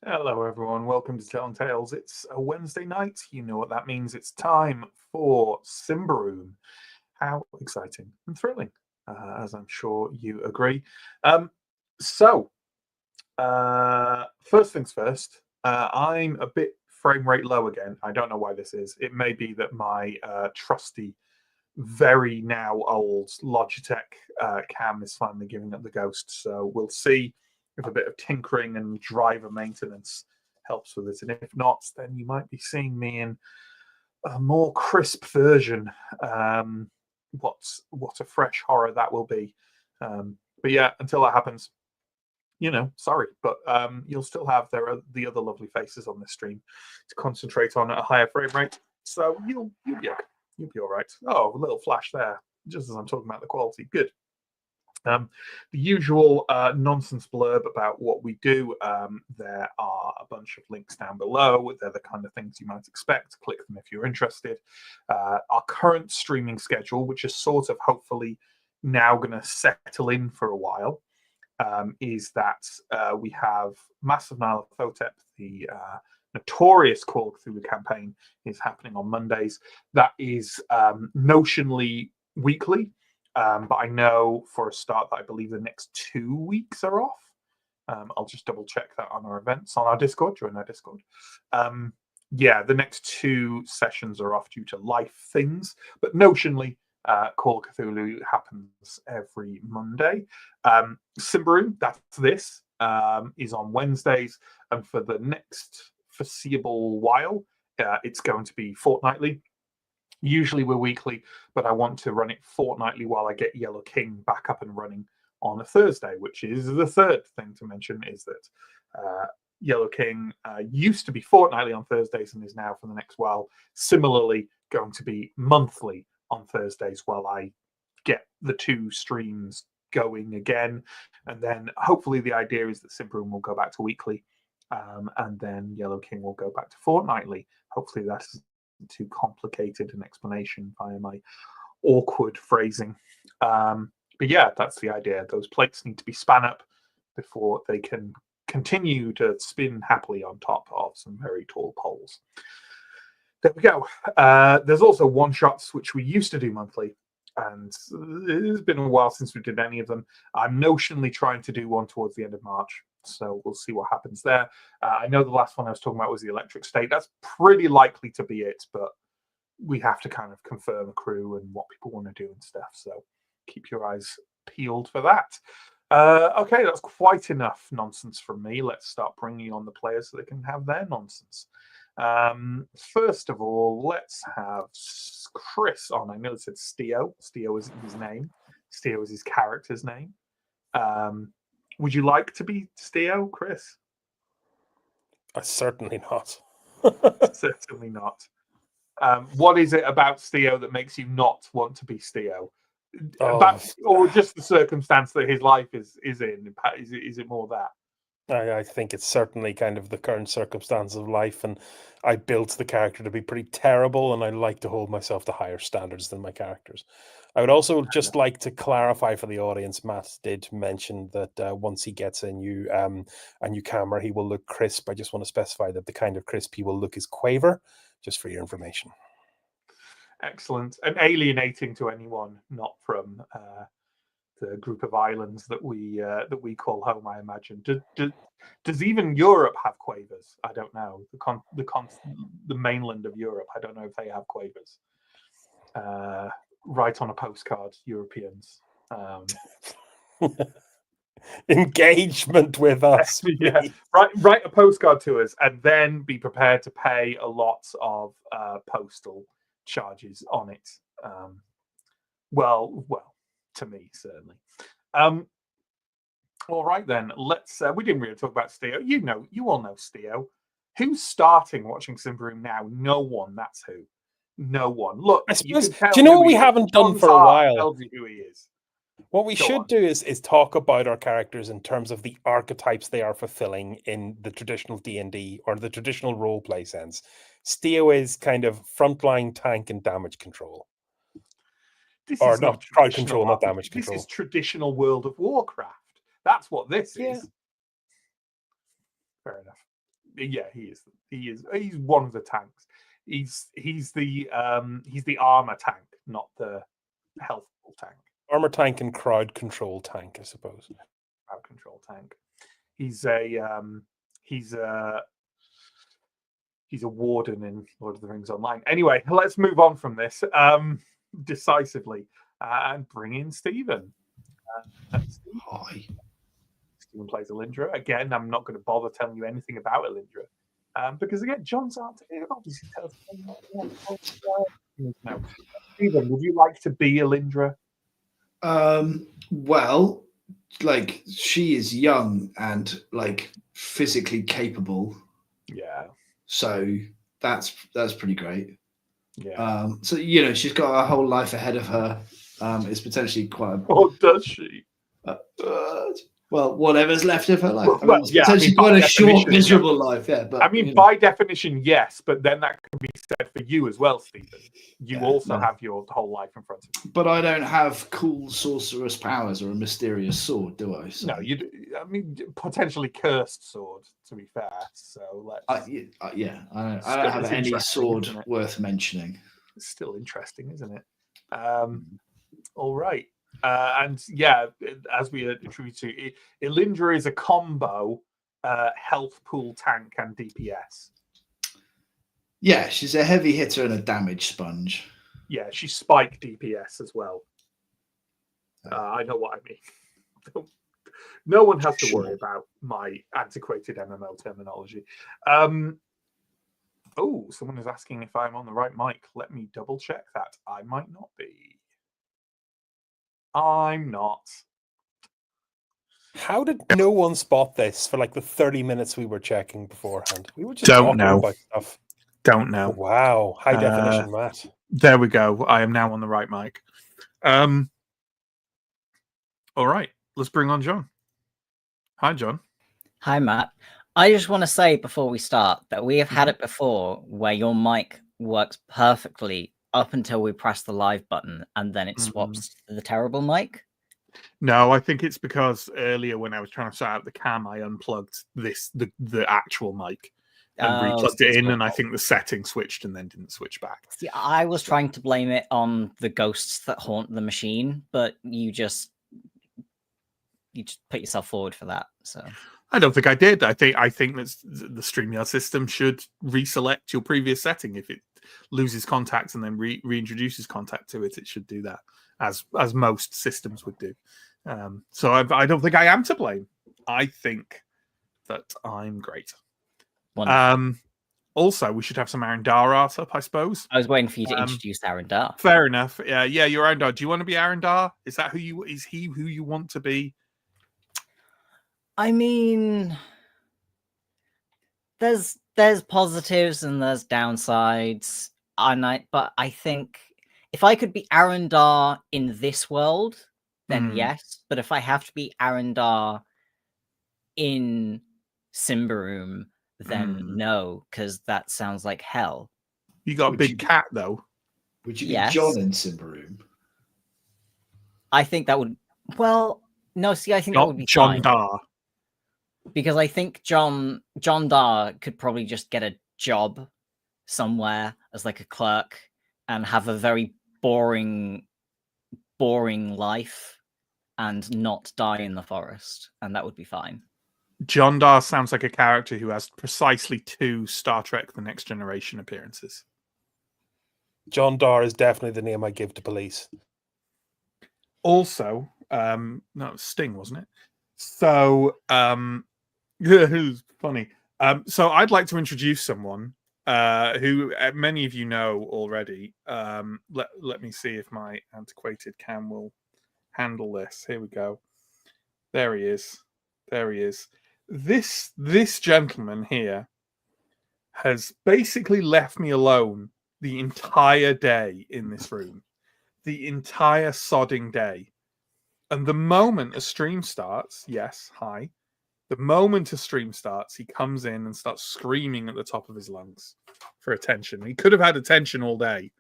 Hello, everyone. Welcome to Telling Tales. It's a Wednesday night. You know what that means. It's time for Symbaroum. How exciting and thrilling, as I'm sure you agree. Um, so, first things first, I'm a bit frame rate low again. I don't know why this is. It may be that my trusty, very now old Logitech cam is finally giving up the ghost. So, we'll see if a bit of tinkering and driver maintenance helps with it. And if not, then you might be seeing me in a more crisp version. What a fresh horror that will be. But yeah, until that happens, sorry, but you'll still have the other lovely faces on this stream to concentrate on at a higher frame rate. So you'll be all right. Oh, a little flash there, just as I'm talking about the quality. Good. The usual nonsense blurb about what we do. There are a bunch of links down below. They're the kind of things you might expect. Click them if you're interested. Our current streaming schedule, which is sort of hopefully now going to settle in for a while, is that we have Massive Nile Thotep, the notorious Call of Cthulhu campaign, is happening on Mondays. That is notionally weekly. But I know for a start that I believe the next 2 weeks are off. I'll just double check that on our events on our Discord, join our Discord. Yeah, the next two sessions are off due to life things, but notionally, Call of Cthulhu happens every Monday. Symbaroum, that's this, is on Wednesdays, and for the next foreseeable while, it's going to be fortnightly. Usually we're weekly, but I want to run it fortnightly while I get Yellow King back up and running on a Thursday, which is the third thing to mention is that Yellow King used to be fortnightly on Thursdays and is now for the next while similarly going to be monthly on Thursdays while I get the two streams going again. And then hopefully the idea is that Symbaroum will go back to weekly, and then Yellow King will go back to fortnightly. Hopefully that's too complicated an explanation via my awkward phrasing. But yeah, that's the idea. Those plates need to be span up before they can continue to spin happily on top of some very tall poles. There we go. There's also one shots, which we used to do monthly, and it's been a while since we did any of them. I'm notionally trying to do one towards the end of March. So we'll see what happens there. I know the last one I was talking about was the Electric State. That's pretty likely to be it, but we have to kind of confirm a crew and what people want to do and stuff. So keep your eyes peeled for that. Okay, that's quite enough nonsense from me. Let's start bringing on the players so they can have their nonsense. First of all, let's have Chris on. I know it said Steo. Steo isn't his name. Steo is his character's name. Would you like to be Steo, Chris? Certainly not. Certainly not. What is it about Steo that makes you not want to be Steo? Or just the circumstance that his life is in? Is it more that? I think it's certainly kind of the current circumstance of life, and I built the character to be pretty terrible, and I like to hold myself to higher standards than my characters. I would also just like to clarify for the audience, Matt did mention that once he gets a new camera, he will look crisp. I just want to specify that the kind of crisp he will look is quaver, just for your information. Excellent. And alienating to anyone not from the group of islands that we call home, I imagine. Does even Europe have quavers? I don't know. The mainland of Europe, I don't know if they have quavers. Write on a postcard, Europeans. Engagement with us. Yeah, write a postcard to us, and then be prepared to pay a lot of postal charges on it. Well, to me certainly. All right then. Let's. We didn't really talk about Steo. You all know Steo. Who's starting watching Symbaroum now? No one. That's who. No one. Look, I suppose. Do you know what we haven't done for a while? Tells you who he is. What we should do is talk about our characters in terms of the archetypes they are fulfilling in the traditional D&D or the traditional role play sense. Steo is kind of frontline tank and damage control. Or not crowd control, not damage control. This is traditional World of Warcraft. That's what this is. Fair enough. Yeah, he is. He's one of the tanks. He's the armor tank, not the health tank. Armor tank and crowd control tank, I suppose. Crowd control tank. He's a warden in Lord of the Rings Online. Anyway, let's move on from this decisively and bring in Stephen. Hi. Stephen plays Elindra. Again, I'm not going to bother telling you anything about Elindra because, again, John's obviously tells now. Stephen, would you like to be Elindra? Well, like, she is young and like physically capable. Yeah. So that's pretty great. Yeah. So she's got a whole life ahead of her. It's potentially quite. Or does she? Well, whatever's left of her life. Well, it's potentially quite a short, miserable life. Yeah, but by definition, yes. But then that can be said for you as well, Stephen. You also have your whole life in front of you. But I don't have cool sorceress powers or a mysterious sword, do I? So. No, potentially cursed sword. To be fair, so let's. I don't have any sword worth mentioning. It's still interesting, isn't it? All right. And yeah, as we attribute to Elindra is a combo health pool tank and DPS. Yeah, she's a heavy hitter and a damage sponge. Yeah, she's spike DPS as well. I know what I mean. No one has to worry about my antiquated MMO terminology. Someone is asking if I'm on the right mic. Let me double check that. I might not be. I'm not. How did no one spot this for like the 30 minutes we were checking beforehand? We were just Don't talking know. about stuff. Don't know. Wow. High definition, Matt. There we go. I am now on the right mic. All right. Let's bring on John. Hi, John. Hi, Matt. I just want to say before we start that we have had it before where your mic works perfectly up until we press the live button and then it swaps to the terrible mic. No, I think it's because earlier when I was trying to sort out the cam, I unplugged the actual mic and replugged it in, and I think the setting switched and then didn't switch back. See, I was trying to blame it on the ghosts that haunt the machine, but you just put yourself forward for that. So I don't think I did. I think that the StreamYard system should reselect your previous setting. If it loses contact and then reintroduces contact to it, it should do that, as most systems would do. So I don't think I am to blame. I think that I'm great. Also, we should have some Arendar art up, I suppose. I was waiting for you to introduce Arendar. Fair enough. Yeah, you're Arendar. Do you want to be Arendar? Is he who you want to be? I mean, there's positives and there's downsides, but I think if I could be Arendar in this world, then yes. But if I have to be Arendar in Symbaroum, then no, because that sounds like hell. You got a big cat, though. Would you be John in Symbaroum? I think that would. Well, no. See, I think that would be John fine. Dar. Because I think John Dar could probably just get a job somewhere as like a clerk and have a very boring life and not die in the forest, and that would be fine. John Dar sounds like a character who has precisely 2 Star Trek: The Next Generation appearances. John Dar is definitely the name I give to police. Also, no, it was Sting, wasn't it? So, it was funny. So I'd like to introduce someone who many of you know already. Let me see if my antiquated cam will handle this. Here we go. There he is. This gentleman here has basically left me alone the entire day in this room. The entire sodding day. And the moment a stream starts, yes, hi. The moment a stream starts, he comes in and starts screaming at the top of his lungs for attention. He could have had attention all day.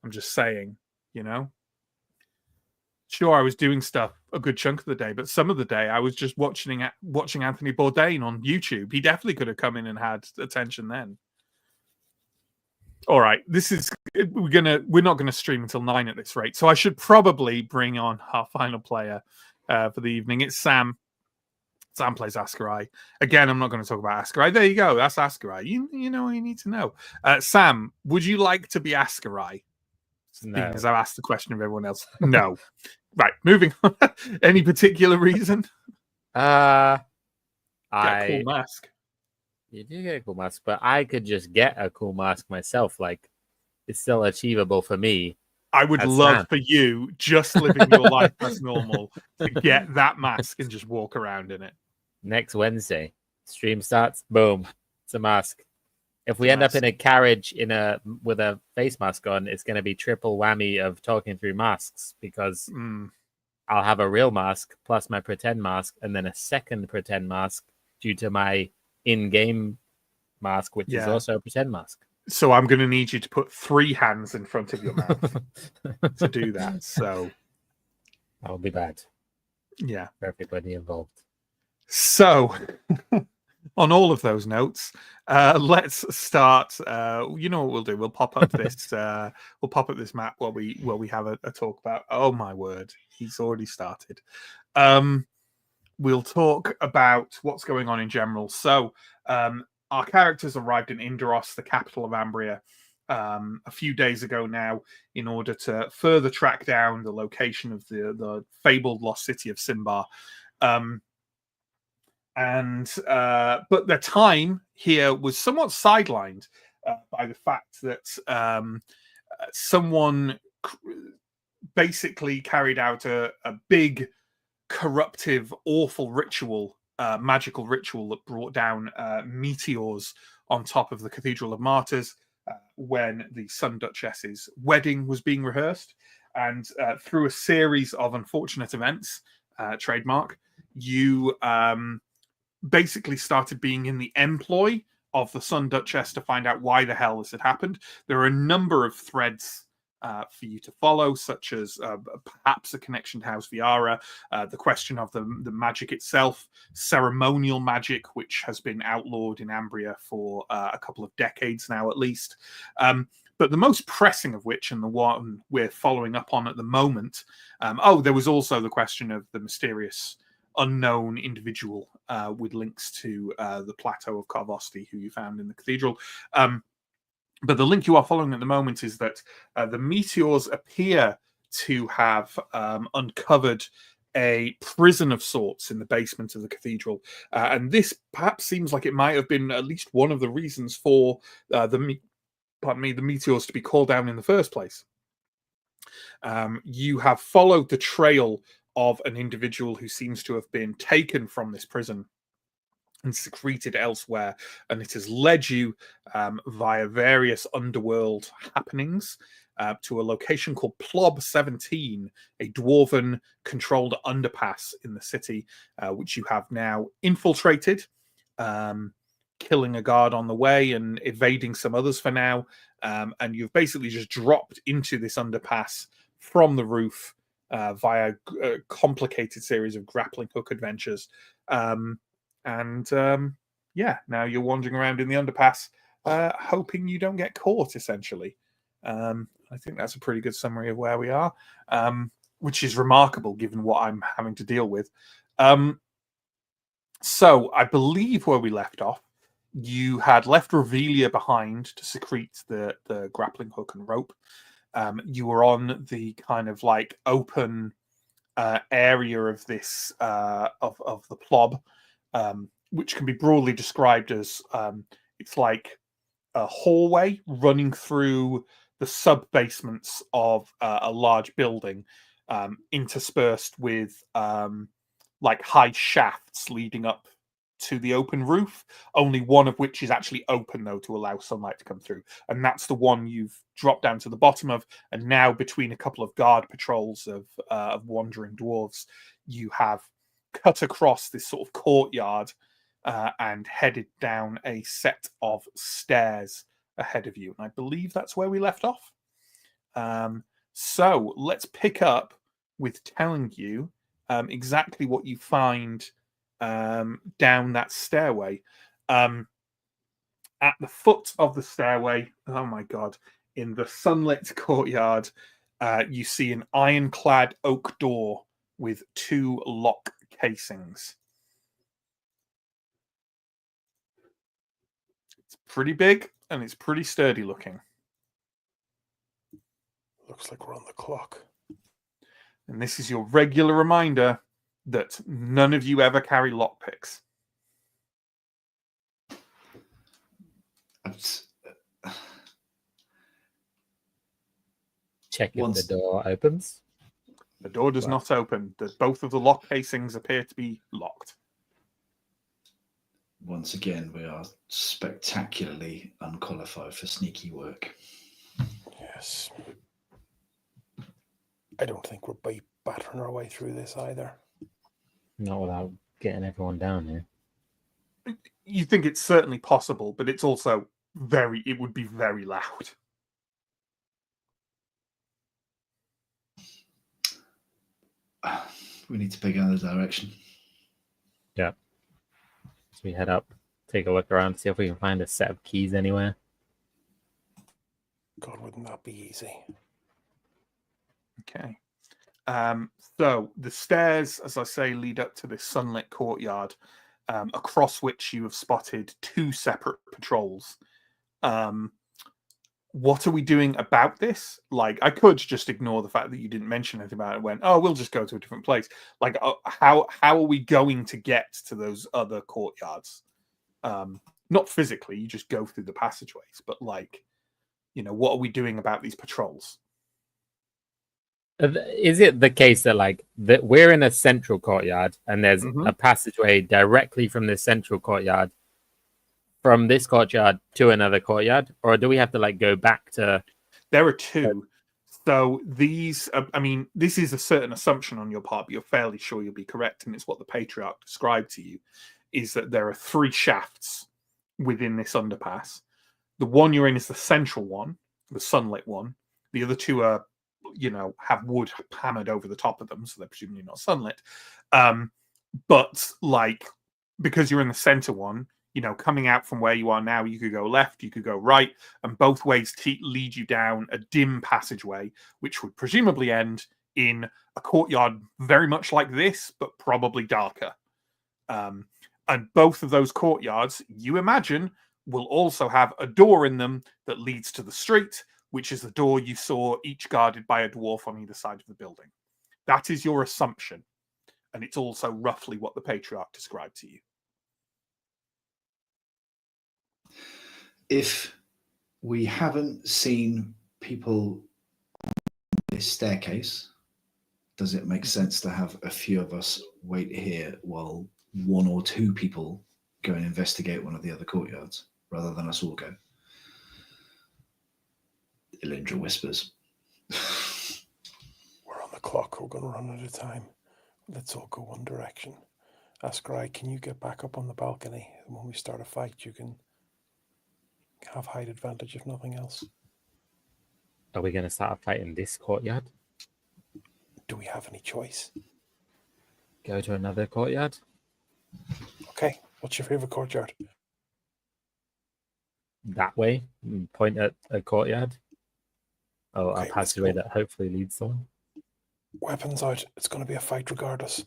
I'm just saying, you know. Sure, I was doing stuff a good chunk of the day, but some of the day I was just watching Anthony Bourdain on YouTube. He definitely could have come in and had attention then. All right, we're not gonna stream until 9 at this rate, so I should probably bring on our final player for the evening. It's Sam. Sam plays Ascarai. Again, I'm not going to talk about Ascarai. There you go. That's Ascarai. You know what you need to know. Sam, would you like to be Ascarai? No. Because I've asked the question of everyone else. No. Right, moving on. Any particular reason? Get a cool mask. You do get a cool mask, but I could just get a cool mask myself. Like, it's still achievable for me. I would love for you, just living your life as normal, to get that mask and just walk around in it. Next Wednesday, stream starts. Boom, it's a mask. If we end up in a carriage with a face mask on, it's going to be triple whammy of talking through masks, because I'll have a real mask plus my pretend mask, and then a second pretend mask due to my in-game mask, which is also a pretend mask. So I'm going to need you to put 3 hands in front of your mouth to do that. So that would be bad. Yeah, for everybody involved. So, on all of those notes, let's start. You know what we'll do? We'll pop up this. We'll pop up this map while we have a talk about. Oh my word, he's already started. We'll talk about what's going on in general. So, our characters arrived in Indaros, the capital of Ambria, a few days ago now, in order to further track down the location of the fabled lost city of Symbar. But their time here was somewhat sidelined by the fact that someone basically carried out a big, corruptive, awful ritual, magical ritual that brought down meteors on top of the Cathedral of Martyrs when the Sun Duchess's wedding was being rehearsed. And through a series of unfortunate events, trademark, you basically started being in the employ of the Sun Duchess to find out why the hell this had happened. There are a number of threads for you to follow, such as perhaps a connection to House Viara, the question of the magic itself, ceremonial magic, which has been outlawed in Ambria for a couple of decades now at least. But the most pressing of which, and the one we're following up on at the moment, there was also the question of the mysterious unknown individual with links to the plateau of Carvosti, who you found in the cathedral. But the link you are following at the moment is that the meteors appear to have uncovered a prison of sorts in the basement of the cathedral. And this perhaps seems like it might have been at least one of the reasons for the meteors to be called down in the first place. You have followed the trail of an individual who seems to have been taken from this prison and secreted elsewhere, and it has led you via various underworld happenings to a location called Plob 17, a dwarven controlled underpass in the city, which you have now infiltrated, killing a guard on the way and evading some others for now. And you've basically just dropped into this underpass from the roof via a complicated series of grappling hook adventures. Now you're wandering around in the underpass, hoping you don't get caught, essentially. I think that's a pretty good summary of where we are, which is remarkable given what I'm having to deal with. So I believe where we left off, you had left Revelia behind to secrete the grappling hook and rope. You were on the kind of like open area of this of the Plob, which can be broadly described as it's like a hallway running through the sub-basements of a large building, interspersed with like high shafts leading up to the open roof, only one of which is actually open, though, to allow sunlight to come through. And that's the one you've dropped down to the bottom of. And now, between a couple of guard patrols of wandering dwarves, you have cut across this sort of courtyard and headed down a set of stairs ahead of you. And I believe that's where we left off. So let's pick up with telling you exactly what you find down that stairway. At the foot of the stairway, oh my god, in the sunlit courtyard, you see an ironclad oak door with 2 lock casings. It's pretty big and it's pretty sturdy looking. Looks like we're on the clock. And this is your regular reminder that none of you ever carry lockpicks. Check if the door opens. The door does not open. Both of the lock casings appear to be locked. Once again, we are spectacularly unqualified for sneaky work. Yes. I don't think we're battering our way through this either. Not without getting everyone down here. You think it's certainly possible, but it's also it would be very loud. We need to pick another direction. Yeah. So we head up, take a look around, see if we can find a set of keys anywhere. God, wouldn't that be easy? Okay. So the stairs, as I say, lead up to this sunlit courtyard, across which you have spotted 2 separate patrols. What are we doing about this? Like, I could just ignore the fact that you didn't mention anything about it. We'll just go to a different place. Like, how are we going to get to those other courtyards? Not physically, you just go through the passageways, but like, what are we doing about these patrols? Is it the case that we're in a central courtyard and there's a passageway directly from the central courtyard, from this courtyard to another courtyard, or do we have to go back to? There are 2. So these, this is a certain assumption on your part, but you're fairly sure you'll be correct, and it's what the Patriarch described to you, is that there are 3 shafts within this underpass. The one you're in is the central one, the sunlit one. The other 2 are, have wood hammered over the top of them, so they're presumably not sunlit. But because you're in the center one, coming out from where you are now, you could go left, you could go right, and both ways lead you down a dim passageway, which would presumably end in a courtyard very much like this, but probably darker. And both of those courtyards, you imagine, will also have a door in them that leads to the street, which is the door you saw, each guarded by a dwarf on either side of the building. That is your assumption. And it's also roughly what the Patriarch described to you. If we haven't seen people on this staircase, does it make sense to have a few of us wait here while 1 or 2 people go and investigate one of the other courtyards, rather than us all go? Elindra whispers. We're on the clock. We're going to run out of time. Let's all go one direction. Askrai, can you get back up on the balcony? And when we start a fight, you can have height advantage, if nothing else. Are we going to start a fight in this courtyard? Do we have any choice? Go to another courtyard? Okay. What's your favorite courtyard? That way. Point at a courtyard. A passageway that hopefully leads somewhere. Weapons out. It's going to be a fight regardless.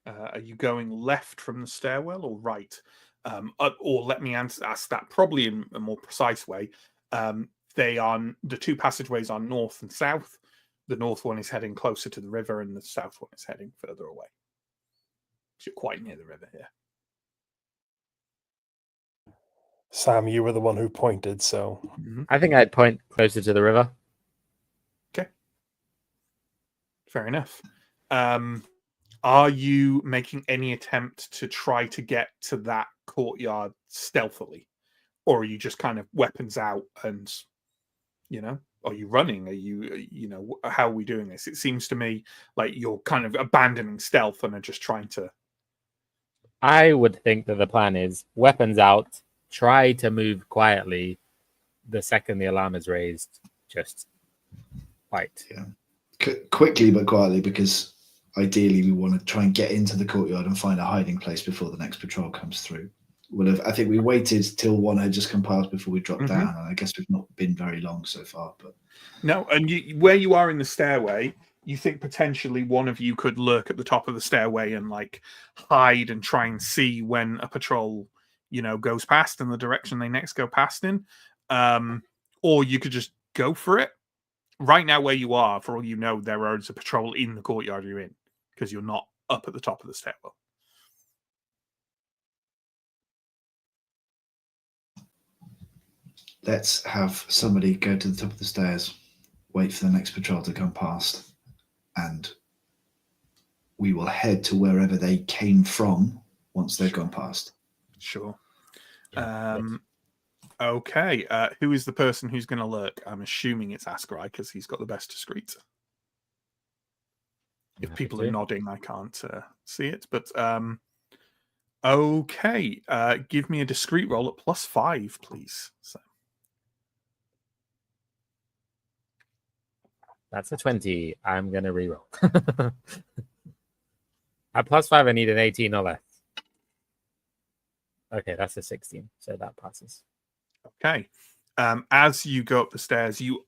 Are you going left from the stairwell or right? Or let me ask that probably in a more precise way. The 2 passageways are north and south. The north one is heading closer to the river, and the south one is heading further away. So you're quite near the river here. Sam, you were the one who pointed, so... I think I'd point closer to the river. Okay. Fair enough. Are you making any attempt to try to get to that courtyard stealthily? Or are you just kind of weapons out and, are you running? Are you, how are we doing this? It seems to me like you're kind of abandoning stealth and are just trying to... I would think that the plan is weapons out, try to move quietly. The second the alarm is raised, just fight. Yeah. quickly but quietly, because ideally we want to try and get into the courtyard and find a hiding place before the next patrol comes through. I think we waited till one had just come past before we dropped down, and I guess we've not been very long so far. But no, and where you are in the stairway, you think potentially one of you could lurk at the top of the stairway and like hide and try and see when a patrol, goes past in the direction they next go past in, or you could just go for it. Right now, where you are, for all you know, there is a patrol in the courtyard you're in because you're not up at the top of the stairwell. let's have somebody go to the top of the stairs, wait for the next patrol to come past, and we will head to wherever they came from once they've gone past. Sure. Yeah, Okay. Who is the person who's going to lurk? I'm assuming it's Askrai because he's got the best discreet. If happy people to. are nodding, I can't see it. But okay. Give me a discreet roll at +5, please. So. That's a 20. I'm going to reroll. At +5, I need an 18 or less. Okay, that's a 16. So that passes. Okay. As you go up the stairs, you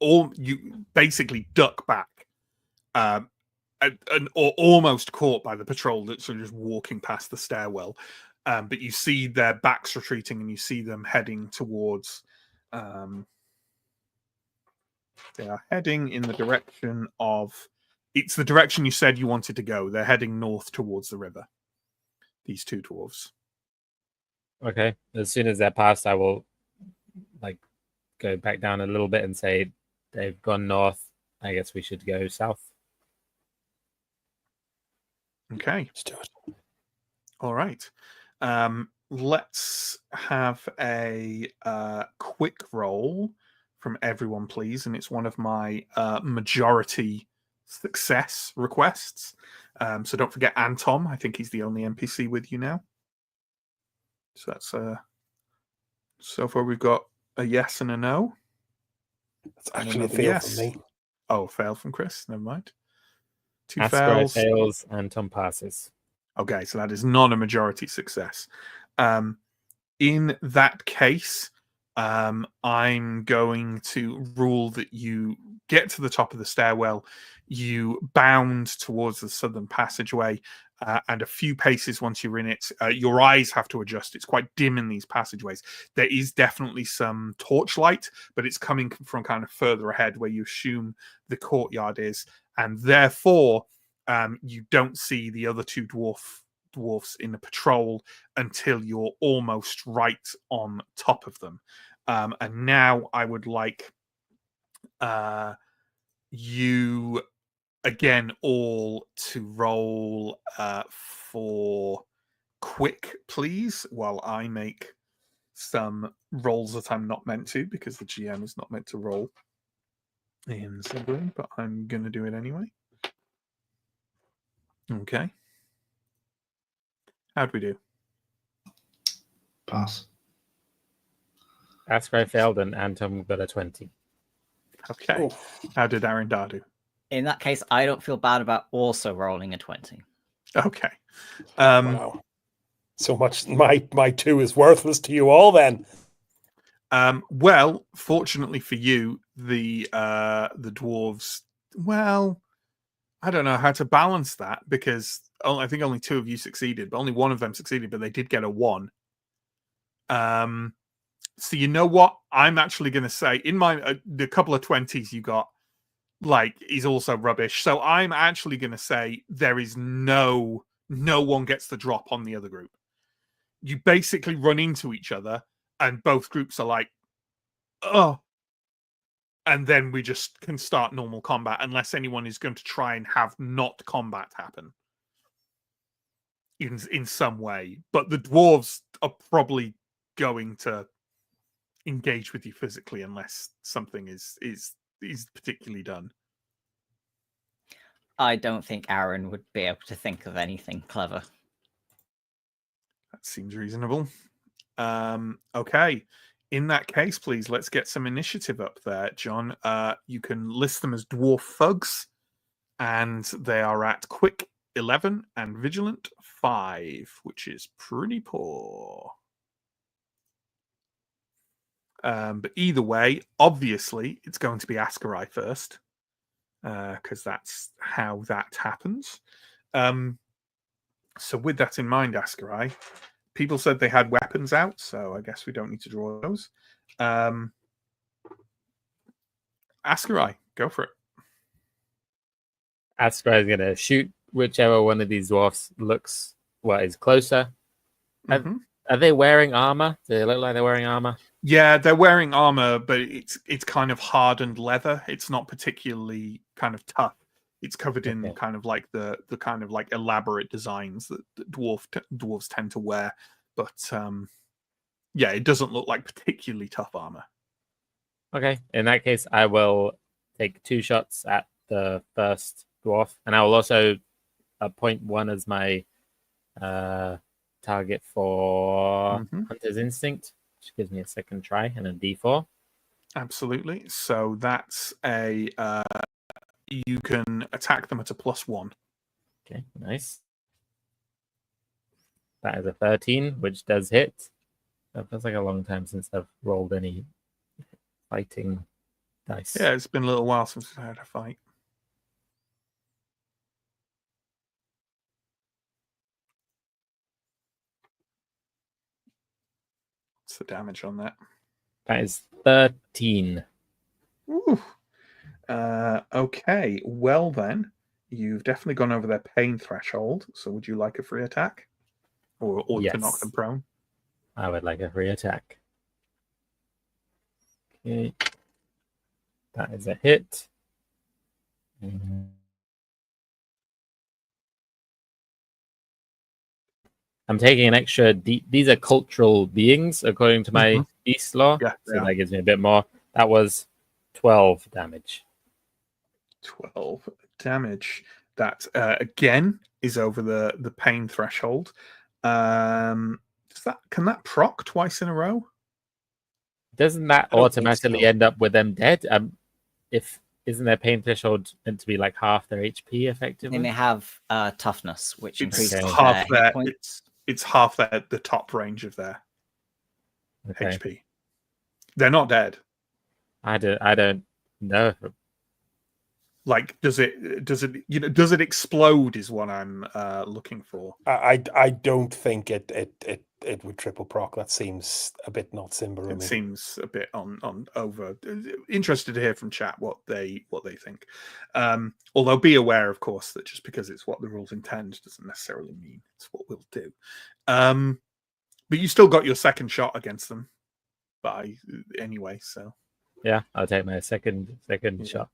basically duck back, and or almost caught by the patrol that's sort of just walking past the stairwell. But you see their backs retreating, and you see them heading towards. They are heading in the direction of. It's the direction you said you wanted to go. They're heading north towards the river. These two dwarves. Okay. As soon as they're past, I will go back down a little bit and say they've gone north. I guess we should go south. Okay. Let's do it. All right. Let's have a quick roll from everyone, please. And it's one of my majority success requests. So don't forget Anton. I think he's the only NPC with you now. So that's so far we've got a yes and a no. That's actually a another fail yes. from me. Oh, fail from Chris. Never mind. Two Askrai fails. fails and Tom passes. Okay, so that is not a majority success. In that case, I'm going to rule that you get to the top of the stairwell, you bound towards the southern passageway, and a few paces once you're in it, your eyes have to adjust. It's quite dim in these passageways. There is definitely some torchlight, but it's coming from kind of further ahead where you assume the courtyard is, and therefore you don't see the other two dwarfs in the patrol until you're almost right on top of them. And now I would like you again all to roll for quick, please, while I make some rolls that I'm not meant to, because the GM is not meant to roll in Symbaroum, but I'm going to do it anyway. Okay. How'd we do? Pass. Askrai failed and Anton got a 20. Okay. Oh, How did Arendar do? In that case, I don't feel bad about also rolling a 20. Okay. wow. So much. My 2 is worthless to you all then. Well, fortunately for you, the dwarves. Well, I don't know how to balance that because I think only 2 of you succeeded, but only one of them succeeded. But they did get a 1. So you know what? I'm actually going to say in my the couple of 20s you got, is also rubbish. So I'm actually going to say there is no one gets the drop on the other group. You basically run into each other, and both groups are like, oh. And then we just can start normal combat unless anyone is going to try and have not combat happen in some way. But the dwarves are probably going to engage with you physically unless something is particularly done. I don't think Aaron would be able to think of anything clever. That seems reasonable. Okay. In that case, please, let's get some initiative up there, John. You can list them as dwarf thugs. and they are at quick 11 and vigilant 5, which is pretty poor. But either way, obviously, it's going to be Askarai first, because that's how that happens. So with that in mind, Askarai, people said they had weapons out, so I guess we don't need to draw those. Askarai, go for it. Askarai is going to shoot whichever one of these dwarfs looks is closer. Mhm. Are they wearing armor? Do they look like they're wearing armor? Yeah, they're wearing armor, but it's kind of hardened leather. It's not particularly kind of tough. It's covered in Okay. kind of like the kind of like elaborate designs that dwarves tend to wear. But yeah, it doesn't look like particularly tough armor. Okay. In that case, I will take 2 shots at the first dwarf, and I will also appoint one as my target for Mhm. Hunter's Instinct, which gives me a second try and a D4. Absolutely. So that's a you can attack them at a +1. Okay, nice. That is a 13, which does hit. That feels like a long time since I've rolled any fighting dice. Yeah, it's been a little while since we've had a fight. What's the damage on that? That is 13. Ooh. Okay, well then, you've definitely gone over their pain threshold. So would you like a free attack? Or to knock Yes. them prone? I would like a free attack. Okay. That is a hit. I'm taking an extra. These are cultural beings, according to my beast law. Yeah, So that gives me a bit more. That was 12 damage. 12 damage. That again is over the pain threshold. Can that proc twice in a row? Doesn't that I don't think automatically so. end up with them dead? If isn't their pain threshold meant to be like half their HP effectively? They may have toughness, which It's increases half their their hit points. it's half the top range of their Okay. HP. They're not dead. I don't know. Like, does it explode? Is what I'm looking for. I don't think it would triple proc. That seems a bit not Symbaroum. It seems a bit on over. Interested to hear from chat what they think. Although be aware, of course, that just because it's what the rules intend doesn't necessarily mean it's what we'll do. But you still got your second shot against them, anyway. So Yeah, I'll take my second Yeah. shot.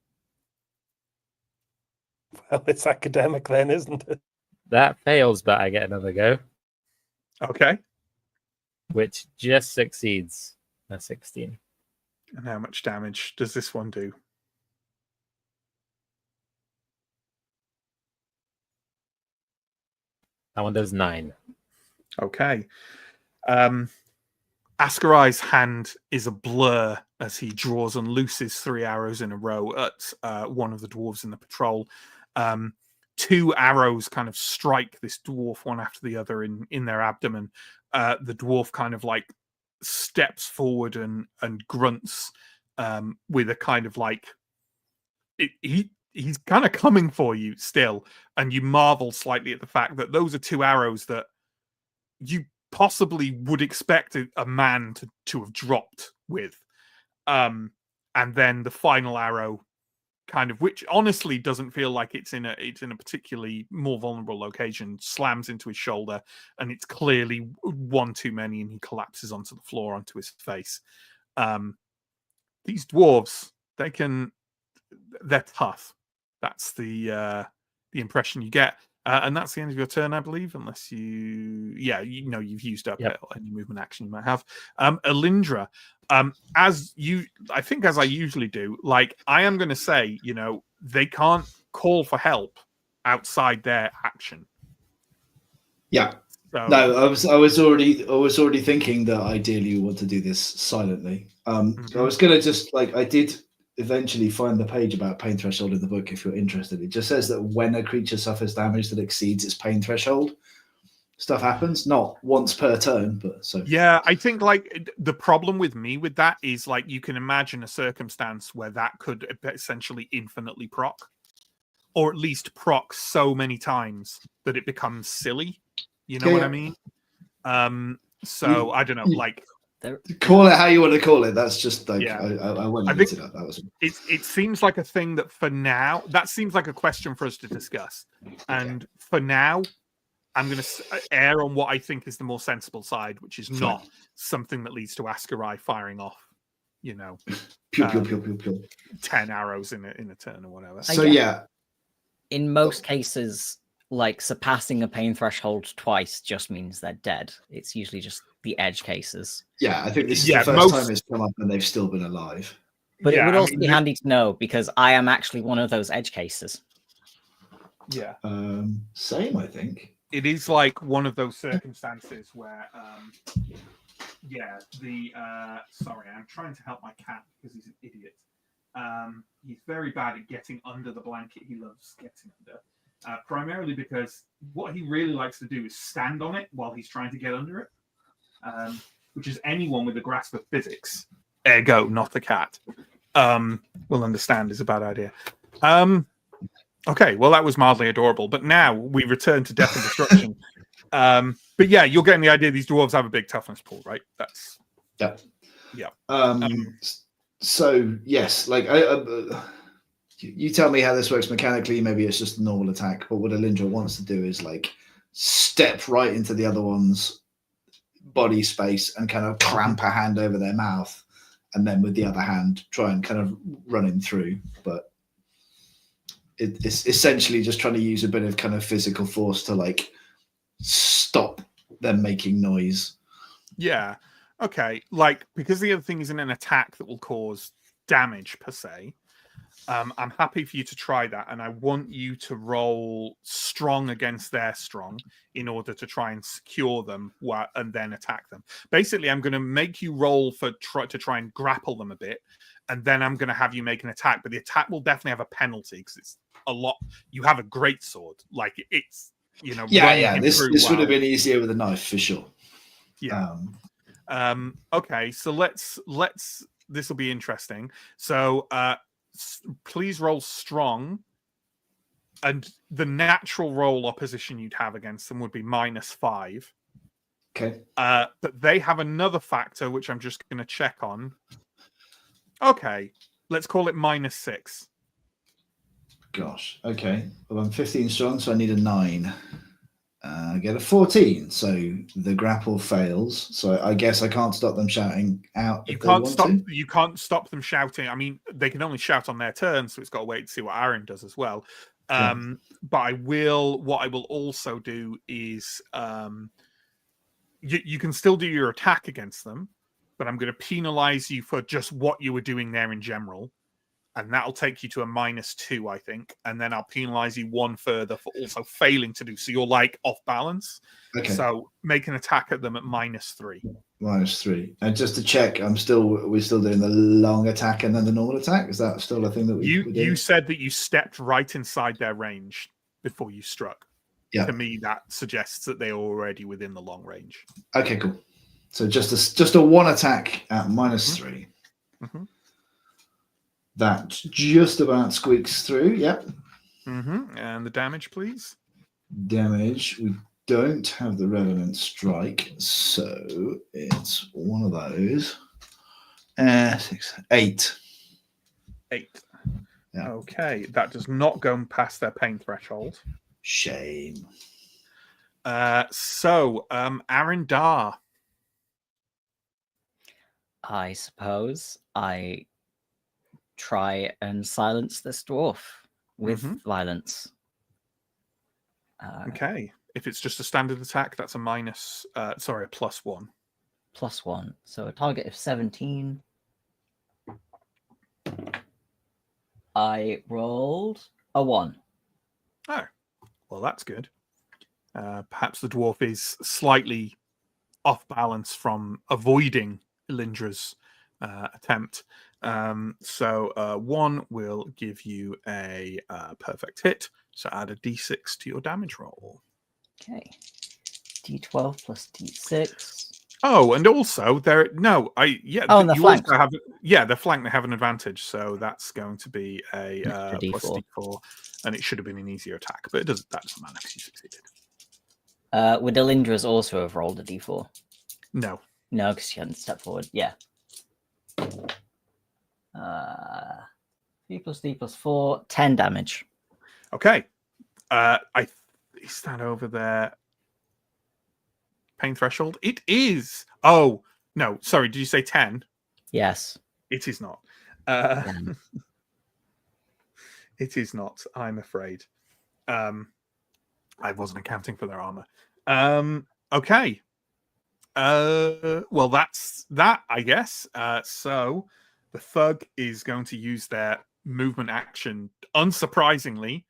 Well, it's academic then, isn't it? That fails, but I get another go, okay. which just succeeds. A 16. And how much damage does this one do? That one does 9. Okay. Askarai's hand is a blur as he draws and looses 3 arrows in a row at one of the dwarves in the patrol. 2 arrows kind of strike this dwarf one after the other in their abdomen. The dwarf kind of like steps forward and grunts with a kind of like he's kind of coming for you still, and you marvel slightly at the fact that those are 2 arrows that you possibly would expect a man to have dropped with. And then the final arrow kind of, which honestly doesn't feel like it's in a particularly more vulnerable location, slams into his shoulder, and it's clearly one too many, and he collapses onto the floor onto his face. These dwarves, they're tough. That's the impression you get. And that's the end of your turn, I believe, unless you've used up any movement action you might have. Alindra, as I usually do, like I am going to say, they can't call for help outside their action. Yeah. So, No, I was already thinking that ideally we want to do this silently. I was going to just I did eventually find the page about pain threshold in the book if you're interested. It just says that when a creature suffers damage that exceeds its pain threshold, stuff happens. Not once per turn, but so. Yeah, I think like the problem with me with that is like you can imagine a circumstance where that could essentially infinitely proc, or at least proc so many times that it becomes silly. You know what I mean? So I don't know, like call it how you want to call it. That's just like Yeah. I went I and think looked it up. That was it seems like a thing that for now that seems like a question for us to discuss, and for now I'm going to err on what I think is the more sensible side, which is not something that leads to Ascarai firing off, you know, pew, pew, pew, pew, pew. 10 arrows in a turn or whatever. So yeah, in most cases, like surpassing a pain threshold twice just means they're dead. It's usually just the edge cases. Yeah, I think this is the first time it's come up and they've still been alive. But it would also be handy to know because I am actually one of those edge cases. Yeah. Same, I think. It is like one of those circumstances where, sorry, I'm trying to help my cat because he's an idiot. He's very bad at getting under the blanket he loves getting under. Primarily because what he really likes to do is stand on it while he's trying to get under it, which is anyone with a grasp of physics, ergo not the cat, will understand is a bad idea. Okay, well, that was mildly adorable, but now we return to death and destruction. But yeah, you're getting the idea these dwarves have a big toughness pool, right? That's... Yeah. So, yes, like, you tell me how this works mechanically. Maybe it's just a normal attack, but what Alindra wants to do is, like, step right into the other one's body space and kind of clamp a hand over their mouth, and then with the other hand try and kind of run him through, but it's essentially just trying to use a bit of kind of physical force to like stop them making noise. Yeah. Okay. Like, because the other thing isn't an attack that will cause damage per se. I'm happy for you to try that, and I want you to roll strong against their strong in order to try and secure them and then attack them. Basically, I'm going to make you roll to try and grapple them a bit, and then I'm going to have you make an attack. But the attack will definitely have a penalty because it's a lot. You have a great sword, like it's This would have been easier with a knife for sure. Yeah. Okay, so let's. This will be interesting. So. Please roll strong, and the natural roll opposition you'd have against them would be -5. Okay. But they have another factor which I'm just going to check on. Okay, let's call it -6. Gosh. Okay. Well, I'm 15 strong, so I need a 9. I get a 14, so the grapple fails. So I guess I can't stop them shouting out. You can't stop them shouting. I mean, they can only shout on their turn, so it's got to wait to see what Aaron does as well. But what I will also do is you can still do your attack against them, but I'm going to penalize you for just what you were doing there in general. And that'll take you to a -2, I think. And then I'll penalize you 1 further for also failing to do. So you're like off balance. Okay. So make an attack at them at -3. -3. And just to check, we're still doing the long attack and then the normal attack. Is that still a thing that you said that you stepped right inside their range before you struck. Yeah. To me, that suggests that they are already within the long range. Okay, cool. So just a 1 attack at -3. Mm-hmm. That just about squeaks through. Yep. Mm-hmm. And the damage, please. Damage. We don't have the relevant strike, so it's one of those. 6, 8. 8. Yeah. Okay, that does not go past their pain threshold. Shame. So, Aaron Dar. I suppose I try and silence this dwarf with violence. Okay. If it's just a standard attack, that's a +1. +1. So a target of 17. I rolled a 1. Oh, well, that's good. Perhaps the dwarf is slightly off balance from avoiding Elindra's attempt. So 1 will give you a perfect hit. So add a d6 to your damage roll. Okay. D12 plus D6. Oh, and also Oh, and the you flank. also have the flank. They have an advantage, so that's going to be a plus D4. d4, and it should have been an easier attack, but that doesn't matter because you succeeded. Would Elindra's also have rolled a D4? No. No, because she hadn't stepped forward. Yeah. 3 plus D plus 4, 10 damage. Okay. Is that over there? Pain threshold? It is. Oh no, sorry. Did you say 10? Yes. It is not. Damn. It is not. I'm afraid. I wasn't accounting for their armor. Okay. Well, that's that, I guess. So the thug is going to use their movement action, unsurprisingly,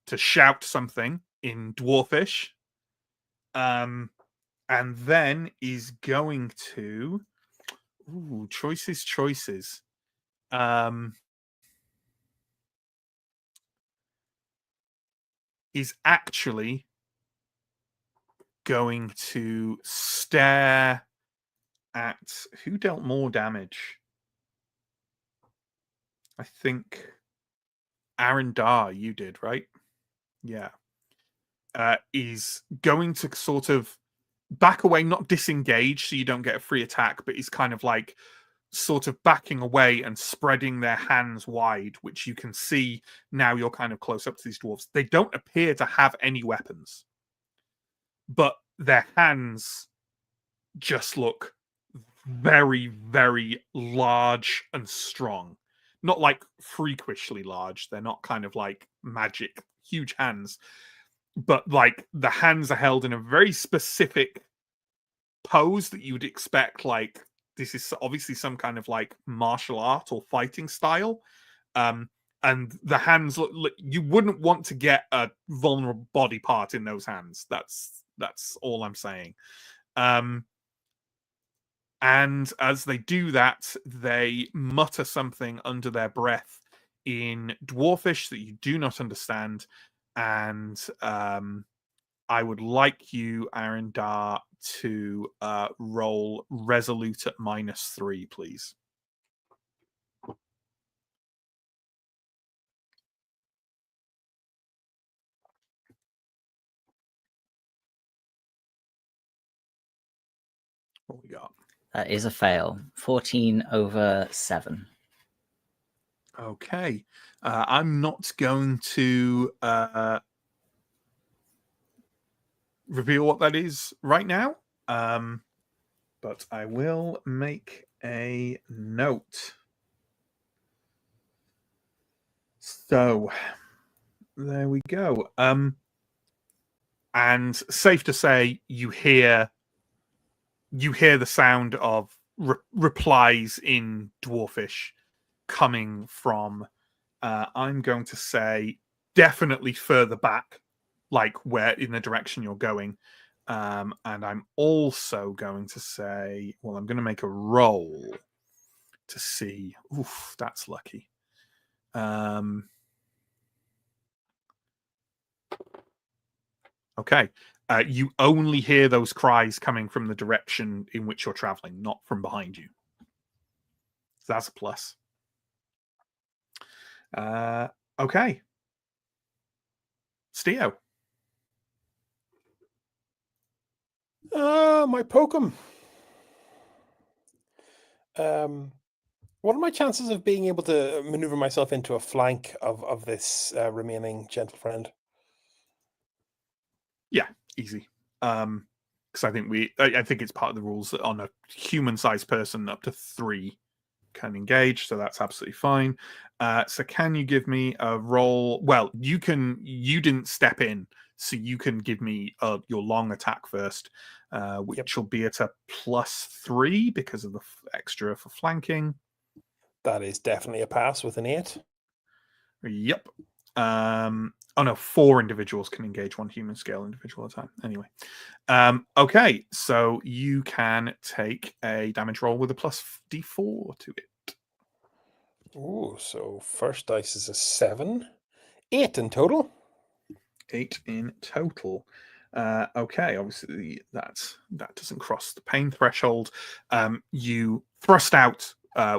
to shout something in Dwarfish. And then is going to choices. Is actually going to stare at who dealt more damage. I think Aaron Dar, you did, right? Yeah. Is going to sort of back away, not disengage, so you don't get a free attack, but he's kind of like sort of backing away and spreading their hands wide, which you can see now you're kind of close up to these dwarves. They don't appear to have any weapons, but their hands just look very, very large and strong. Not like freakishly large. They're not kind of like magic, huge hands, but like the hands are held in a very specific pose that you would expect, like this is obviously some kind of like martial art or fighting style. And the hands look, you wouldn't want to get a vulnerable body part in those hands. That's all I'm saying. And as they do that, they mutter something under their breath in Dwarfish that you do not understand. And I would like you, Aaron Dar, to roll Resolute at -3, please. What we got? That is a fail. 14 over 7. Okay. I'm not going to reveal what that is right now, but I will make a note. So there we go. And safe to say, you hear the sound of replies in Dwarfish coming from, I'm going to say, definitely further back, like where in the direction you're going. And I'm also going to say, well, I'm going to make a roll to see. Oof, that's lucky. Okay. You only hear those cries coming from the direction in which you're traveling, not from behind you. So that's a plus. Okay. Steo. My Pokem. What are my chances of being able to maneuver myself into a flank of this remaining gentle friend? Yeah, easy. Because I think it's part of the rules that on a human-sized person, up to 3 can engage, so that's absolutely fine. So can you give me a roll? Well, you didn't step in, so you can give me your long attack first, which will be at a +3 because of the extra for flanking. That is definitely a pass with an 8. Yep. Oh no, 4 individuals can engage 1 human scale individual at a time. Anyway, okay, so you can take a damage roll with a plus d4 to it. Ooh, so first dice is a 7. 8 in total. 8 in total. Okay, obviously that doesn't cross the pain threshold. You thrust out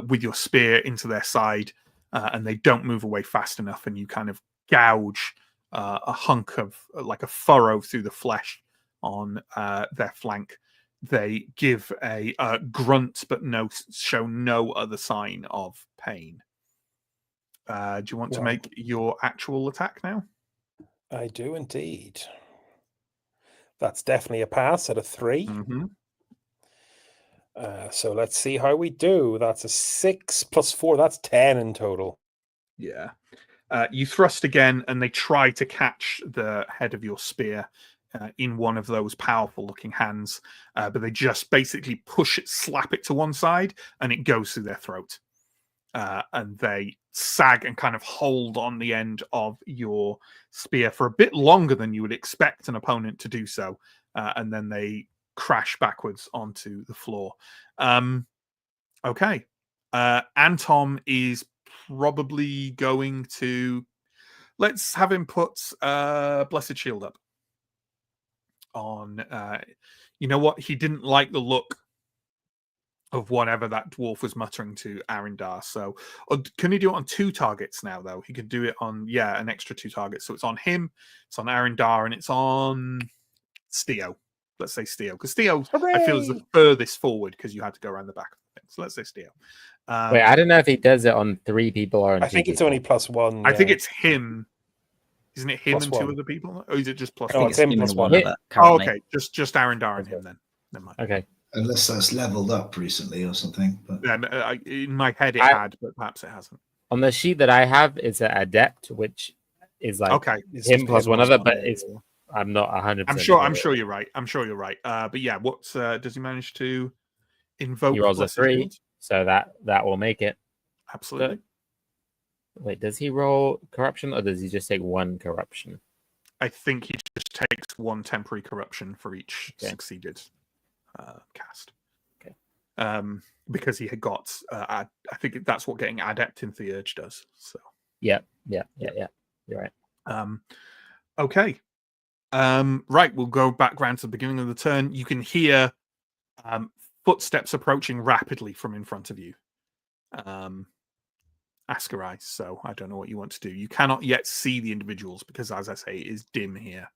with your spear into their side, and they don't move away fast enough, and you kind of gouge a hunk of like a furrow through the flesh on their flank. They give a grunt, but show no other sign of pain. Do you want to make your actual attack now? I do indeed. That's definitely a pass at a 3. Mm-hmm. So let's see how we do. That's a 6 plus 4. That's 10 in total. Yeah. You thrust again, and they try to catch the head of your spear in one of those powerful-looking hands, but they just basically push it, slap it to one side, and it goes through their throat. And they sag and kind of hold on the end of your spear for a bit longer than you would expect an opponent to do so, and then they crash backwards onto the floor. Okay. Anton is probably going to... Let's have him put Blessed Shield up on... you know what? He didn't like the look of whatever that dwarf was muttering to Arindar. So can he do it on 2 targets now, though? He could do it on, an extra 2 targets. So it's on him, it's on Arindar, and it's on Steo. Let's say Steo. Because Steo, I feel, is the furthest forward because you had to go around the back of the thing. So let's say Steo. Wait, I don't know if he does it on 3 people or on I 2 think it's people. only plus 1. I think it's him. Isn't it him Plus and 1. 2 other people? Or is it just plus No, 1? it's him him plus and 1. one other currently. Okay. Just Arindar and him then. Never mind. Okay. Unless that's leveled up recently or something. But Yeah, in my head it had, but perhaps it hasn't. On the sheet that I have, it's an adept, which is like Okay. It's him just plus him one plus other, one, but yeah. it's I'm not 100%. I'm sure you're right. But yeah, what's does he manage to invoke? He rolls a Blessed 3, Shield? so that will make it. Absolutely. Wait, does he roll corruption or does he just take 1 corruption? I think he just takes 1 temporary corruption for each succeeded cast. Okay. Because he had got, I think that's what getting adept in Theurge does. So. Yeah. You're right. Okay. Right, we'll go back round to the beginning of the turn. You can hear footsteps approaching rapidly from in front of you. Ascarai, so I don't know what you want to do. You cannot yet see the individuals because, as I say, it is dim here.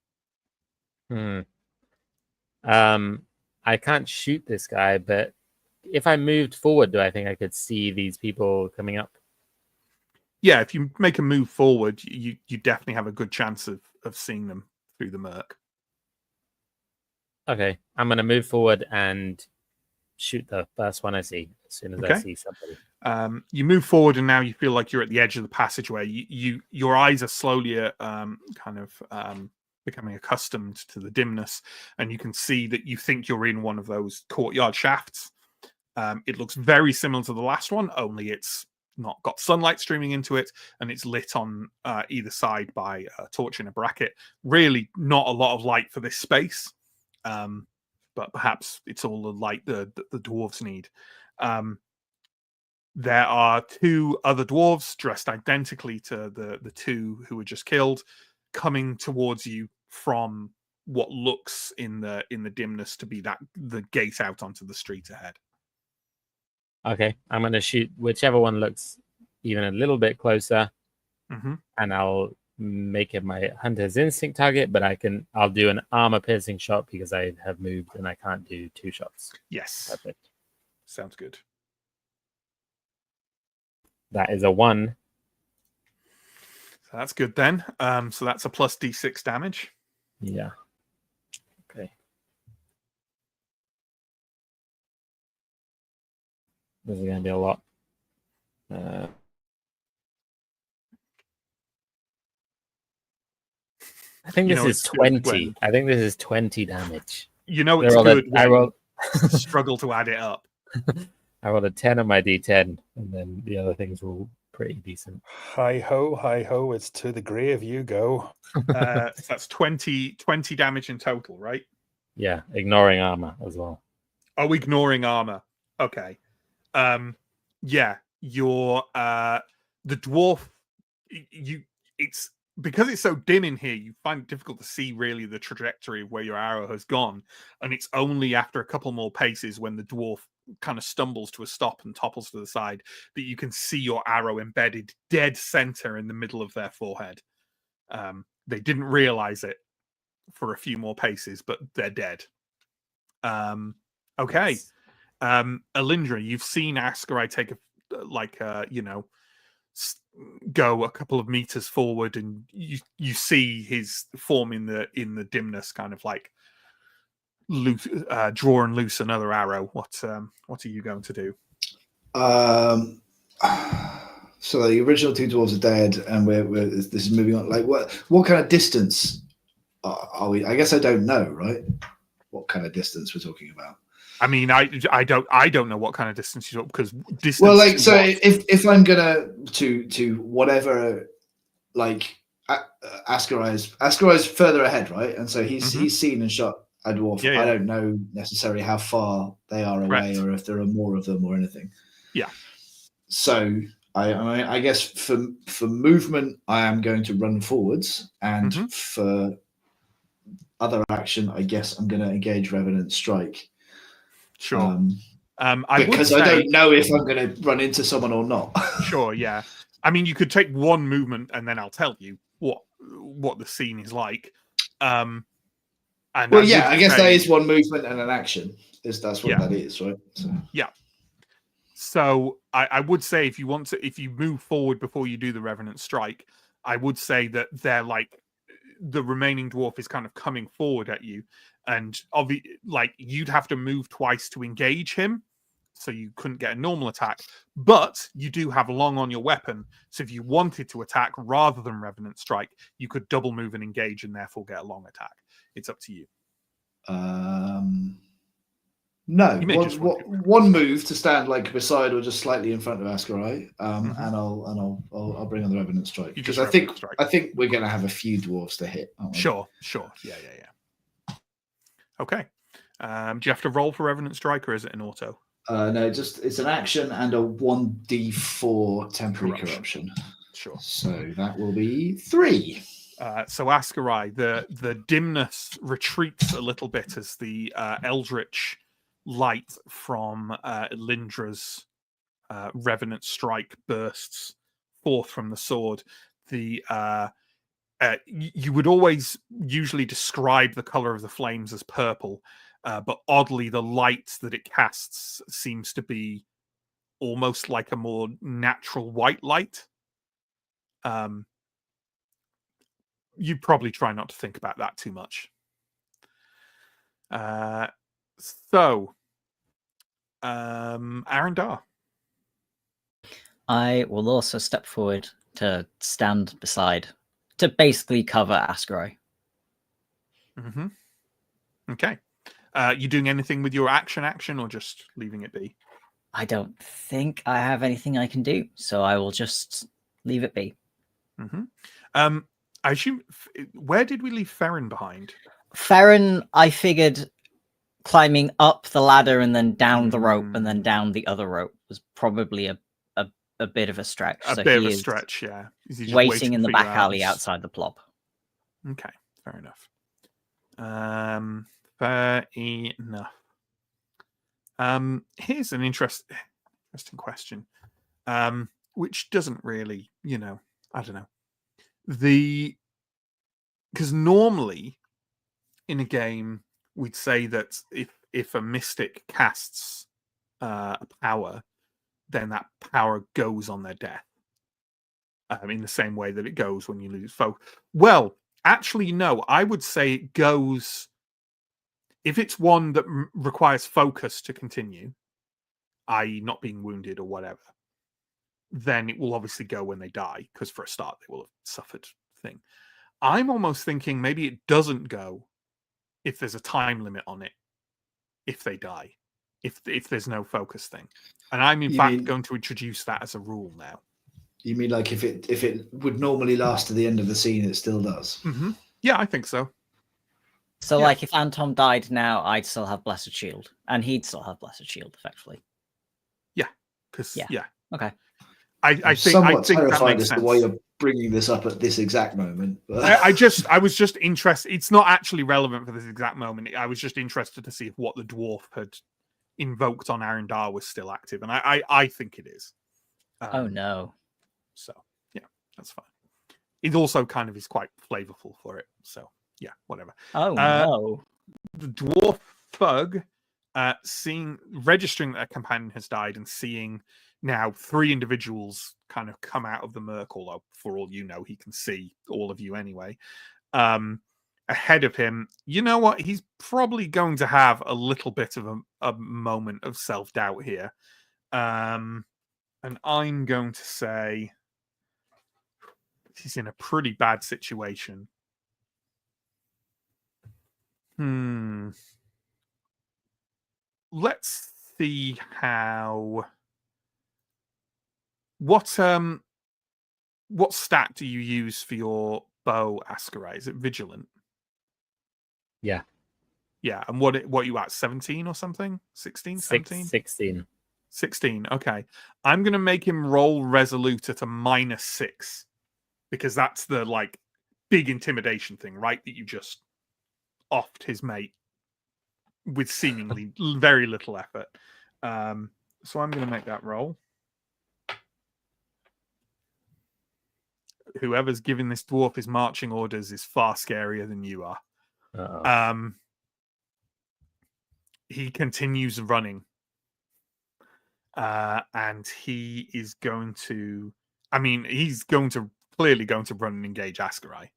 I can't shoot this guy, but if I moved forward, do I think I could see these people coming up? Yeah, if you make a move forward, you definitely have a good chance of seeing them through the murk. Okay, I'm going to move forward and shoot the first one I see as soon as I see somebody. You move forward, and now you feel like you're at the edge of the passageway. Your eyes are slowly becoming accustomed to the dimness, and you can see that you think you're in one of those courtyard shafts. It looks very similar to the last one, only it's not got sunlight streaming into it, and it's lit on either side by a torch in a bracket. Really not a lot of light for this space, but perhaps it's all the light the dwarves need. There are 2 other dwarves dressed identically to the 2 who were just killed, coming towards you from what looks in the dimness to be the gate out onto the street ahead. Okay, I'm going to shoot whichever one looks even a little bit closer, and I'll make it my hunter's instinct target. But I'll do an armor piercing shot because I have moved and I can't do 2 shots. Yes, Perfect. Sounds good. That is a 1. So that's good then. So that's a plus d6 damage. Yeah. Okay. This is going to be a lot. I think this is 20. I think this is 20 damage. You know it's good when I rolled struggle to add it up. I rolled a 10 on my d10, and then the other things will pretty decent. Hi ho, it's to the grave you go. So that's 20 damage in total, right? Yeah, ignoring armor as well. Oh, ignoring armor. Okay. Yeah, your the dwarf. It's because it's so dim in here. You find it difficult to see really the trajectory of where your arrow has gone, and it's only after a couple more paces when the dwarf kind of stumbles to a stop and topples to the side that you can see your arrow embedded dead center in the middle of their forehead. They didn't realize it for a few more paces, but they're dead. Okay. Yes. Alindra, you've seen Askarai take go a couple of meters forward, and you see his form in the dimness, kind of like draw and loose another arrow. What are you going to do? So the original two dwarves are dead, and this is moving on. Like what kind of distance are we? I guess I don't know, right? What kind of distance we're talking about? I mean, I don't know what kind of distance you talk, because distance. Well, like, so if I'm gonna to whatever, like Askarai's further ahead, right? And so he's seen and shot a dwarf. Yeah. I don't know necessarily how far they are away, or if there are more of them or anything. Yeah. So I guess for movement, I am going to run forwards, and for other action, I guess I'm going to engage Revenant Strike. Sure. Because I don't know if I'm going to run into someone or not. Sure, yeah. I mean, you could take one movement, and then I'll tell you what the scene is like. And I guess that is one movement and an action. That's what that is, right? So. Yeah. So I would say if you move forward before you do the Revenant Strike, I would say that they're like the remaining dwarf is kind of coming forward at you, and you'd have to move twice to engage him, so you couldn't get a normal attack. But you do have long on your weapon, so if you wanted to attack rather than Revenant Strike, you could double move and engage, and therefore get a long attack. It's up to you. No, one move to stand like beside or just slightly in front of Askarai, and I'll bring on the Revenant Strike, because I think we're going to have a few dwarves to hit. Aren't we? Sure, yeah. Okay. Do you have to roll for Revenant Strike, or is it an auto? No, it's an action and a 1d4 temporary corruption. Sure. So that will be 3. So Askarai, the dimness retreats a little bit as the eldritch light from Lindra's Revenant Strike bursts forth from the sword. You would always usually describe the color of the flames as purple, but oddly, the light that it casts seems to be almost like a more natural white light. You'd probably try not to think about that too much. Arendar. I will also step forward to stand beside, to basically cover Askarai. Okay. You doing anything with your action, or just leaving it be? I don't think I have anything I can do, so I will just leave it be. I assume, where did we leave Ferrin behind? Ferrin, I figured climbing up the ladder and then down the rope and then down the other rope was probably a bit of a stretch. A bit of a stretch, yeah. He's waiting in the back alley outside the Plob. Okay, fair enough. Fair enough. Here's an interesting question, which doesn't really, I don't know. Because normally in a game we'd say that if a mystic casts a power, then that power goes on their death, in the same way that it goes when you lose foe. Well, actually, no. I would say it goes if it's one that requires focus to continue, i.e., not being wounded or whatever. Then it will obviously go when they die, because for a start they will have suffered thing. I'm almost thinking maybe it doesn't go if there's a time limit on it, if they die, if there's no focus thing. And I'm in fact going to introduce that as a rule now. You mean like if it would normally last to the end of the scene, it still does? Mm-hmm. Yeah, I think so. So, Yeah. like, if Anton died now, I'd still have Blessed Shield, and he'd still have Blessed Shield, effectively. Because Yeah. Okay. I I'm think somewhat that terrified makes as sense. to why you're bringing this up at this exact moment. But... I was just interested. It's not actually relevant for this exact moment. I was just interested to see if what the dwarf had invoked on Arendar was still active, and I think it is. Oh no. So yeah, that's fine. It also kind of is quite flavorful for it. So yeah, whatever. Oh no. The dwarf thug, registering that a companion has died and seeing now 3 individuals kind of come out of the murk, although for all you know, he can see all of you anyway. Ahead of him, you know what? He's probably going to have a little bit of a moment of self-doubt here. And I'm going to say he's in a pretty bad situation. Let's see how. What stat do you use for your bow, Askarai? Is it vigilant? Yeah. Yeah, and what you at, 17 or something? 16, 17? 16. 16, okay. I'm going to make him roll resolute at a -6 because that's the, like, big intimidation thing, right? That you just offed his mate with seemingly very little effort. So I'm going to make that roll. Whoever's giving this dwarf his marching orders is far scarier than you are. Uh-oh. He continues running. And he is going to... I mean, he's clearly going to run and engage Askarai.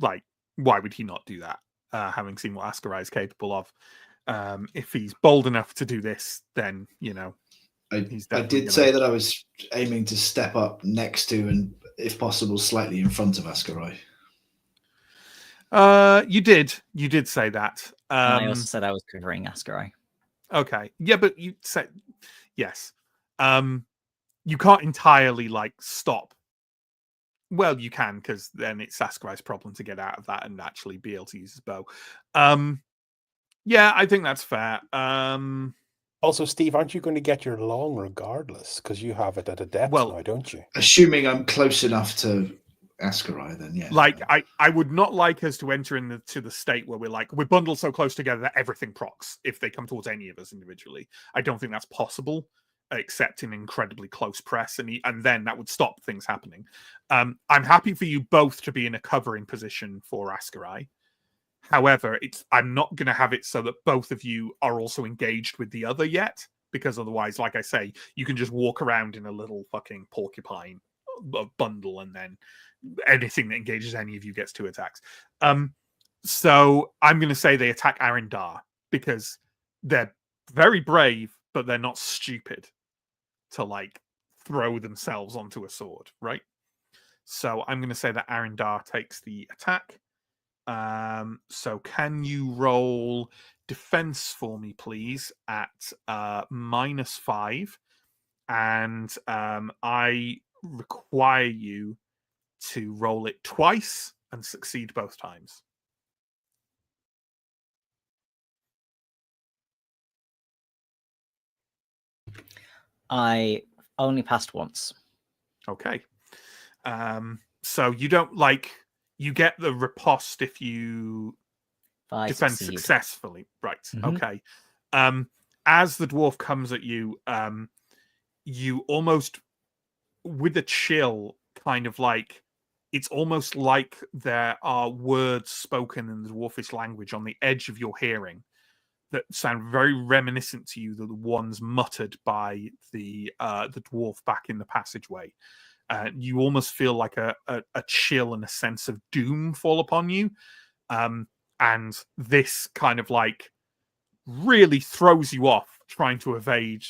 Like, why would he not do that? Having seen what Askarai is capable of. If he's bold enough to do this, then, you know, I did say that I was aiming to step up next to and, if possible, slightly in front of Askarai. You did say that. And I also said I was covering Askarai. Okay. Yeah, but you said yes. You can't entirely like stop. Well, you can, because then it's Askarai's problem to get out of that and actually be able to use his bow. Yeah, I think that's fair. Also, Steve, aren't you going to get your long regardless? Because you have it at a depth now, don't you? Assuming I'm close enough to Askarai, then yeah. Like, I would not like us to enter into the state where we're bundled so close together that everything procs if they come towards any of us individually. I don't think that's possible, except in incredibly close press, and then that would stop things happening. I'm happy for you both to be in a covering position for Askarai. However, I'm not going to have it so that both of you are also engaged with the other yet, because otherwise, like I say, you can just walk around in a little fucking porcupine bundle, and then anything that engages any of you gets 2 attacks. So I'm going to say they attack Arendar because they're very brave, but they're not stupid to like throw themselves onto a sword, right? So I'm going to say that Arendar takes the attack. So can you roll defense for me, please, at -5, and I require you to roll it twice and succeed both times. I only passed once. Okay. So you don't you get the riposte if you defend successfully. Right. Mm-hmm. Okay. As the dwarf comes at you, you almost with a chill kind of like it's almost like there are words spoken in the dwarfish language on the edge of your hearing that sound very reminiscent to you, the ones muttered by the dwarf back in the passageway. You almost feel like a chill and a sense of doom fall upon you. And this kind of like really throws you off trying to evade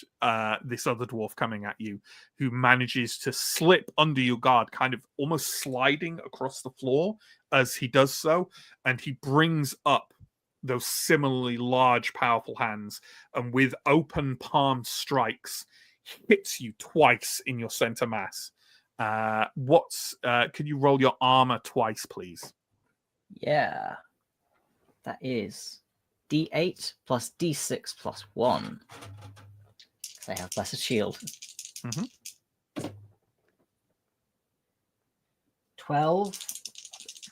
this other dwarf coming at you, who manages to slip under your guard, kind of almost sliding across the floor as he does so. And he brings up those similarly large, powerful hands, and with open palm strikes, hits you twice in your center mass. Could you roll your armor twice, please? Yeah. That is D8 plus D6 plus 1. They have blessed shield. Mhm. 12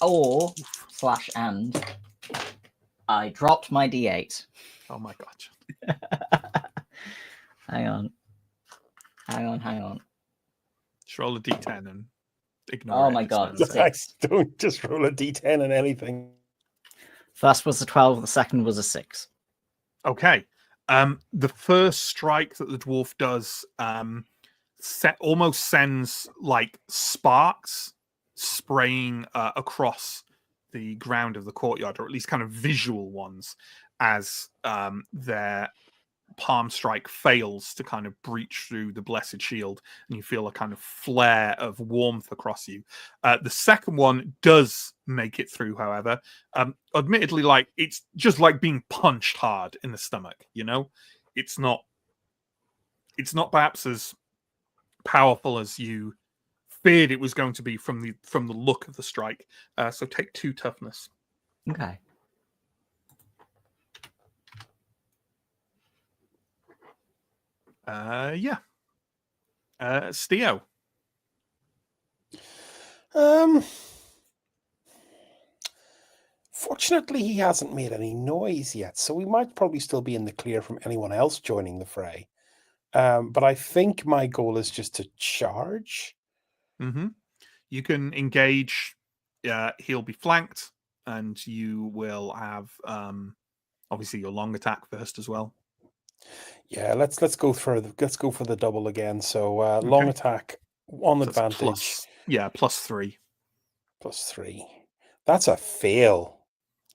or / and I dropped my D8. Oh my god. Hang on. Just roll a d10 and ignore Oh it. my It's god. no- Guys, don't just roll a d10 and anything. First was a 12, the second was a 6. Okay. The first strike that the dwarf does almost sends like sparks spraying across the ground of the courtyard, or at least kind of visual ones, as their palm strike fails to kind of breach through the blessed shield, and you feel a kind of flare of warmth across you. The second one does make it through, however. Admittedly, like it's just like being punched hard in the stomach. You know, it's not perhaps as powerful as you feared it was going to be from the look of the strike. So take 2 toughness. Okay. Yeah. Steo. Fortunately, he hasn't made any noise yet, so we might probably still be in the clear from anyone else joining the fray. But I think my goal is just to charge. Mm-hmm. You can engage. He'll be flanked, and you will have obviously your long attack first as well. Yeah, let's go for the double again. So long Okay. attack, one So it's advantage, +3. +3. That's a fail.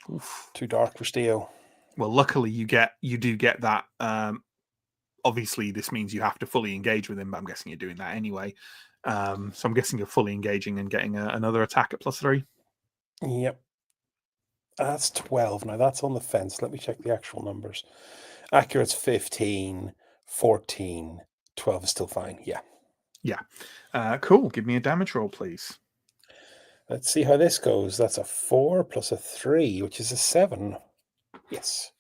Oof. Too dark for Steo. Well, luckily you do get that. Obviously, this means you have to fully engage with him, but I'm guessing you're doing that anyway. So I'm guessing you're fully engaging and getting another attack at +3. Yep. That's 12. Now that's on the fence. Let me check the actual numbers. Accurate's 15, 14, 12 is still fine. Yeah. Yeah. Cool. Give me a damage roll, please. Let's see how this goes. That's a 4 plus a 3, which is a 7. Yes.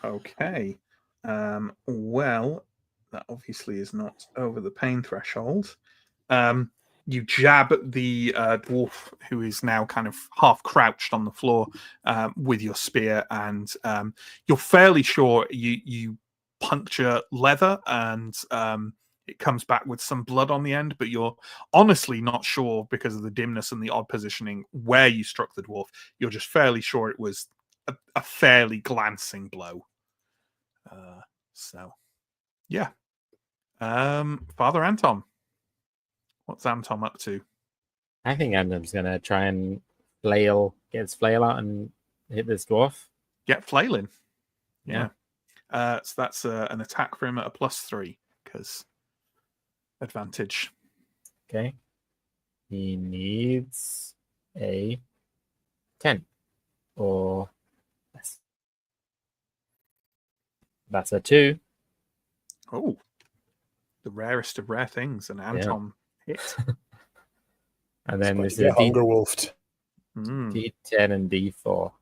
Okay. Well, that obviously is not over the pain threshold. You jab at the dwarf, who is now kind of half crouched on the floor, with your spear, and you're fairly sure you puncture leather, and it comes back with some blood on the end, but you're honestly not sure because of the dimness and the odd positioning where you struck the dwarf. You're just fairly sure it was a fairly glancing blow. So, yeah. Father Anton. What's Anton up to? I think Anton's going to try and get his flail out and hit this dwarf. Get flailing. Yeah. So that's an attack for him at a +3 because advantage. Okay. He needs a 10 or less. That's a 2. Oh, the rarest of rare things, and Anton hit. And then It's this about is to a get hunger wolfed. D10 and D4.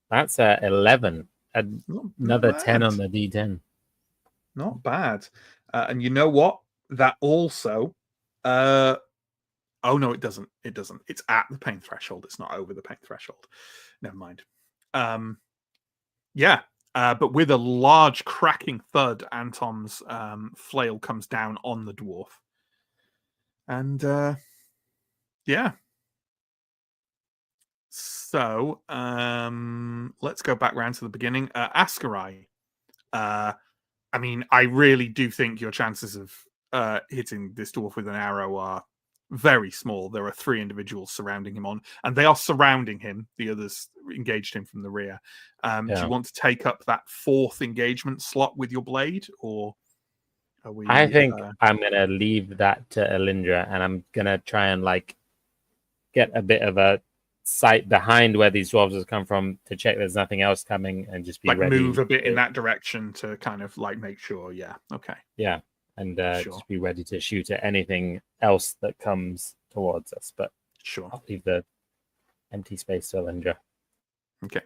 That's a 11. Another 10 on the D10. Not bad. And you know what? That also. Oh no, it doesn't. It doesn't. It's at the pain threshold. It's not over the pain threshold. Never mind. Yeah. But with a large cracking thud, Anton's flail comes down on the dwarf. And yeah. So let's go back round to the beginning. Askarai. I mean, I really do think your chances of hitting this dwarf with an arrow are very small. There are 3 individuals surrounding him and they are surrounding him. The others engaged him from the rear. Do you want to take up that 4th engagement slot with your blade, or are we? I think I'm going to leave that to Elindra, and I'm going to try and get a bit of a sight behind where these dwarves have come from to check there's nothing else coming and just be ready. Move a bit in that direction to kind of make sure. Yeah. Okay. Yeah. and Sure. just be ready to shoot at anything else that comes towards us. But Sure. I'll leave the empty space to Alindra. Okay.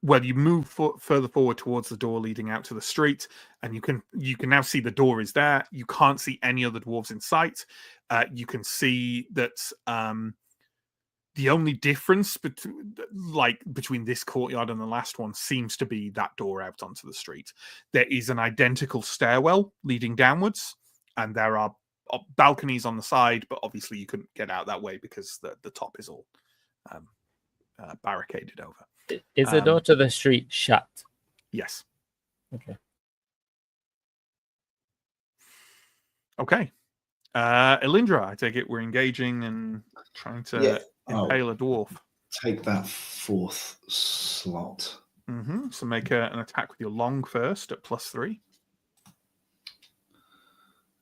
Well, you move further forward towards the door leading out to the street, and you can now see the door is there. You can't see any other dwarves in sight. You can see that the only difference between this courtyard and the last one seems to be that door out onto the street. There is an identical stairwell leading downwards, and there are balconies on the side, but obviously you couldn't get out that way because the top is all barricaded over. Is the door to the street shut? Yes. Okay. Okay. Elindra, I take it we're engaging and trying to impale a dwarf. Take that 4th slot. So make an attack with your long first at +3.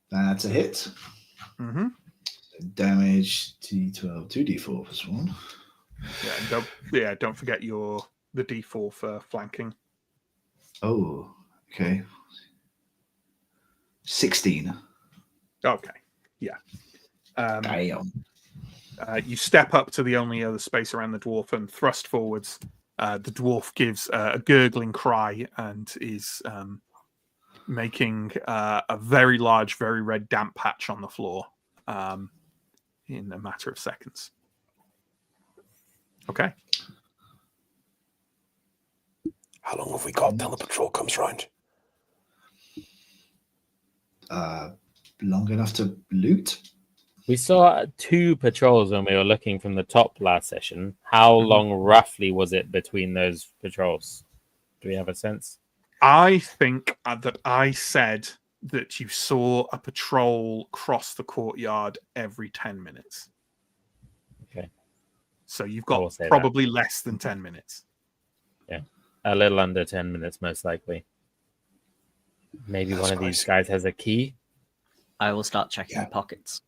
That's a hit. Damage D12, 2d4 plus 1. Don't forget the D4 for flanking. Oh, okay. 16. Okay. Yeah. Damn. You step up to the only other space around the dwarf and thrust forwards. The dwarf gives a gurgling cry and is making a very large, very red damp patch on the floor in a matter of seconds. Okay. How long have we got till the patrol comes round? Long enough to loot? We saw 2 patrols when we were looking from the top last session. How long roughly was it between those patrols? Do we have a sense? I think that I said that you saw a patrol cross the courtyard every 10 minutes. Okay. So you've got probably that. less than 10 minutes. Yeah. A little under 10 minutes, most likely. Maybe one of these guys has a key. I will start checking my pockets.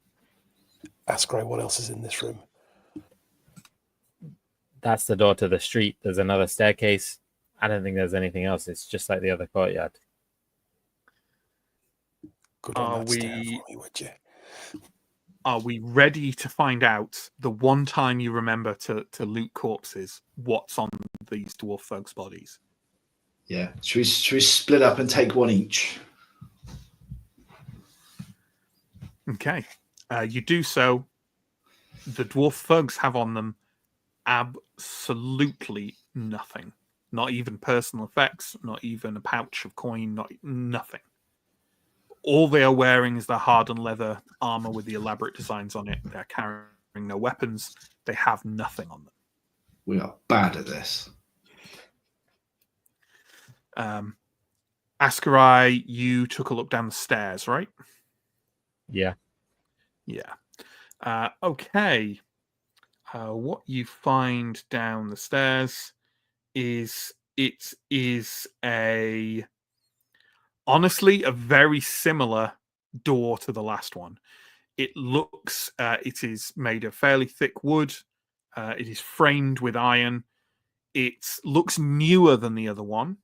Ask Ray what else is in this room. That's the door to the street. There's another staircase. I don't think there's anything else. It's just like the other courtyard. Good on that stair for me, would you? Are we ready to find out the one time you remember to loot corpses, what's on these dwarf folks' bodies? Yeah. Should we split up and take one each? Okay. You do so. The dwarf thugs have on them absolutely nothing. Not even personal effects, not even a pouch of coin, nothing. All they are wearing is the hardened leather armor with the elaborate designs on it. They're carrying no weapons. They have nothing on them. We are bad at this. Askarai, you took a look down the stairs, right? Yeah. Yeah. Okay. What you find down the stairs is honestly a very similar door to the last one. It looks it is made of fairly thick wood. It is framed with iron. It looks newer than the other one.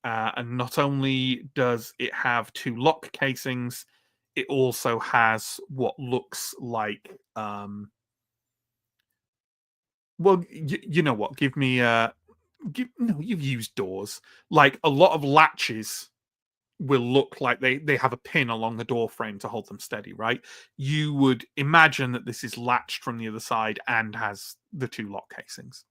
And not only does it have 2 lock casings, it also has what looks like well, you know what? Give me no, you've used doors. Like a lot of latches will look like they have a pin along the door frame to hold them steady, right? You would imagine that this is latched from the other side and has the 2 lock casings.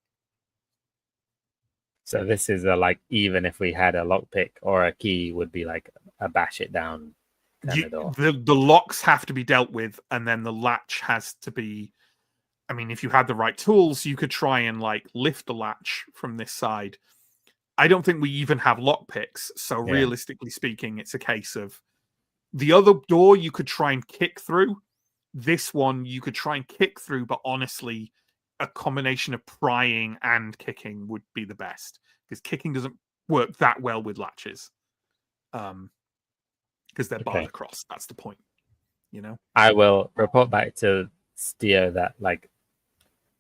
So this is even if we had a lockpick or a key, would be like a bash it down kind of door. The locks have to be dealt with, and then the latch has to be. I mean, if you had the right tools, you could try and lift the latch from this side. I don't think we even have lockpicks, so realistically speaking, it's a case of the other door you could try and kick through. This one you could try and kick through, but honestly, a combination of prying and kicking would be the best, because kicking doesn't work that well with latches, because they're barred across. That's the point, you know. I will report back to Steo that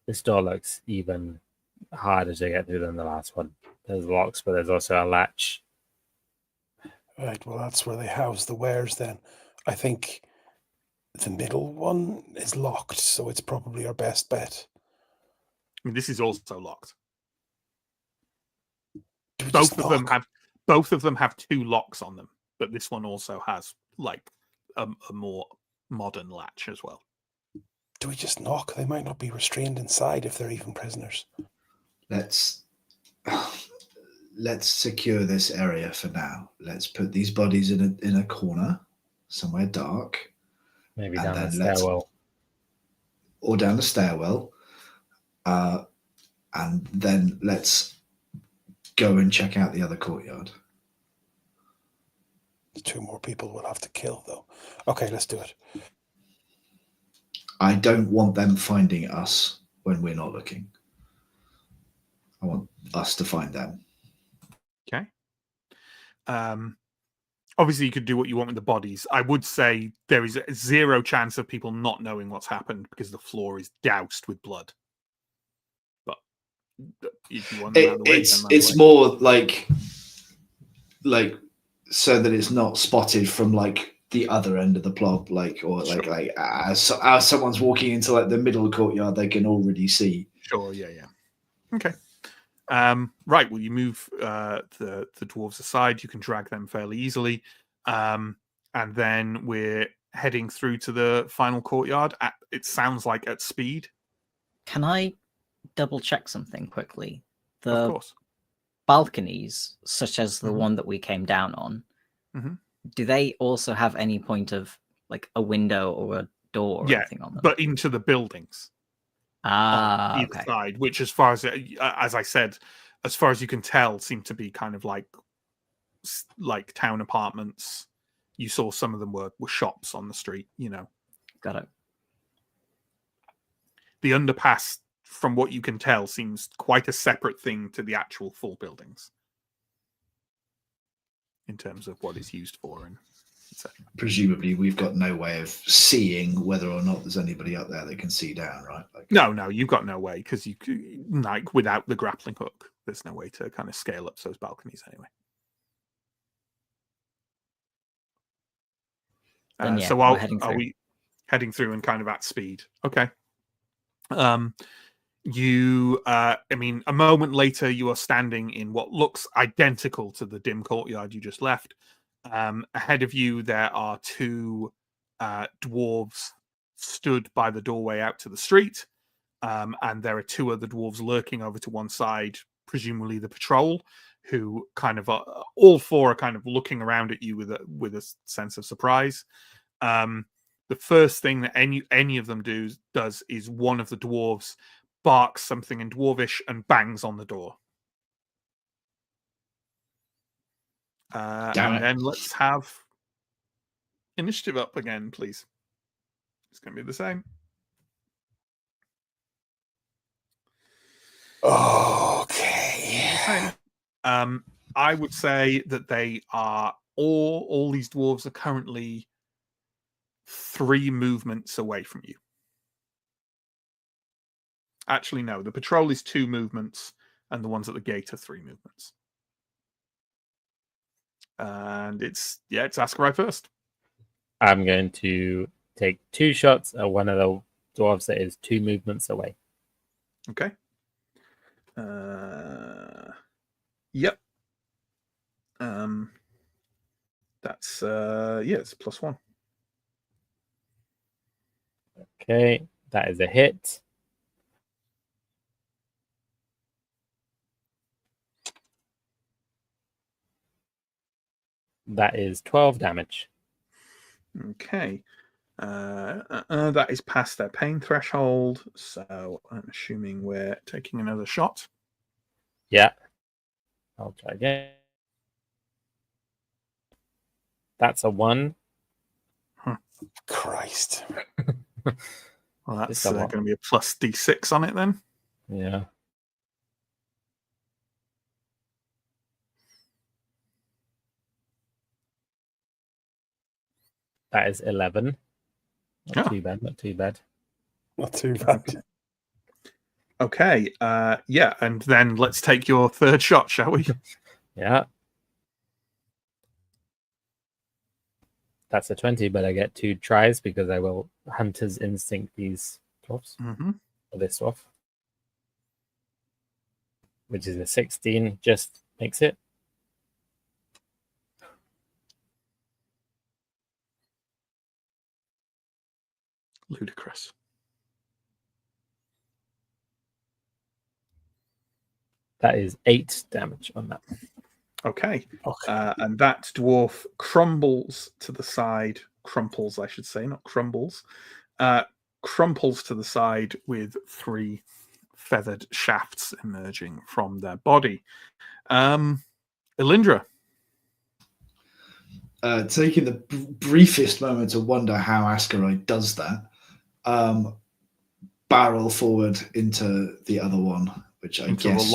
this door looks even harder to get through than the last one. There's locks, but there's also a latch. Right, well, that's where they house the wares then. I think the middle one is locked, so it's probably our best bet. I mean, this is also locked. Do we Both just of them knock? have 2 locks on them, but this one also has like a more modern latch as well. Do we just knock? They might not be restrained inside if they're even prisoners. Let's secure this area for now. Let's put these bodies in a corner, somewhere dark, Maybe and down the then stairwell. or down the stairwell, and then let's go and check out the other courtyard. 2 more people we'll have to kill, though. Okay, let's do it. I don't want them finding us when we're not looking. I want us to find them. Okay. Obviously, you could do what you want with the bodies. I would say there is 0 chance of people not knowing what's happened because the floor is doused with blood. But if you want them out of the way, it's more like so that it's not spotted from like the other end of the plob, as someone's walking into like the middle courtyard, they can already see. Sure, yeah. Okay. Right, well, you move the dwarves aside. You can drag them fairly easily. And then we're heading through to the final courtyard. It sounds like at speed. Can I double check something quickly? Of The course. balconies, such as the Mhm. one that we came down on, Mhm. do they also have any point of like a window or a door or Yeah, anything on them? but into the buildings. On either Okay. side, which, as far as I said, as far as you can tell, seem to be kind of like town apartments. You saw some of them were shops on the street. Got it. The underpass, from what you can tell, seems quite a separate thing to the actual 4 buildings in terms of what it's used for and etc. Presumably, we've got no way of seeing whether or not there's anybody up there that can see down, right? No, you've got no way because without the grappling hook, there's no way to kind of scale up those balconies anyway. Then yeah, so we're heading are through. we heading through and kind of at speed? Okay. I mean, a moment later, you are standing in what looks identical to the dim courtyard you just left. Ahead of you, there are 2 dwarves stood by the doorway out to the street, and there are 2 other dwarves lurking over to one side, presumably the patrol, who kind of all 4 are kind of looking around at you with a sense of surprise. The first thing that any of them does is one of the dwarves barks something in Dwarvish and bangs on the door. Then let's have initiative up again, please. It's going to be the same. Okay. I would say that they are all these dwarves are currently 3 movements away from you. Actually, no. The patrol is 2 movements, and the ones at the gate are 3 movements. And it's Ascarai first. I'm going to take 2 shots at one of the dwarves that is 2 movements away. Okay. Yep. That's it's +1. Okay, that is a hit. That is 12 damage. Okay. That is past their pain threshold, so I'm assuming we're taking another shot. Yeah. I'll try again. That's a 1. Christ. Well, that's Just a going what? to be a plus D6 on it then. Yeah. That is 11. Not too bad, not too bad. Not too bad. Okay. And then let's take your third shot, shall we? Yeah. That's a 20, but I get 2 tries because I will Hunter's Instinct these dwarfs. Or this dwarf. Which is a 16, just makes it. Ludicrous. That is 8 damage on that. Okay. And that dwarf crumbles to the side. Crumples, I should say, not crumbles. Crumples to the side with 3 feathered shafts emerging from their body. Elindra. Taking the briefest moment to wonder how Askaroid does that, barrel forward into the other one, which I guess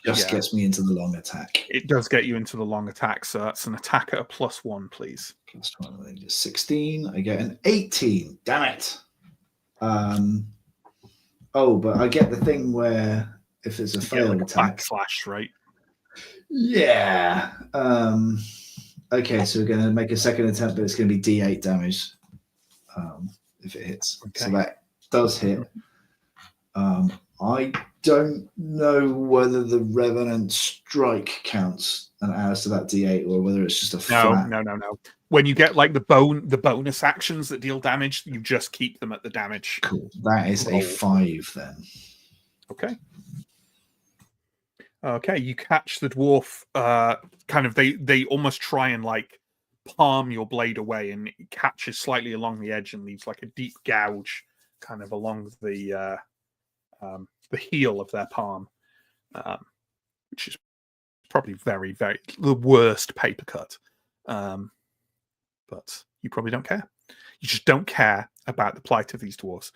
just gets me into the long attack. It does get you into the long attack, so that's an attack at a +1, please. +1, 16. I get an 18. Damn it. But I get the thing where if it's a failed attack, backslash, right? Yeah. Okay, so we're going to make a second attempt, but it's going to be D8 damage if it hits. Okay. So that does hit. I don't know whether the Revenant Strike counts and adds to that D8 or whether it's just a flat. No. When you get like the bonus actions that deal damage, you just keep them at the damage. Cool. That is a 5 then. Okay. Okay, you catch the dwarf. They almost try and like palm your blade away, and it catches slightly along the edge and leaves like a deep gouge, kind of along the heel of their palm, which is probably very, very the worst paper cut. But you probably don't care. You just don't care about the plight of these dwarves.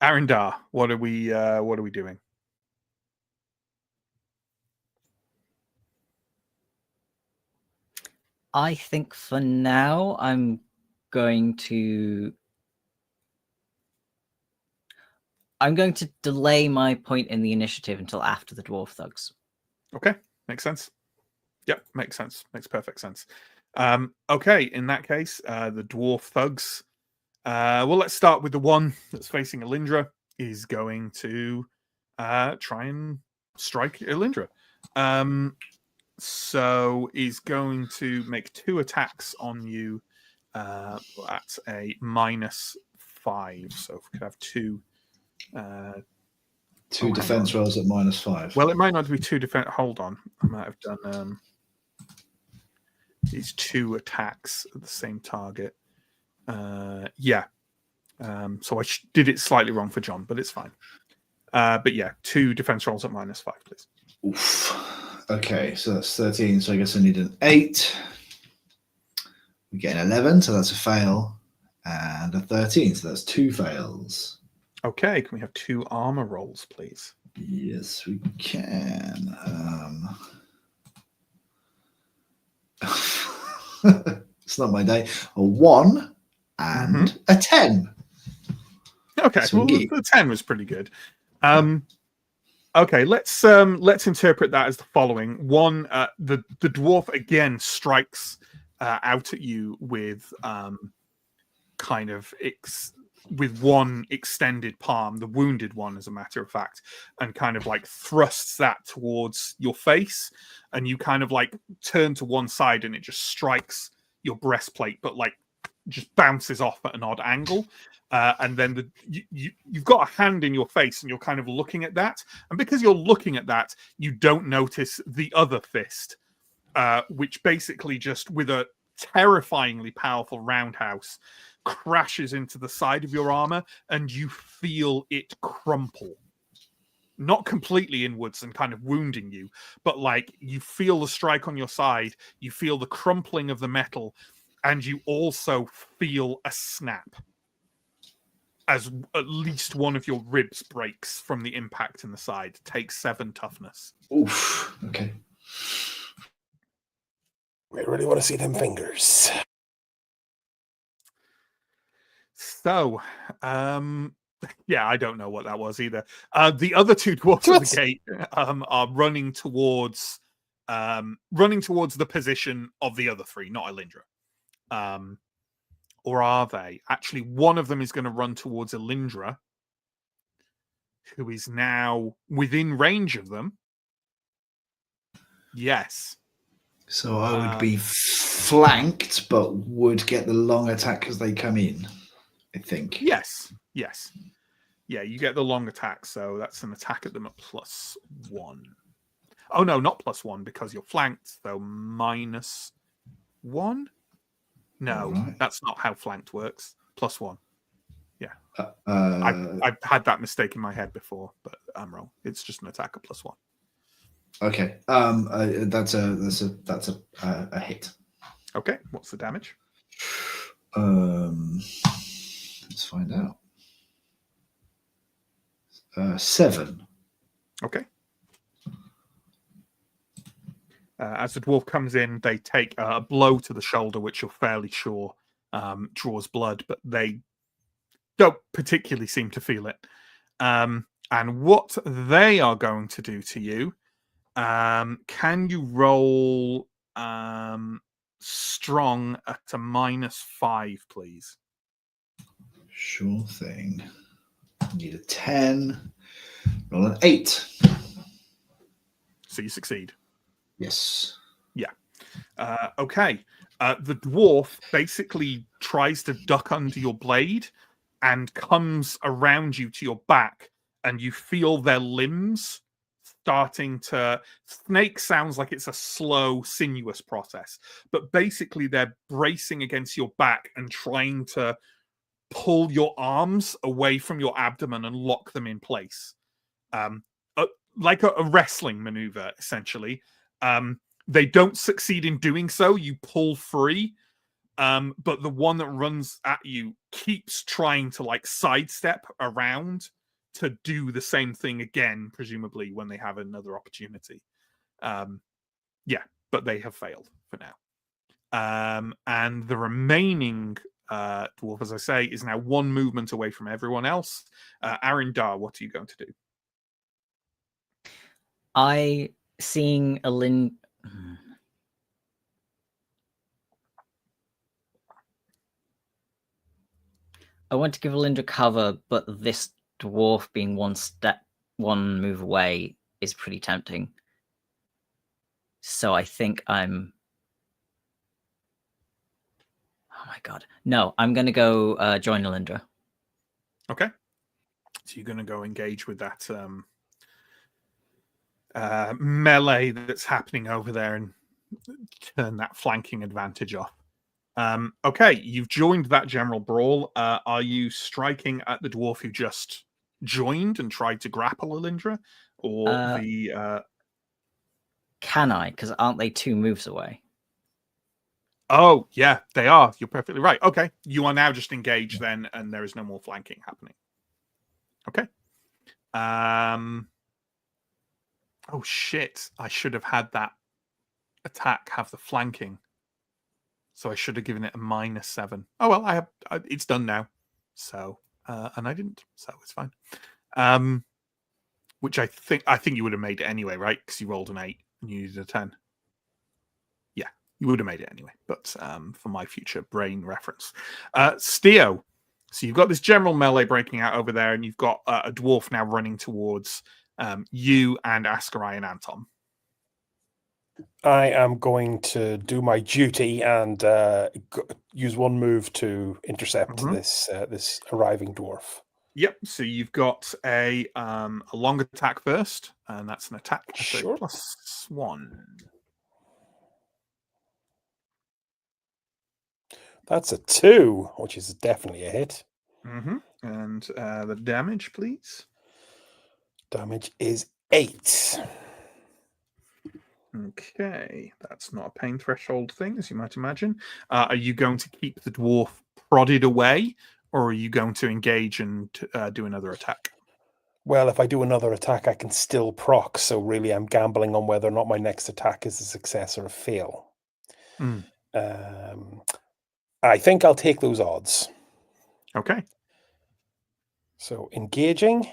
Arendar, what are we doing? I think for now I'm going to delay my point in the initiative until after the dwarf thugs. Okay, makes sense. Yep, makes sense. Makes perfect sense. Okay, in that case, the dwarf thugs. Well, let's start with the one that's facing Elindra. Is going to try and strike Elindra. So he's going to make 2 attacks on you at a -5. So if we could have 2 defense rolls at -5. Well, it might not be 2 defense. Hold on, I might have done these 2 attacks at the same target. Yeah. So I did it slightly wrong for John, but it's fine. But yeah, 2 defense rolls at -5, please. Oof. Okay, so that's 13. So I guess I need an 8. We get an 11, so that's a fail, and a 13, so that's 2 fails. Okay, can we have 2 armor rolls, please? Yes, we can. It's not my day. A 1 and a 10. Okay, well, the 10 was pretty good. Okay, let's interpret that as the following. One, the dwarf again strikes out at you with with one extended palm, the wounded one, as a matter of fact, and kind of like thrusts that towards your face, and you kind of like turn to one side, and it just strikes your breastplate, but like just bounces off at an odd angle. And then you've got a hand in your face, and you're kind of looking at that. And because you're looking at that, you don't notice the other fist, which basically just with a terrifyingly powerful roundhouse crashes into the side of your armor, and you feel it crumple. Not completely inwards and kind of wounding you, but like you feel the strike on your side, you feel the crumpling of the metal, and you also feel a snap as at least one of your ribs breaks from the impact in the side. Takes 7 toughness. Oof. Okay. I really want to see them fingers. So, yeah, I don't know what that was either. The other 2 dwarfs at the gate are running towards running towards the position of the other three, not Elindra. Or are they? Actually, one of them is going to run towards Elindra, who is now within range of them. Yes. So I would be flanked, but would get the long attack as they come in, I think. Yes. Yeah, you get the long attack, so that's an attack at them at +1. Oh, no, not +1, because you're flanked, so -1? No, Right. that's not how flanked works. +1. Yeah. I've had that mistake in my head before, but I'm wrong. It's just an attack at +1. Okay. That's a hit. Okay, what's the damage? Let's find out. 7. Okay. As the dwarf comes in, they take a blow to the shoulder, which you're fairly sure draws blood, but they don't particularly seem to feel it. And what they are going to do to you, can you roll strong at a -5, please? Sure thing. Need a 10. Roll an 8. So you succeed. Yes. Okay. The dwarf basically tries to duck under your blade and comes around you to your back, and you feel their limbs starting to... Snake sounds like it's a slow, sinuous process, but basically they're bracing against your back and trying to pull your arms away from your abdomen and lock them in place. Like a wrestling maneuver, essentially. They don't succeed in doing so. You pull free, but the one that runs at you keeps trying to like sidestep around to do the same thing again, presumably when they have another opportunity. But they have failed for now. And the remaining dwarf, as I say, is now 1 movement away from everyone else. Arindar, what are you going to do? Seeing Elin. I want to give Elindra cover, but this dwarf being one move away is pretty tempting. So I think I'm... Oh my god. No, I'm going to go join Elindra. Okay. So you're going to go engage with that melee that's happening over there and turn that flanking advantage off. Okay, you've joined that general brawl. Are you striking at the dwarf who just joined and tried to grapple Elindra? Or Can I? Because aren't they 2 moves away? Oh, yeah, they are. You're perfectly right. Okay, you are now just engaged then, and there is no more flanking happening. Okay. Oh, shit. I should have had that attack have the flanking. So I should have given it a -7. Oh, well, it's done now. So, and I didn't, so it's fine. Which I think you would have made it anyway, right? Because you rolled an 8 and you needed a 10. Yeah, you would have made it anyway. But for my future brain reference. Steo, so you've got this general melee breaking out over there, and you've got a dwarf now running towards you and Askarai and Anton. I am going to do my duty and use 1 move to intercept this arriving dwarf. Yep. So you've got a long attack first, and that's an attack at Sure. +1. That's a 2, which is definitely a hit. And the damage, please. Damage is 8. Okay, that's not a pain threshold thing, as you might imagine. Are you going to keep the dwarf prodded away, or are you going to engage and do another attack? Well, if I do another attack, I can still proc, so really I'm gambling on whether or not my next attack is a success or a fail. I think I'll take those odds. Okay. So engaging,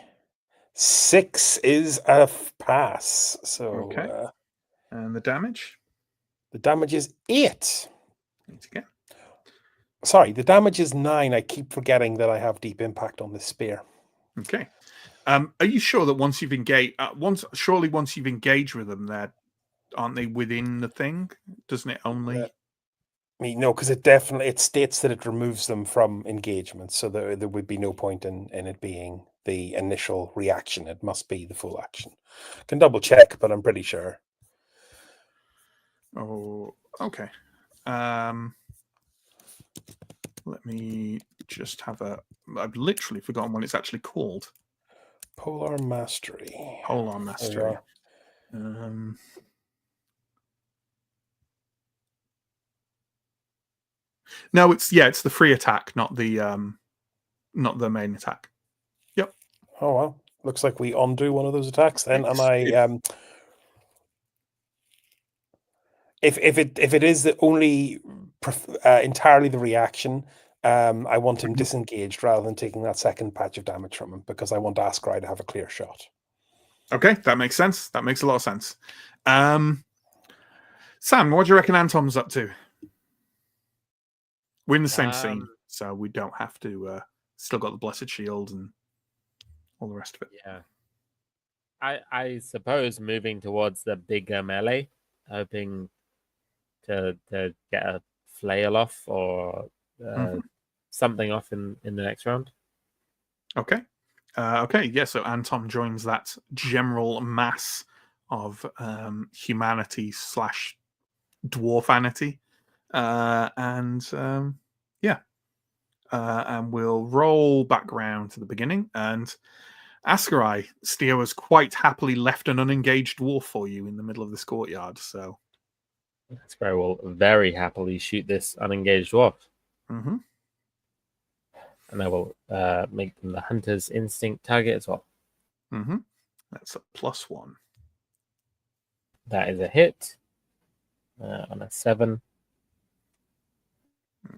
6 is a pass. So Okay. And the damage? The damage is 8. Eight again. Sorry, the damage is 9. I keep forgetting that I have deep impact on this spear. Okay. Are you sure that once you've engaged, once you've engaged with them, aren't they within the thing? Doesn't it only? No, because it states that it removes them from engagement, so there would be no point in it being the initial reaction. It must be the full action. Can double check, but I'm pretty sure. Oh, okay. Let me just have I've literally forgotten what it's actually called. Polar Mastery. Polar Mastery. No, it's the free attack, not the main attack. Yep. Oh well, looks like we undo one of those attacks then, and if it is the only entirely the reaction, I want him disengaged rather than taking that second patch of damage from him, because I want Askrai to have a clear shot. Okay, that makes sense. That makes a lot of sense. Sam, what do you reckon Antom's up to? We're in the same scene, so we don't have to. Still got the Blessed Shield and all the rest of it. Yeah. I suppose moving towards the bigger melee, hoping to get a flail off or something off in the next round. Okay. Yeah, so Anton joins that general mass of humanity / dwarfanity. And we'll roll back round to the beginning. And Askrai, Steo has quite happily left an unengaged dwarf for you in the middle of this courtyard. So Askrai will very happily shoot this unengaged dwarf. Mm-hmm. And I will make them the hunter's instinct target as well. Mm-hmm. That's a +1. That is a hit on a 7.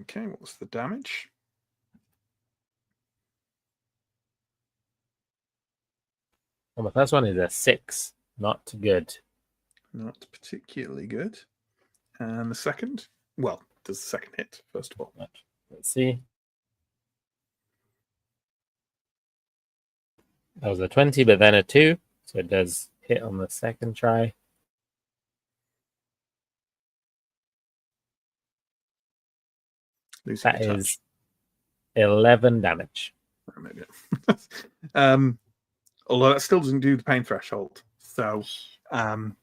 Okay, what was the damage? And the first one is a 6. Not good. Not particularly good. And the second? Well, does the second hit, first of all? Let's see. That was a 20, but then a 2. So it does hit on the second try. That is 11 damage. Although that still doesn't do the pain threshold. So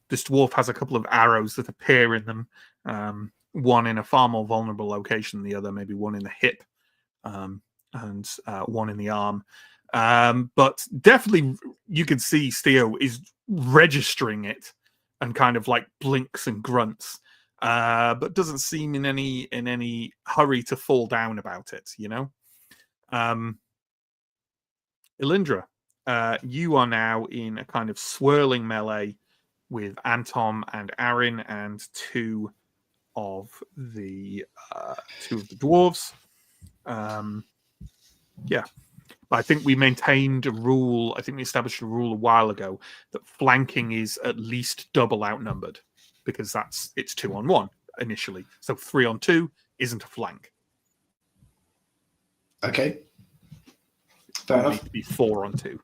this dwarf has a couple of arrows that appear in them. One in a far more vulnerable location than the other, maybe one in the hip and one in the arm. But definitely you can see Steo is registering it and kind of like blinks and grunts. But doesn't seem in any hurry to fall down about it, you know. Elindra, you are now in a kind of swirling melee with Antom and Arin and two of the dwarves. Yeah. I think we maintained a rule. I think we established a rule a while ago that flanking is at least double outnumbered, because it's 2-on-1 initially. So 3-on-2 isn't a flank. Okay. Fair enough. It needs to be 4-on-2.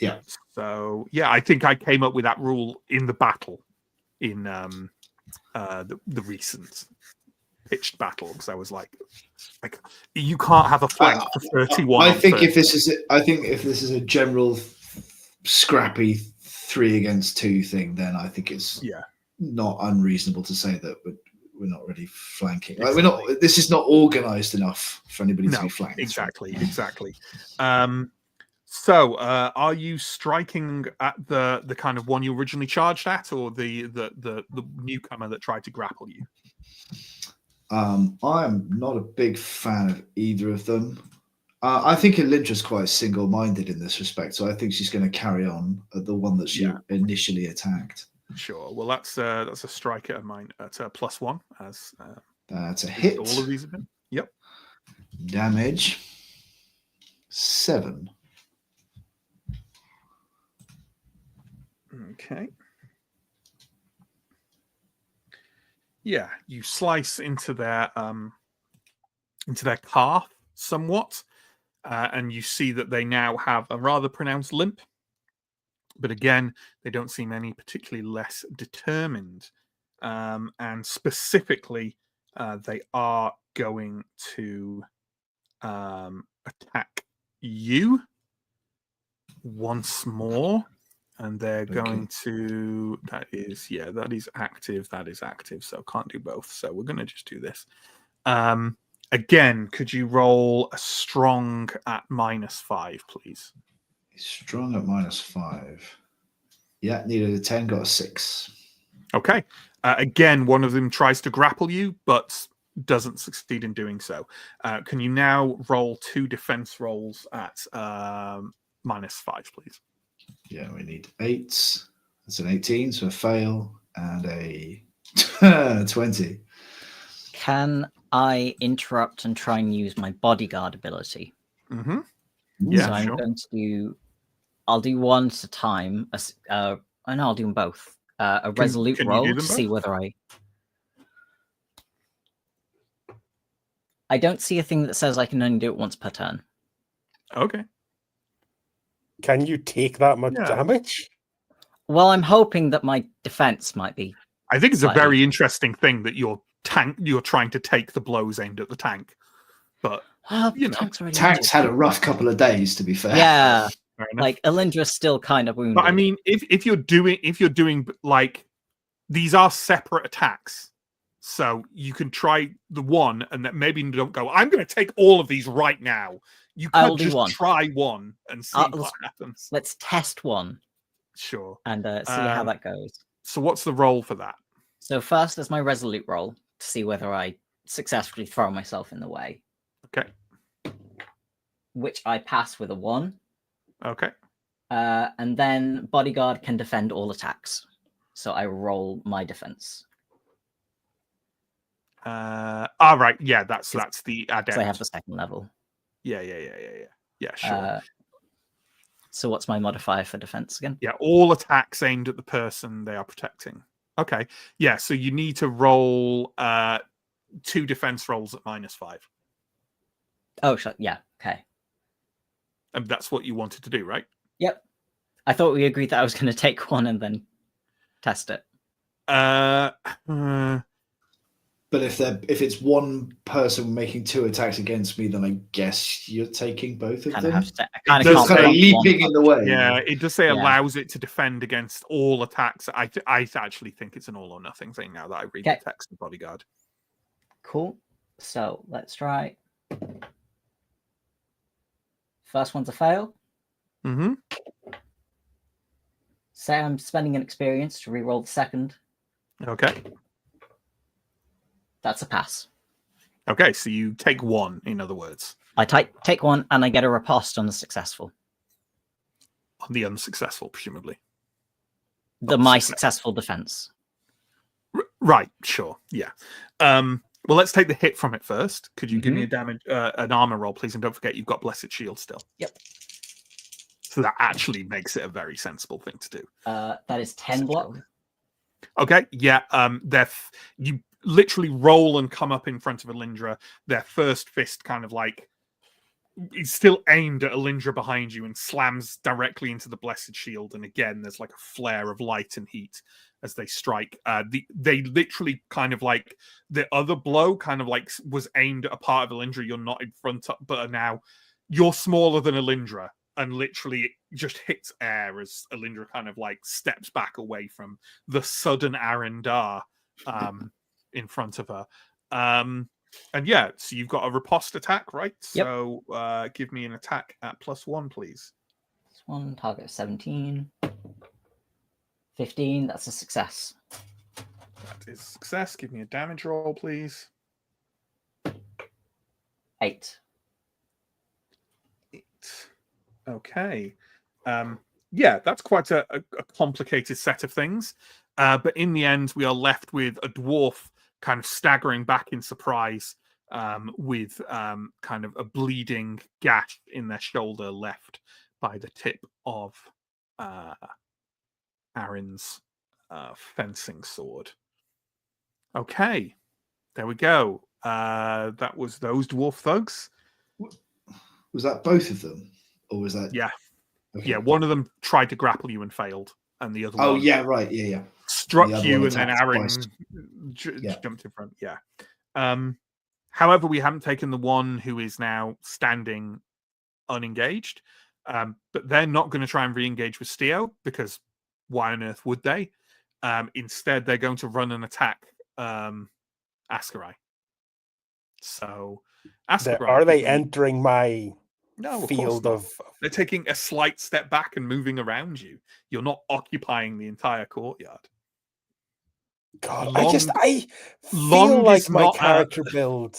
Yeah. So yeah, I think I came up with that rule in the battle, in the recent pitched battle, because I was like you can't have a flank for 31. I think if this is a general scrappy 3 against 2 thing, then I think it's not unreasonable to say that we're not really flanking. Like, this is not organized enough for anybody to be flanked. Exactly. So, are you striking at the kind of one you originally charged at, or the newcomer that tried to grapple you? I am not a big fan of either of them. I think Elindra's quite single-minded in this respect, so I think she's going to carry on at the one that she initially attacked. Sure. Well, that's a strike at mine at +1, as that's a hit. All of these have been. Yep. Damage 7. Okay. you slice into their calf somewhat, and you see that they now have a rather pronounced limp. But again, they don't seem any particularly less determined. And specifically, they are going to attack you once more. And they're going to... That is active. That is active. So can't do both. So we're going to just do this. Again, could you roll a strong at -5, please? Strong at -5. Yeah, needed a 10, got a 6. Okay. Again, one of them tries to grapple you, but doesn't succeed in doing so. Can you now roll 2 defense rolls at -5, please? Yeah, we need 8. That's an 18, so a fail, and a 20. Can I interrupt and try and use my bodyguard ability? Mm-hmm. So Yeah, I'm sure. going to do... I'll do one at a time. No, I'll do them both. A resolute can you roll do to them see both? whether I don't see a thing that says I can only do it once per turn. Okay. Can you take that much Yeah. damage? Well, I'm hoping that my defense might be... I think it's a Slightly. very interesting thing that you're trying to take the blows aimed at the tank. But, you know, Tank's had a rough couple of days, to be fair. Yeah, fair enough. like Elindra's still kind of wounded. But I mean, if you're doing like, these are separate attacks, so you can try the one and that maybe don't go, I'm going to take all of these right now. You I'll could do just one. try one and see what happens. Let's test one Sure. and see how that goes. So what's the roll for that? So first, there's my resolute roll to see whether I successfully throw myself in the way, Okay. which I pass with a 1. Okay. And then bodyguard can defend all attacks. So I roll my defense. All right. Yeah, that's the adept. So I have the second level. Yeah. Yeah, sure. So what's my modifier for defense again? Yeah, all attacks aimed at the person they are protecting. Okay. Yeah, so you need to roll 2 defense rolls at -5. Oh, yeah. Okay. And that's what you wanted to do, right? Yep. I thought we agreed that I was going to take one and then test it. But if it's one person making 2 attacks against me, then I guess you're taking both of them. Kind Just kind of leaping in the way. Yeah, it does say allows it to defend against all attacks. I actually think it's an all or nothing thing now that I read the text of bodyguard. Cool. So let's try. First one's a fail. Mm-hmm. Say I'm spending an experience to reroll the second. Okay. That's a pass. Okay, so you take 1, in other words. I take 1 and I get a riposte on the successful. On the unsuccessful, presumably. My successful defense. Right, sure, yeah. Well, let's take the hit from it first. Could you give me an armor roll, please? And don't forget, you've got Blessed Shield still. Yep. So that actually makes it a very sensible thing to do. That is 10 block. Okay, yeah. You literally roll and come up in front of Elindra. Their first fist kind of like is still aimed at Elindra behind you and slams directly into the Blessed Shield. And again, there's like a flare of light and heat as they strike. They literally kind of like the other blow kind of like was aimed at a part of Elindra you're not in front of, but now you're smaller than Elindra. And literally just hits air as Elindra kind of like steps back away from the sudden Arendar in front of her. And yeah, so you've got a riposte attack, right? Yep. So give me an attack at +1, please. +1, target 17. 15, that's a success. That is a success. Give me a damage roll, please. 8. Okay. Yeah, that's quite a complicated set of things. But in the end, we are left with a dwarf kind of staggering back in surprise with kind of a bleeding gash in their shoulder left by the tip of Aaron's fencing sword. Okay, there we go. That was those dwarf thugs. Was that both of them, or was that? Yeah, Okay. yeah. One of them tried to grapple you and failed, and the other Oh one yeah, right. Yeah. struck The other you, one and then attacked Aaron twice. Yeah. jumped in front. Yeah. However, we haven't taken the one who is now standing unengaged. But they're not going to try and re-engage with Steo, because why on earth would they? Instead, they're going to run and attack Askarai. So, Askarai, Are they entering my no, field of? They're taking a slight step back and moving around you. You're not occupying the entire courtyard. God, Long I feel like is my not character build.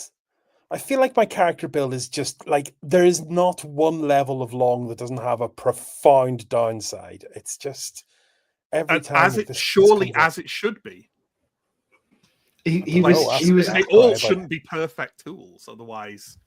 I feel like my character build is just like there is not one level of long that doesn't have a profound downside. It's just every time as it should be. He was. They all shouldn't be perfect tools, otherwise.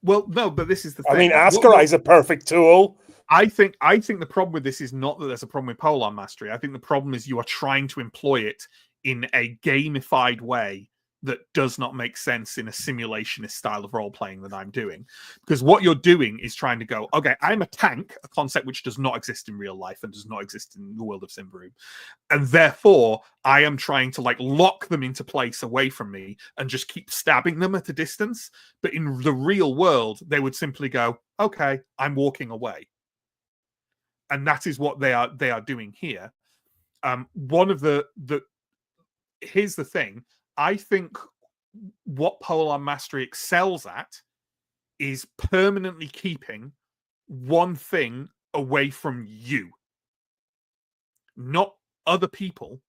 Well, no, but this is the thing. I mean, Askarai is a perfect tool. I think the problem with this is not that there's a problem with Polearm Mastery. I think the problem is you are trying to employ it in a gamified way that does not make sense in a simulationist style of role-playing that I'm doing. Because what you're doing is trying to go, okay, I'm a tank, a concept which does not exist in real life and does not exist in the world of Symbaroum. And therefore, I am trying to lock them into place away from me and just keep stabbing them at a distance. But in the real world, they would simply go, okay, I'm walking away. And that is what they are doing here. Here's the thing. I think what Polearm Mastery excels at is permanently keeping one thing away from you, not other people.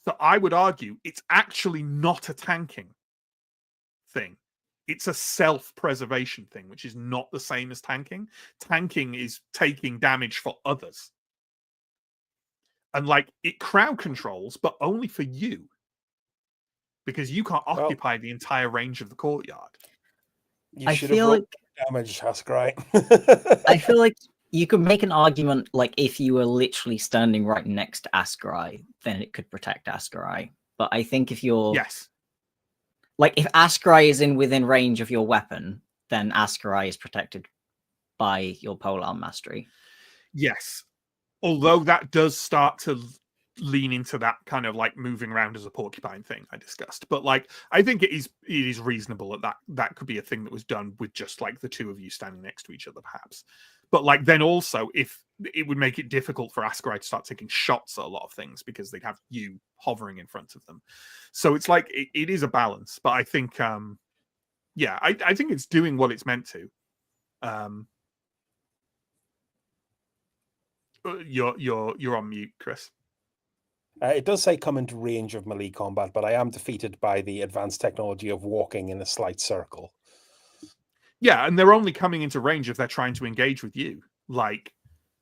So I would argue it's actually not a tanking thing. It's a self-preservation thing, which is not the same as tanking. Tanking is taking damage for others. And it crowd controls, but only for you. Because you can't occupy the entire range of the courtyard. You should have rolled damage, Askarai. I feel like you could make an argument if you were literally standing right next to Askarai, then it could protect Askarai. But I think if you're yes, if Askarai is within range of your weapon, then Askarai is protected by your Polearm Mastery. Yes, although that does start to lean into that kind of moving around as a porcupine thing I discussed, but I think it is reasonable that could be a thing that was done with just the two of you standing next to each other, perhaps. But then also, if it would make it difficult for Askarai to start taking shots at a lot of things because they'd have you hovering in front of them. So it's it is a balance, but I think I think it's doing what it's meant to. You're on mute, Chris. It does say come into range of melee combat, but I am defeated by the advanced technology of walking in a slight circle. Yeah, and they're only coming into range if they're trying to engage with you. That's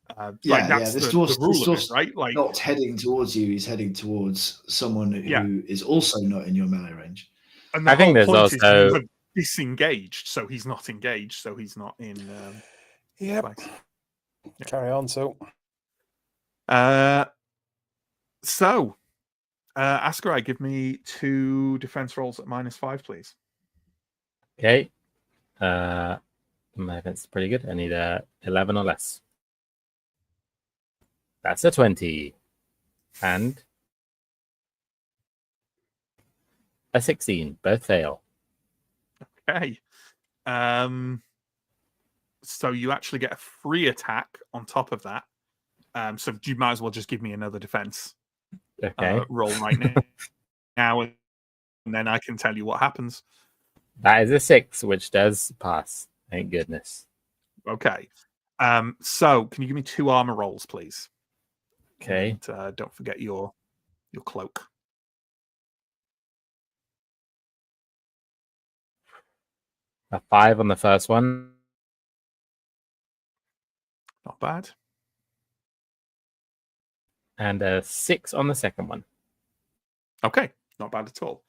the rule of it, right? Not heading towards you, he's heading towards someone who is also not in your melee range. And I think there's also you have disengaged, so he's not engaged, so he's not in. Yep. Carry on. So, Askarai, give me 2 defense rolls at -5, please. Okay. My defense is pretty good. I need 11 or less. That's a 20. And a 16. Both fail. Okay. So you actually get a free attack on top of that. So you might as well just give me another defense roll right now, and then I can tell you what happens. That is a 6, which does pass. Thank goodness. Okay. So can you give me 2 armor rolls, please? Okay. And, don't forget your cloak. A 5 on the first one. Not bad. And a 6 on the second one. Okay, not bad at all.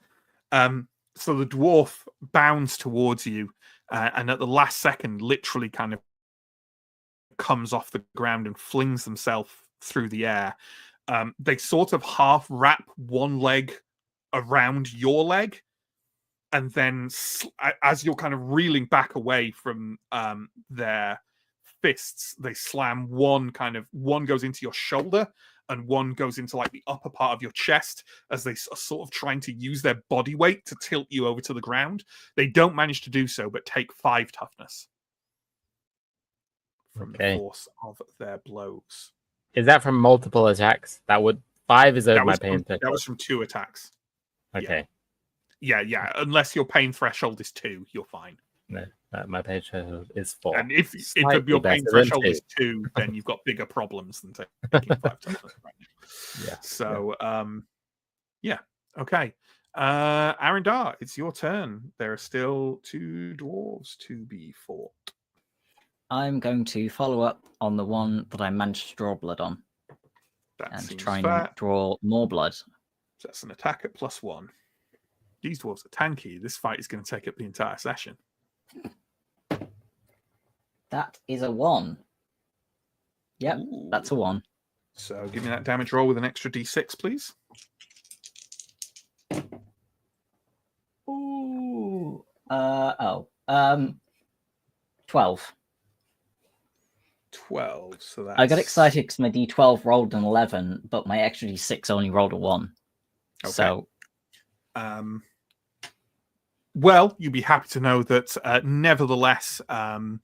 So the dwarf bounds towards you, and at the last second, literally kind of comes off the ground and flings themselves through the air. They sort of half wrap one leg around your leg, and then as you're kind of reeling back away from their fists, they slam one goes into your shoulder and one goes into like the upper part of your chest as they are sort of trying to use their body weight to tilt you over to the ground. They don't manage to do so, but take 5 toughness from the force of their blows. Is that from multiple attacks? 5 is over my pain threshold. That was from 2 attacks. Okay. Yeah. Unless your pain threshold is 2, you're fine. No, my pain threshold is 4. And if your pain threshold is 2, then you've got bigger problems than taking 5 toughness right now. Yeah. So, okay. Arendar, it's your turn. There are still 2 dwarves to be fought. I'm going to follow up on the one that I managed to draw blood on. And try and draw more blood. So that's an attack at +1. These dwarves are tanky. This fight is going to take up the entire session. That is a 1. Yep, that's a 1. So give me that damage roll with an extra d6, please. Ooh. 12. 12. So that's... I got excited because my d12 rolled an 11, but my extra d6 only rolled a 1. Okay. So, well, you'd be happy to know that nevertheless, the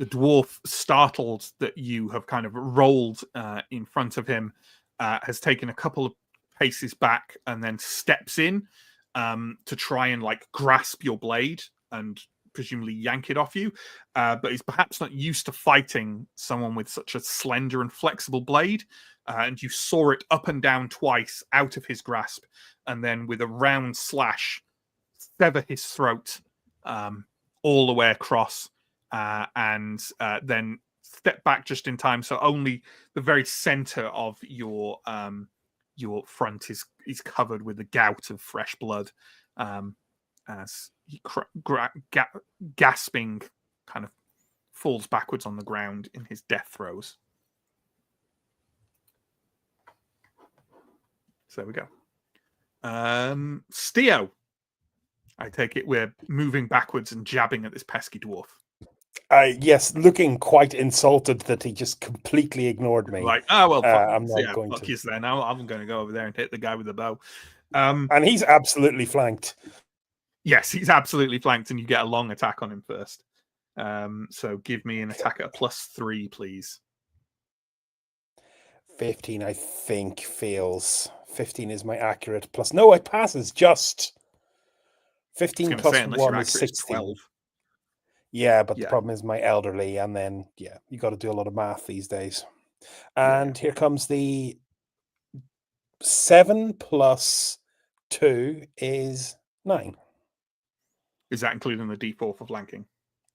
dwarf, startled that you have kind of rolled in front of him, has taken a couple of paces back and then steps in to try and like grasp your blade and presumably yank it off you, but he's perhaps not used to fighting someone with such a slender and flexible blade, and you saw it up and down twice out of his grasp, and then with a round slash sever his throat all the way across, and then step back just in time, so only the very center of your front is covered with a gout of fresh blood, as he gasping kind of falls backwards on the ground in his death throes. So there we go. Steo, I take it we're moving backwards and jabbing at this pesky dwarf. Yes, looking quite insulted that he just completely ignored me. Like, oh well, I'm not going fuck to. you then. Now I'm going to go over there and hit the guy with the bow. And he's absolutely flanked. Yes, he's absolutely flanked, and you get a long attack on him first. So give me an attack at a +3, please. 15, I think, fails. 15 is my accurate plus. No, it passes just. 15 plus 1 is 16. 12. Yeah, but the problem is my elderly, and then, you got to do a lot of math these days. And here comes the 7 plus 2 is 9. Is that including the D4 for flanking?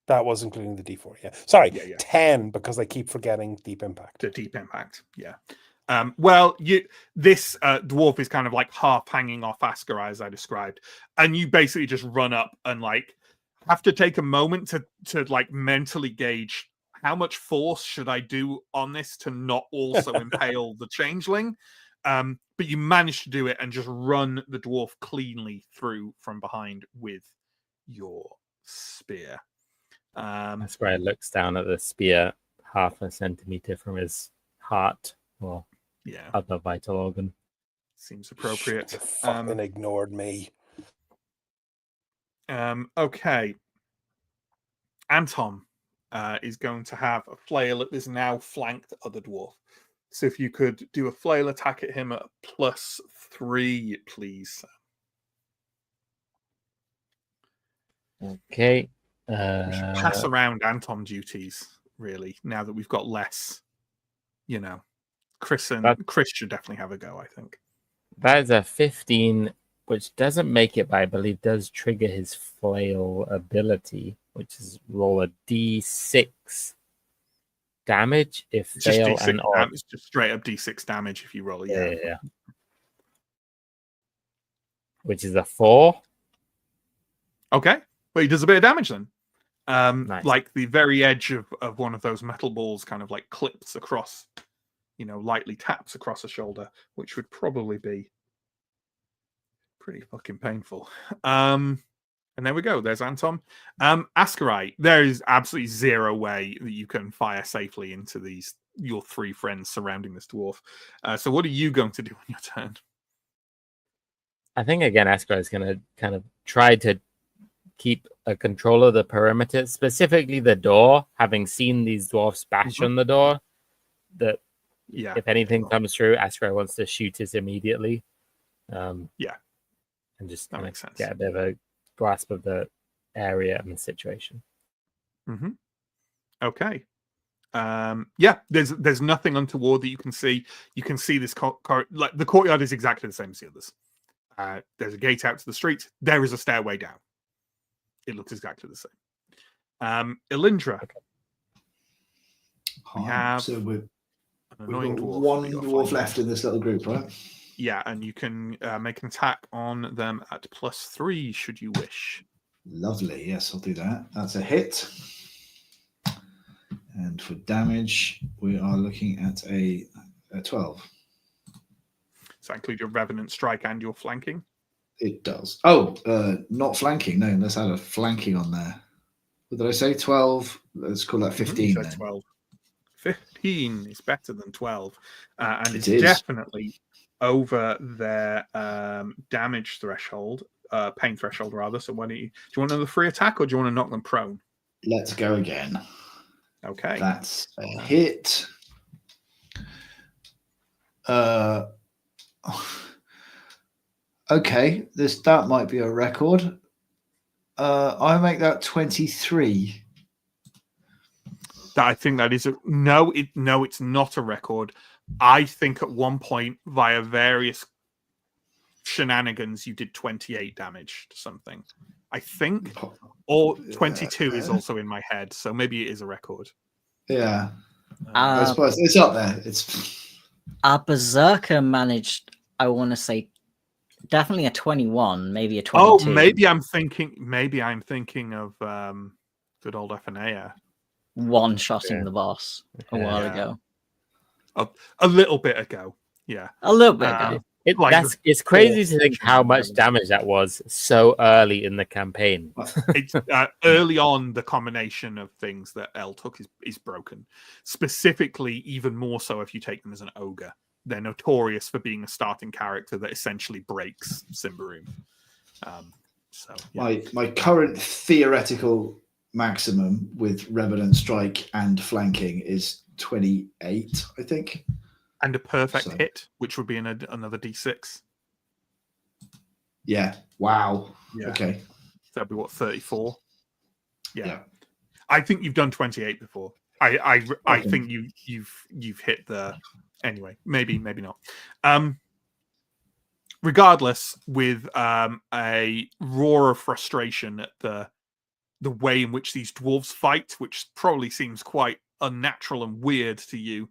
That was including the D4, yeah. Sorry, Yeah. 10, because I keep forgetting Deep Impact. The Deep Impact, yeah. Well, this dwarf is kind of like half hanging off Askar, as I described. And you basically just run up and like have to take a moment to like mentally gauge how much force should I do on this to not also impale the changeling. But you manage to do it and just run the dwarf cleanly through from behind with your spear. That's where it looks down at the spear, half a centimeter from his heart or other vital organ. Seems appropriate. Fucking ignored me. Okay. Anton is going to have a flail at this now flanked other dwarf. So if you could do a flail attack at him at +3, please. Okay. We should pass around Anton duties, really, now that we've got less, Chris should definitely have a go, I think. That is a 15, which doesn't make it, but I believe does trigger his flail ability, which is roll a D6 damage if It's just fail D6 and odd. It's just straight up D6 damage if you roll it. Yeah. Which is a 4. Okay. Well, he does a bit of damage then. Nice. Like the very edge of one of those metal balls kind of like clips across, lightly taps across a shoulder, which would probably be pretty fucking painful. And there we go. There's Anton. Ascarite, there is absolutely zero way that you can fire safely into your three friends surrounding this dwarf. So what are you going to do on your turn? I think again, Ascar is going to kind of try to keep a control of the perimeter, specifically the door. Having seen these dwarfs bash on the door, that if anything comes through, Ascar wants to shoot it immediately. And just that makes sense. Get a bit of a grasp of the area and the situation. Okay. There's nothing untoward that you can see. You can see this like the courtyard is exactly the same as the others. There's a gate out to the street. There is a stairway down. It looks exactly the same. Elindra. Okay. We have so we've got dwarf one dwarf left in this little group, right? Yeah, and you can make an attack on them at +3 should you wish. Lovely. Yes, I'll do that. That's a hit. And for damage, we are looking at a 12. Does that include your Revenant Strike and your flanking? It does. Oh, not flanking. No, let's add a flanking on there. What did I say? 12. Let's call that 15 then. 12. 15 is better than 12. And it's is. definitely over their damage threshold, pain threshold rather. So do you want another free attack or do you want to knock them prone? Let's go again. Okay. That's a hit. Okay, that might be a record. I make that 23. I think that is it's not a record. I think at one point via various shenanigans you did 28 damage to something. I think, or 22 is also in my head, so maybe it is a record. Yeah, I suppose it's up there. It's our Berserker managed. I want to say definitely a 21, maybe a 22. Oh, maybe I'm thinking of good old Athenea. One-shotting the boss a while ago. A little bit ago, yeah. A little bit ago. It's crazy to think how much damage that was so early in the campaign. It's early on, the combination of things that Elle took is broken. Specifically, even more so if you take them as an ogre. They're notorious for being a starting character that essentially breaks Symbaroum. My current theoretical maximum with Revenant Strike and flanking is 28, I think. And a perfect hit, which would be another D6. Yeah. Wow. Yeah. Okay. That'd be what, 34? Yeah. I think you've done 28 before. I think you've hit the anyway. Maybe not. Regardless, with a roar of frustration at the way in which these dwarves fight, which probably seems quite unnatural and weird to you.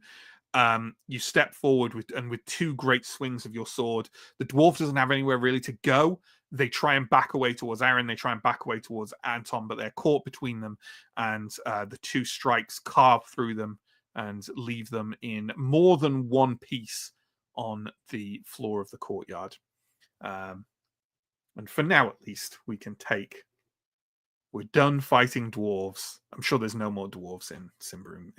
You step forward with two great swings of your sword. The dwarf doesn't have anywhere really to go. They try and back away towards Aaron. They try and back away towards Anton, but they're caught between them. And the two strikes carve through them and leave them in more than one piece on the floor of the courtyard. And for now, at least, we can take. We're done fighting dwarves. I'm sure there's no more dwarves in Symbaroum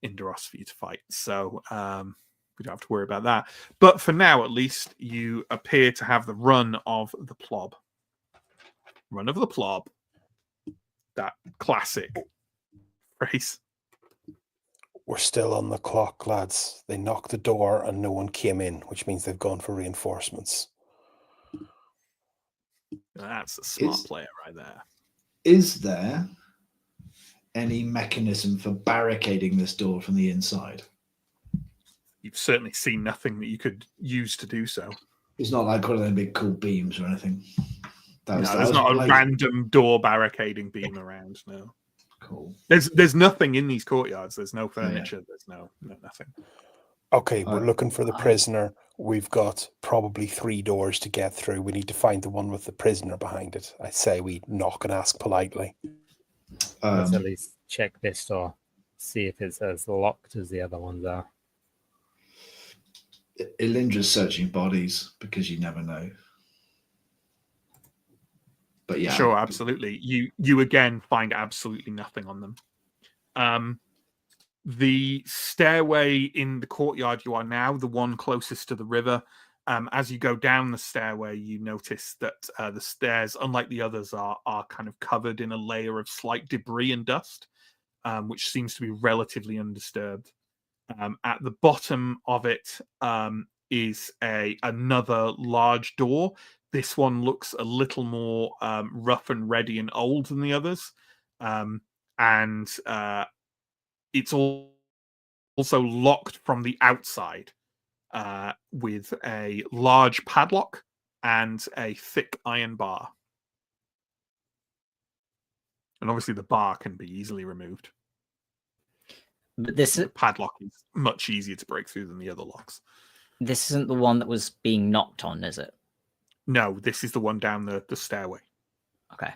in Duros for you to fight, so we don't have to worry about that. But for now, at least, you appear to have the run of the Plob. Run of the Plob. That classic phrase. We're still on the clock, lads. They knocked the door and no one came in, which means they've gone for reinforcements. That's a smart player right there. Is there any mechanism for barricading this door from the inside? You've certainly seen nothing that you could use to do so. It's not like one of them big cool beams or anything. There's not a random door barricading beam around. No. Cool. There's nothing in these courtyards. There's no furniture. Yeah. There's no nothing. Okay, we're looking for the prisoner. We've got probably 3 doors to get through. We need to find the one with the prisoner behind it. I say we knock and ask politely. Let's at least check this door, see if it's as locked as the other ones are. Elindra's searching bodies because you never know. But yeah, Sure, absolutely. You again find absolutely nothing on them. The stairway in the courtyard you are now, the one closest to the river, as you go down the stairway, you notice that the stairs, unlike the others, are kind of covered in a layer of slight debris and dust, which seems to be relatively undisturbed. At the bottom of it is another large door. This one looks a little more rough and ready and old than the others, and it's also locked from the outside with a large padlock and a thick iron bar. And obviously the bar can be easily removed. But The padlock is much easier to break through than the other locks. this isn't the one that was being knocked on, is it? No, this is the one down the stairway. Okay.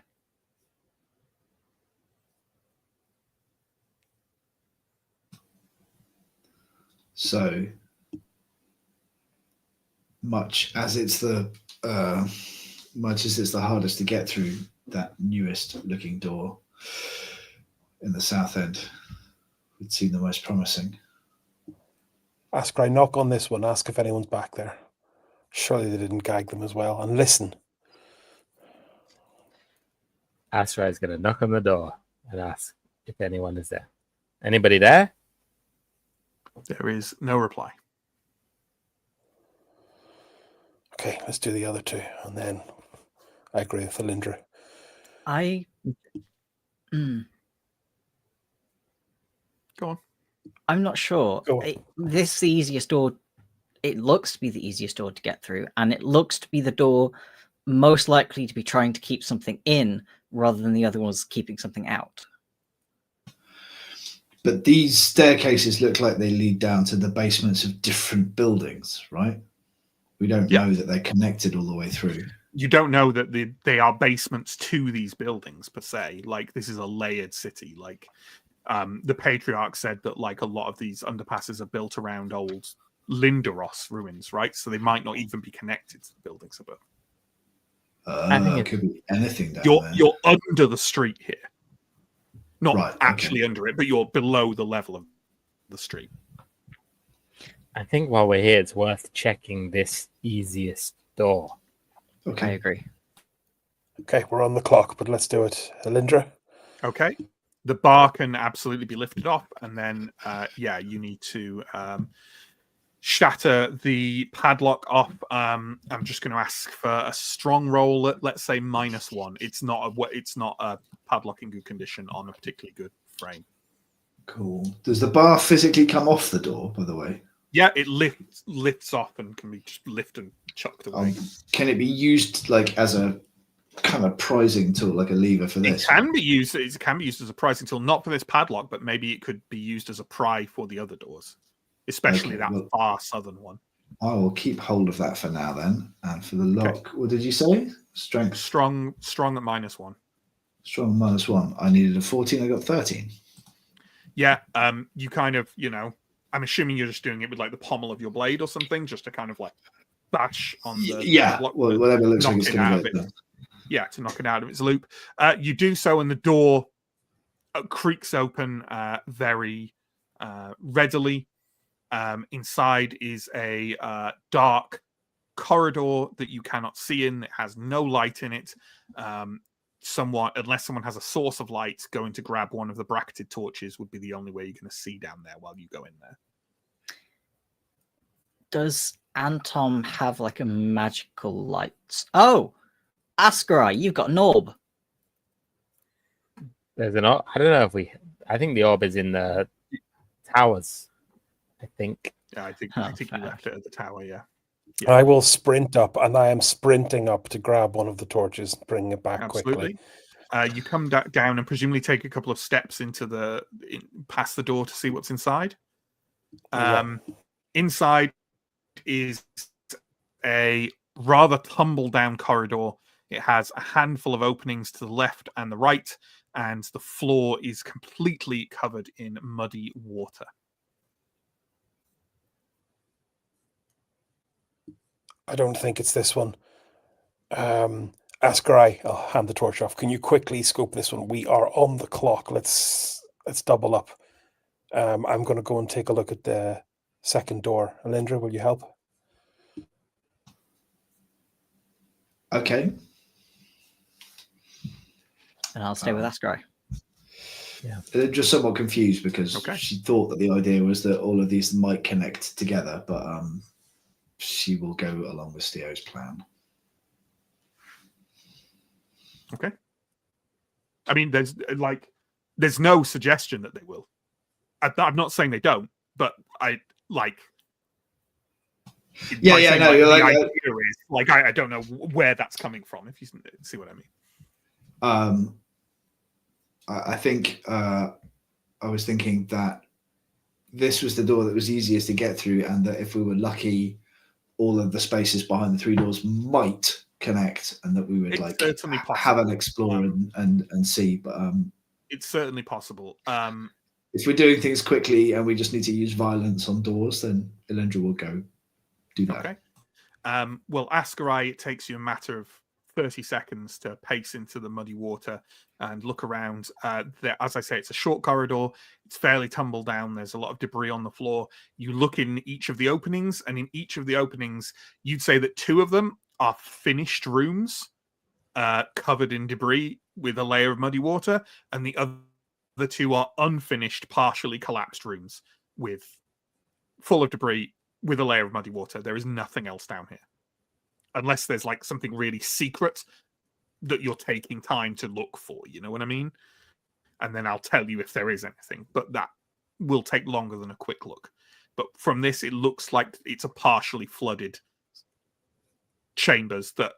So much as it's the hardest to get through that newest looking door in the south end, would seem the most promising. Askray, knock on this one. Ask if anyone's back there. Surely they didn't gag them as well. And listen. Astra is going to knock on the door and ask if anyone is there. Anybody there? There is no reply. Okay, let's do the other two. And then I agree with Alindra. Go on. I'm not sure. Go on. This is the easiest door. It looks to be the easiest door to get through, and it looks to be the door most likely to be trying to keep something in rather than the other ones keeping something out. But these staircases look like they lead down to the basements of different buildings, right? We don't know that they're connected all the way through. You don't know that they are basements to these buildings per se. Like, this is a layered city. Like, the Patriarch said that, like, a lot of these underpasses are built around old Lindaros ruins, right? So they might not even be connected to the buildings above. I think it could be anything down there. You're under the street here. Not Right, actually under it, but you're below the level of the street. I think while we're here, it's worth checking this easiest door. I Okay. agree. Okay, we're on the clock, but let's do it. Alindra? Okay. The bar can absolutely be lifted off, and then, you need to shatter the padlock off. I'm just going to ask for a strong roll at, let's say, -1. It's not a padlock in good condition on a particularly good frame. Cool. Does the bar physically come off the door, by the way? Yeah, it lifts off and can be just lifted and chucked away. Can it be used like as a kind of prizing tool, like a lever for this? It can be used as a prizing tool, not for this padlock, but maybe it could be used as a pry for the other doors, especially that far southern one. I will keep hold of that for now then. And for the lock, what did you say? Strength? Strong at -1. Strong -1. I needed a 14. I got 13. Yeah, you kind of, I'm assuming you're just doing it with like the pommel of your blade or something, just to kind of like bash on the padlock, whatever it looks like it's going to go. Yeah, to knock it out of its loop. You do so, and the door creaks open very readily. Inside is a dark corridor that you cannot see in. It has no light in it. Unless someone has a source of light, going to grab one of the bracketed torches would be the only way you're going to see down there while you go in there. Does Anton have like a magical light? Oh, Askarai, you've got an orb. There's an orb. I don't know if I think the orb is in the towers. I think. Yeah, I think you left it at the tower. Yeah. I will sprint up, and I am sprinting up to grab one of the torches, bring it back Absolutely. quickly. You come down and presumably take a couple of steps past the door to see what's inside. Inside is a rather tumble down corridor. It has a handful of openings to the left and the right, and the floor is completely covered in muddy water. I don't think it's this one. Ascarai, I'll hand the torch off. Can you quickly scope this one? We are on the clock. Let's double up. I'm going to go and take a look at the second door. Alindra, will you help? Okay. And I'll stay with Ascarai. Just somewhat confused because she thought that the idea was that all of these might connect together, but she will go along with Steo's plan. Okay. I mean, there's no suggestion that they will. I'm not saying they don't, but I like. Yeah, no. The idea is I don't know where that's coming from. If you see what I mean. I think I was thinking that this was the door that was easiest to get through, and that if we were lucky, all of the spaces behind the three doors might connect, and that we would have an explore and see. But it's certainly possible. If we're doing things quickly and we just need to use violence on doors, then Elendra will go do that. Okay. Well, Ascarai, it takes you a matter of 30 seconds to pace into the muddy water and look around. As I say, it's a short corridor. It's fairly tumbled down. There's a lot of debris on the floor. You look in each of the openings, and in each of the openings, you'd say that 2 of them are finished rooms covered in debris with a layer of muddy water, and the other 2 are unfinished, partially collapsed rooms full of debris with a layer of muddy water. There is nothing else down here. Unless there's something really secret that you're taking time to look for, you know what I mean? And then I'll tell you if there is anything, but that will take longer than a quick look. But from this, it looks like it's a partially flooded chambers that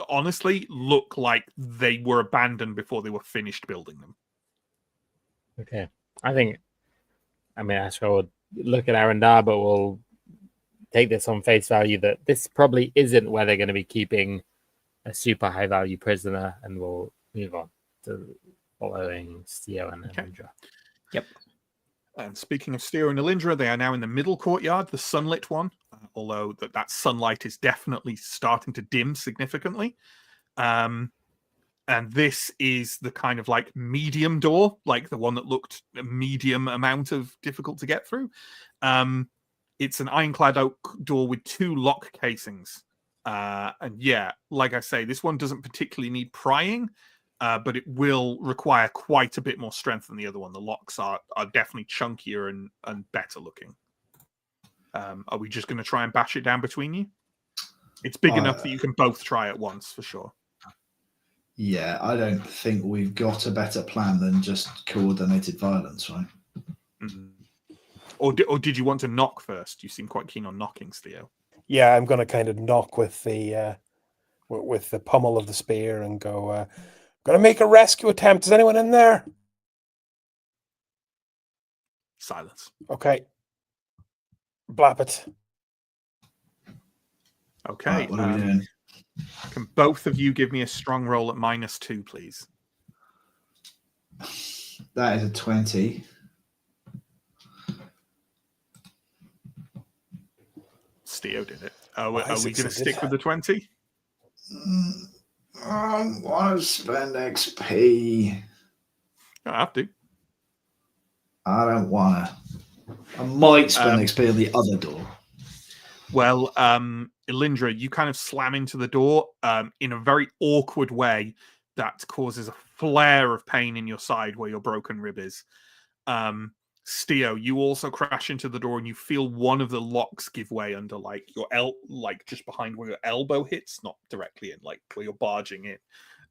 honestly look like they were abandoned before they were finished building them. Okay. I Asher would look at Arendar, but we'll take this on face value that this probably isn't where they're going to be keeping a super high value prisoner, and we'll move on to following Steo and Alindra. Yep. And speaking of Steo and Alindra, they are now in the middle courtyard, the sunlit one, although that sunlight is definitely starting to dim significantly. And this is the kind of medium door, like the one that looked a medium amount of difficult to get through. It's an ironclad oak door with 2 lock casings. And yeah, like I say, this one doesn't particularly need prying, but it will require quite a bit more strength than the other one. The locks are definitely chunkier and better looking. Are we just going to try and bash it down between you? It's big enough that you can both try at once, for sure. Yeah, I don't think we've got a better plan than just coordinated violence, right? Mm-hmm. Or did you want to knock first? You seem quite keen on knocking, Theo. Yeah, I'm going to kind of knock with the pommel of the spear and go, going to make a rescue attempt. Is anyone in there? Silence. Okay. Blap it. Okay. Right, what are we doing? Can both of you give me a strong roll at -2, please? That is a 20. Steo did it. Are we going to stick with the 20? I want to spend XP. You don't have to. I don't want to. I might spend XP on the other door. Well, Elindra, you kind of slam into the door in a very awkward way that causes a flare of pain in your side where your broken rib is. Steo, you also crash into the door and you feel one of the locks give way under your just behind where your elbow hits, not directly in where you're barging in.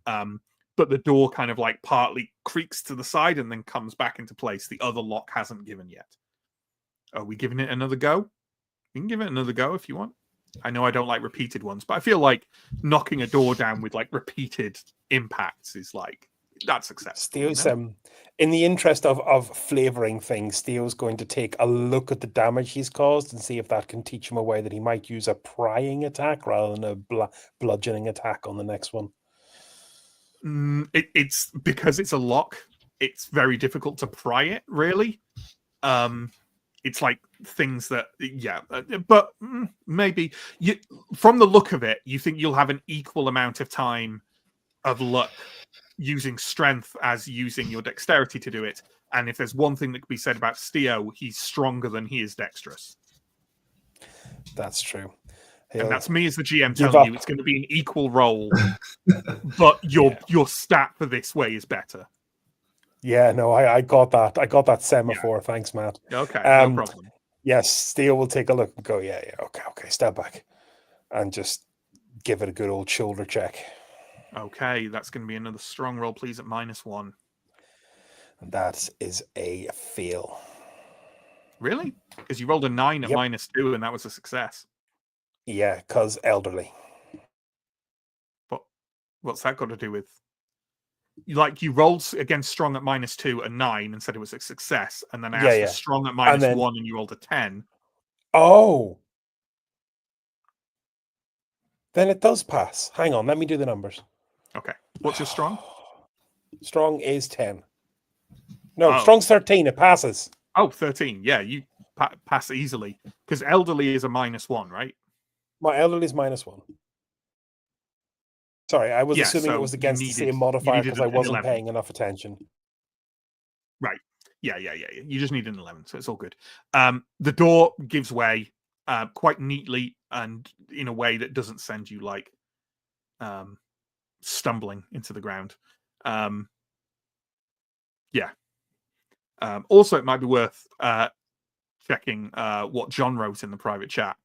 But the door kind of partly creaks to the side and then comes back into place. The other lock hasn't given yet. Are we giving it another go? You can give it another go if you want. I know I don't like repeated ones, but I feel like knocking a door down with repeated impacts is that's acceptable. Steo's in the interest of flavoring things, Steo's going to take a look at the damage he's caused and see if that can teach him a way that he might use a prying attack rather than a bludgeoning attack on the next one. It's because it's a lock. It's very difficult to pry it, really. It's things that, but maybe from the look of it, you think you'll have an equal amount of time of luck using strength as using your dexterity to do it. And if there's one thing that could be said about Steo, he's stronger than he is dexterous. That's true. And that's me as the GM give telling up. you it's going to be an equal roll, but your stat for this way is better. Yeah, no, I got that. I got that semaphore. Thanks, Matt. Okay, no problem. Yes, Steel will take a look and go, yeah, okay, step back. And just give it a good old shoulder check. Okay, that's going to be another strong roll, please, at -1. And that is a fail. Really? Because you rolled a 9 at Yep. -2, and that was a success. Yeah, because elderly. But what's that got to do with? You rolled against strong at -2 a 9 and said it was a success, and then I asked for strong at -1 and you rolled a 10. Oh, then it does pass. Hang on, let me do the numbers. Okay, what's your strong? Strong is 10. No, Oh. strong's 13. It passes. Oh, 13. Yeah, you pass easily because elderly is a -1, right? My elderly is -1. Sorry, I was assuming so it was you against the needed- same you modifier needed because I an wasn't 11. paying enough attention. Right. Yeah. You just need an 11, so it's all good. The door gives way quite neatly and in a way that doesn't send you stumbling into the ground. Also, it might be worth checking what John wrote in the private chat.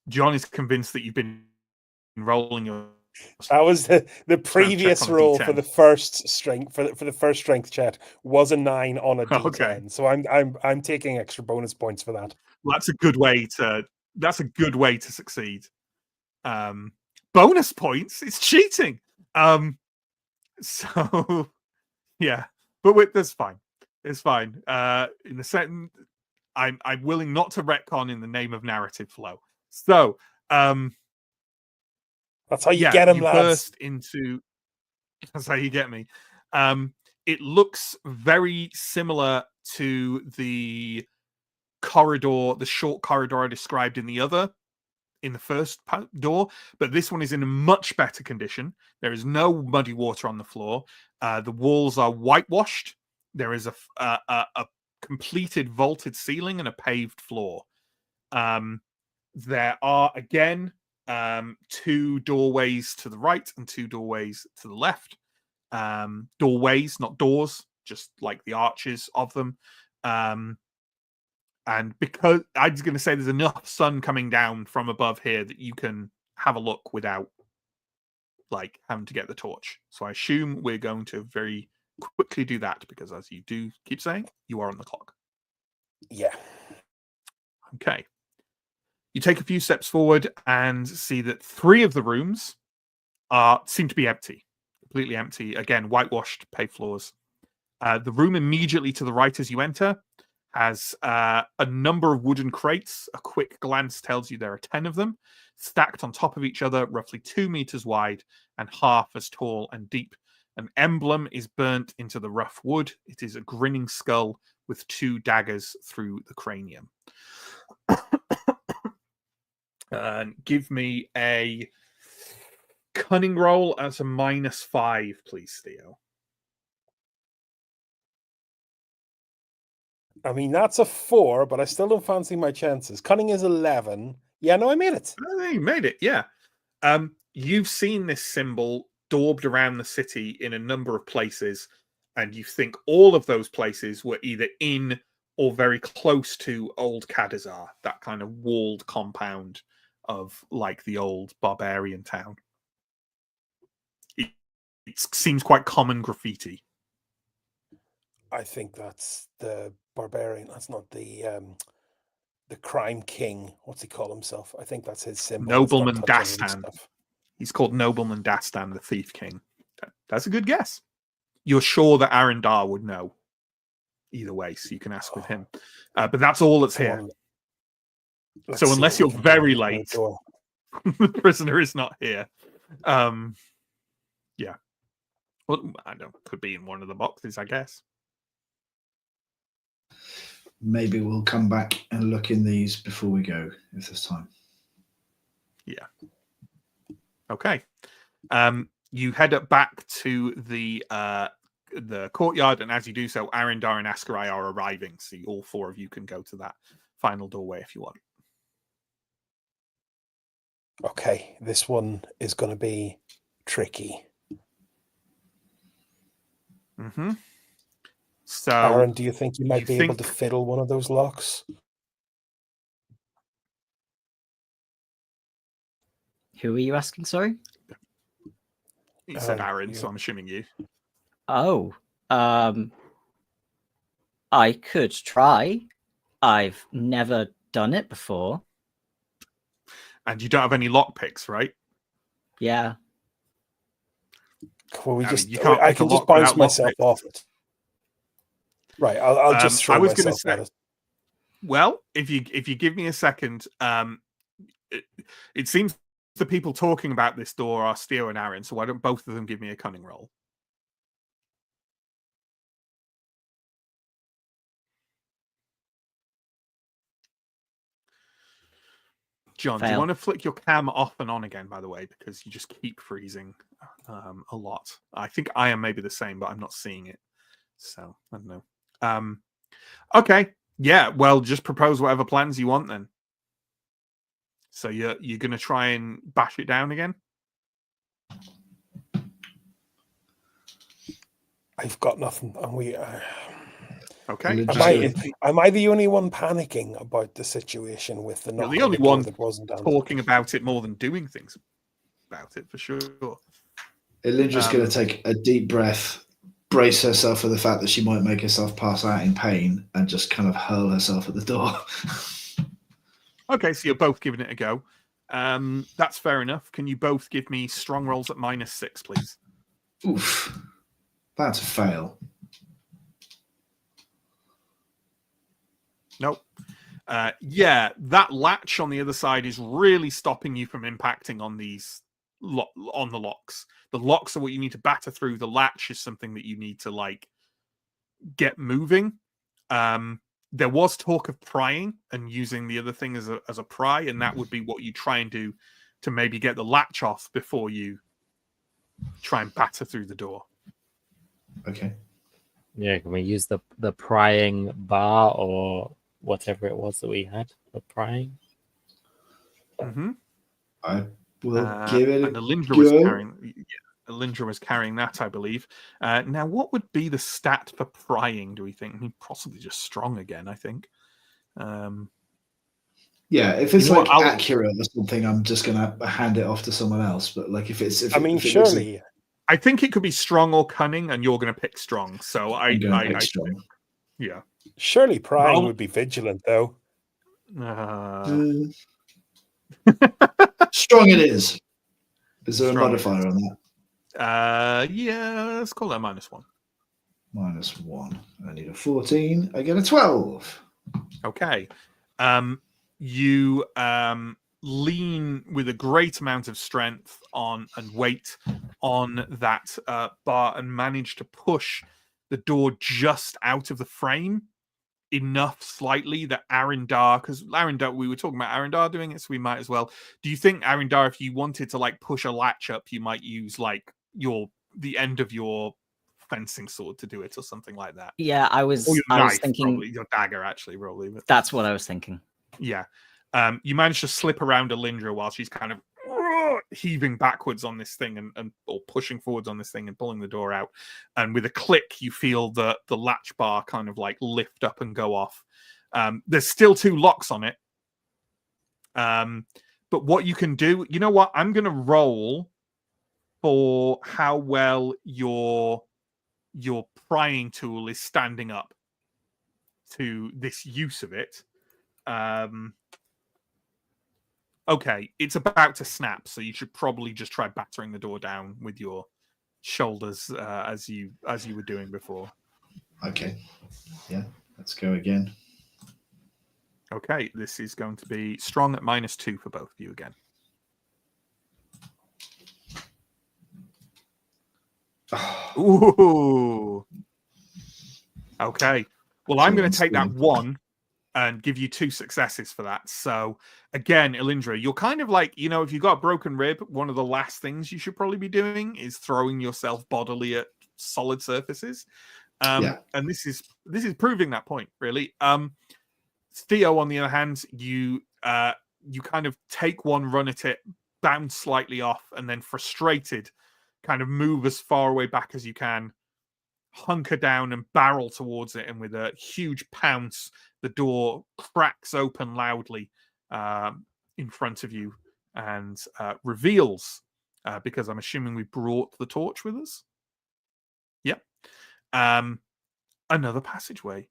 John is convinced that you've been rolling your. That was the previous on a roll D10. for the first strength for the first strength check was a 9 on a D10. Okay. So I'm taking extra bonus points for that. Well, that's a good way to succeed. Bonus points? It's cheating. So yeah, but that's fine. It's fine. In the second, I'm willing not to retcon in the name of narrative flow. So That's how you get him, you lads. burst into. That's how you get me. It looks very similar to the corridor, the short corridor I described in the first door, but this one is in a much better condition. There is no muddy water on the floor. The walls are whitewashed. There is a completed vaulted ceiling and a paved floor. There are again 2 doorways to the right and 2 doorways to the left. Doorways, not doors, just like the arches of them. And because I was going to say there's enough sun coming down from above here that you can have a look without having to get the torch. So I assume we're going to very quickly do that because, as you do keep saying, you are on the clock. Yeah. Okay. You take a few steps forward and see that 3 of the rooms seem to be empty, completely empty. Again, whitewashed, paved floors. The room immediately to the right as you enter has a number of wooden crates. A quick glance tells you there are 10 of them, stacked on top of each other, roughly 2 meters wide and half as tall and deep. An emblem is burnt into the rough wood. It is a grinning skull with 2 daggers through the cranium. Give me a cunning roll as a -5, please, Theo. I mean, that's a 4, but I still don't fancy my chances. Cunning is 11. Yeah, no, I made it. Oh, you made it, yeah. You've seen this symbol daubed around the city in a number of places, and you think all of those places were either in or very close to Old Kadazar, that kind of walled compound of the old barbarian town. It seems quite common graffiti. I think that's the barbarian. That's not the crime king. What's he call himself? I think that's his symbol. Nobleman Stop touching Dastan. stuff. He's called Nobleman Dastan, the Thief King. That's a good guess. You're sure that Arendar would know either way, so you can ask with him. But that's all that's Come here. on. Let's So see unless what we you're can do. very Open the late, door. the prisoner is not here. Yeah. Well, I don't. Could be in one of the boxes, I guess. Maybe we'll come back and look in these before we go, if there's time. Yeah. Okay. you head up back to the courtyard, and as you do so, Arendar and Askarai are arriving. So all four of you can go to that final doorway if you want. Okay, this one is going to be tricky. Mm-hmm. So, Aaron, do you think you might you be able think- to fiddle one of those locks? Who are you asking? Sorry. he said Aaron, you. so I'm assuming you. Oh, I could try. I've never done it before. And you don't have any lockpicks, right? Yeah. Well, I mean, you can't I pick a can just lock bounce without myself lockpicks. off it. Right, I'll just throw I was gonna myself at say- it. Well, if you give me a second, it seems the people talking about this door are Steer and Aaron, so why don't both of them give me a cunning roll? John, do you Fail. want to flick your cam off and on again, by the way, because you just keep freezing a lot. I think I am maybe the same, but I'm not seeing it. So, I don't know. Okay. Yeah, well, just propose whatever plans you want then. So you're going to try and bash it down again? I've got nothing, and we. Okay. Am I the only one panicking about the situation with the knock You're the on only the door one that wasn't answered? talking about it more than doing things about it, for sure. Elindra's going to take a deep breath, brace herself for the fact that she might make herself pass out in pain, and just kind of hurl herself at the door. Okay, so you're both giving it a go. That's fair enough. Can you both give me strong rolls at -6, please? Oof. That's a fail. Nope. Yeah, that latch on the other side is really stopping you from impacting on these on the locks. The locks are what you need to batter through. The latch is something that you need to like get moving. There was talk of prying and using the other thing as a pry, and that would be what you try and do to maybe get the latch off before you try and batter through the door. Okay. Yeah, can we use the prying bar or whatever it was that we had for prying? Mm-hmm. I will give it a and Alindra go. was carrying. Alindra was carrying that, I believe. Now, what would be the stat for prying? Do we think? I mean, possibly just strong again. I think. Yeah, if it's You know like what, accurate or something, I'm just gonna hand it off to someone else. But like, if it's, surely. I think it could be strong or cunning, and you're going to pick strong. So I strong. Yeah. Surely prying would be vigilant, though. Strong it is. Is there a Strong modifier on that? Yeah, let's call that -1. -1. I need a 14. I get a 12. Okay. You lean with a great amount of strength on and weight on that bar and manage to push the door just out of the frame enough slightly that Arendar, because Arendar, we were talking about Arendar doing it, so we might as well. Do you think, Arendar, if you wanted to like push a latch up, you might use like the end of your fencing sword to do it or something like that? Yeah, I was thinking probably, your dagger actually, probably. But... That's what I was thinking. Yeah. You manage to slip around Alindra while she's kind of heaving backwards on this thing or pushing forwards on this thing and pulling the door out. And with a click, you feel the latch bar kind of like lift up and go off. There's still 2 locks on it. But what you can do, you know what? I'm going to roll for how well your prying tool is standing up to this use of it. Okay, it's about to snap, so you should probably just try battering the door down with your shoulders as you were doing before. Okay. Yeah, let's go again. Okay, this is going to be strong at -2 for both of you again. Ooh. Okay. Well, I'm going to take that 1 and give you 2 successes for that. So again, Elindra, you're kind of like, you know, if you've got a broken rib, one of the last things you should probably be doing is throwing yourself bodily at solid surfaces. And this is proving that point, really. Theo, on the other hand, you kind of take one run at it, bounce slightly off, and then frustrated, kind of move as far away back as you can, hunker down and barrel towards it, and with a huge pounce, the door cracks open loudly in front of you and reveals, because I'm assuming we brought the torch with us. Yep. Another passageway,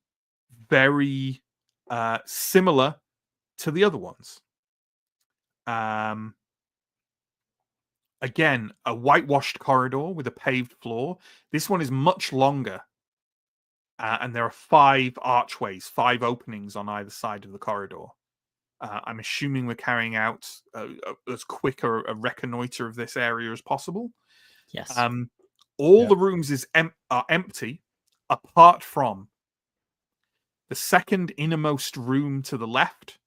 very similar to the other ones. Again, a whitewashed corridor with a paved floor. This one is much longer. And there are 5 archways, 5 openings on either side of the corridor. I'm assuming we're carrying out as quick a reconnoiter of this area as possible. Yes. All the rooms are empty, apart from the second innermost room to the left.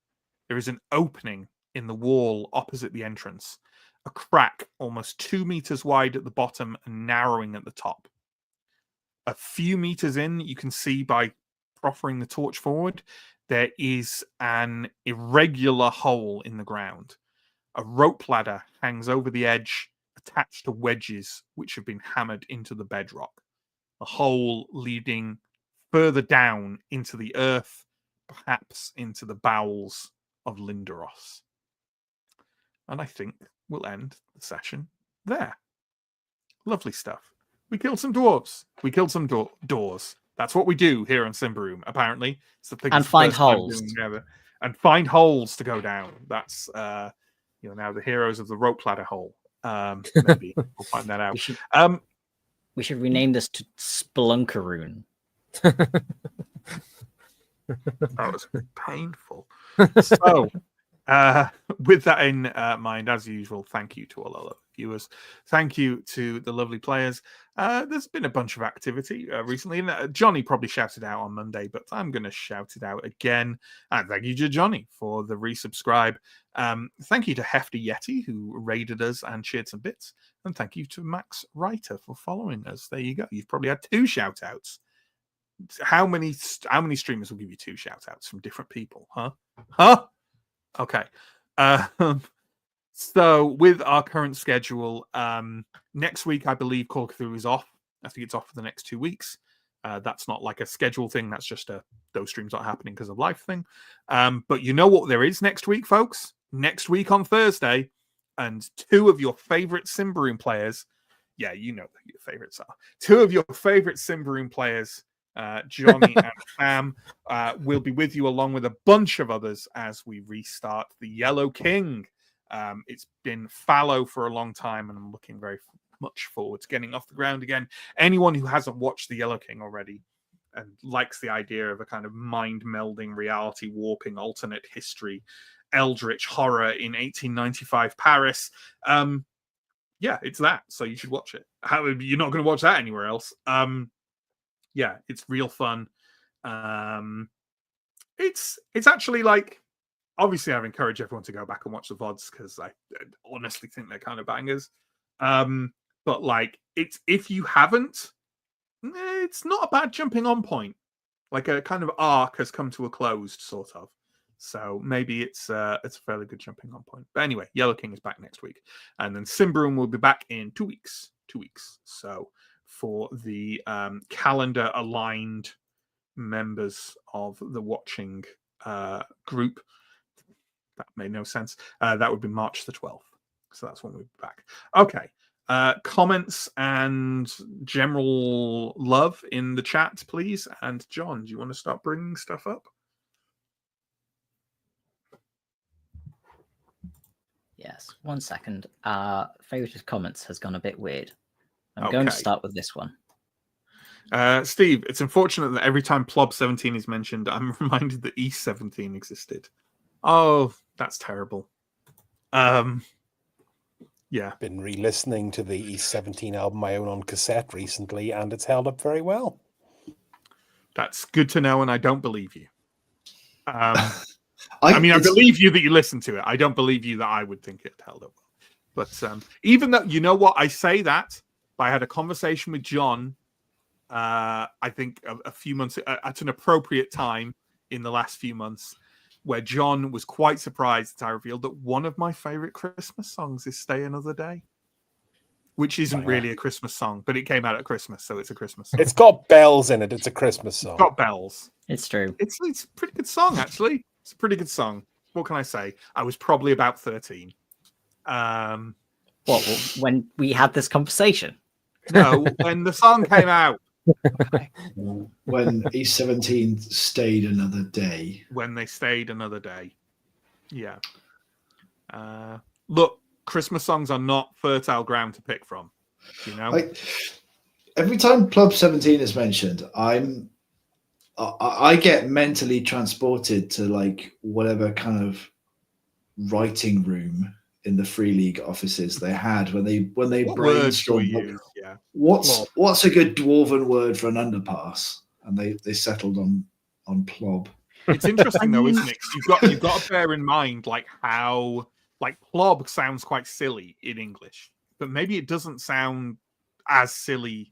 There is an opening in the wall opposite the entrance. A crack almost 2 meters wide at the bottom and narrowing at the top. A few meters in, you can see by proffering the torch forward, there is an irregular hole in the ground. A rope ladder hangs over the edge, attached to wedges which have been hammered into the bedrock. A hole leading further down into the earth, perhaps into the bowels of Lindaros. And I think we'll end the session there. Lovely stuff. We killed some dwarves. We killed some doors. That's what we do here on Symbaroum, apparently. It's the thing. And find holes. And find holes to go down. That's you're now the heroes of the rope ladder hole. Maybe we'll find that out. We should rename this to Splunkaroon. That was painful. So, with that in mind, as usual, thank you to all our viewers. Thank you to the lovely players. There's been a bunch of activity recently, and Johnny probably shouted out on Monday, but I'm going to shout it out again. And thank you to Johnny for the resubscribe. Thank you to Hefty Yeti, who raided us and shared some bits. And thank you to Max Reiter for following us. There you go. You've probably had 2 shout outs. How many streamers will give you 2 shout outs from different people? Huh? Okay. So with our current schedule, next week, I believe Call Cthulhu is off. I think it's off for the next 2 weeks. That's not like a schedule thing. That's just those streams aren't happening because of life thing. But you know what there is next week, folks? Next week on Thursday, and 2 of your favorite Symbaroum players. Yeah, you know who your favorites are. 2 of your favorite Symbaroum players, Johnny and Sam, will be with you along with a bunch of others as we restart the Yellow King. It's been fallow for a long time, and I'm looking very much forward to getting off the ground again. Anyone who hasn't watched the Yellow King already and likes the idea of a kind of mind-melding, reality-warping, alternate history, eldritch horror in 1895 Paris, yeah, it's that. So you should watch it. You're not going to watch that anywhere else. Yeah, it's real fun. It's actually like, obviously I've encouraged everyone to go back and watch the VODs because I honestly think they're kind of bangers. But like, it's, if you haven't, it's not a bad jumping on point. Like a kind of arc has come to a close, sort of. So maybe it's a fairly good jumping on point. But anyway, Yellow King is back next week, and then Symbaroum will be back in 2 weeks. 2 weeks. So for the calendar aligned members of the watching group, that made no sense. That would be March the 12th. So that's when we'll be back. Okay. Comments and general love in the chat, please. And John, do you want to start bringing stuff up? Yes, 1 second. Favorite comments has gone a bit weird. I'm going to start with this one. Steve, it's unfortunate that every time Plob 17 is mentioned, I'm reminded that East 17 existed. Oh, that's terrible. Yeah. Been re-listening to the East 17 album I own on cassette recently, and it's held up very well. That's good to know, and I don't believe you. I mean, I believe you that you listened to it. I don't believe you that I would think it held up well. But even though, you know what, I say that, but I had a conversation with John, I think a few months, at an appropriate time in the last few months, where John was quite surprised that I revealed that one of my favorite Christmas songs is Stay Another Day, which isn't really a Christmas song, but it came out at Christmas, so it's a Christmas song. It's got bells in it. It's a Christmas song. It's got bells. It's true. It's a pretty good song, actually. It's a pretty good song. What can I say? I was probably about 13. When we had this conversation? No, when the song came out. When E17 stayed another day. When they stayed another day. Yeah. Look, Christmas songs are not fertile ground to pick from. You know? Every time Plob 17 is mentioned, I get mentally transported to like whatever kind of writing room in the Free League offices they had when they brainstormed. Yeah. What's a good dwarven word for an underpass? And they settled on Plob. It's interesting though, isn't it? You've got to bear in mind like how like Plob sounds quite silly in English, but maybe it doesn't sound as silly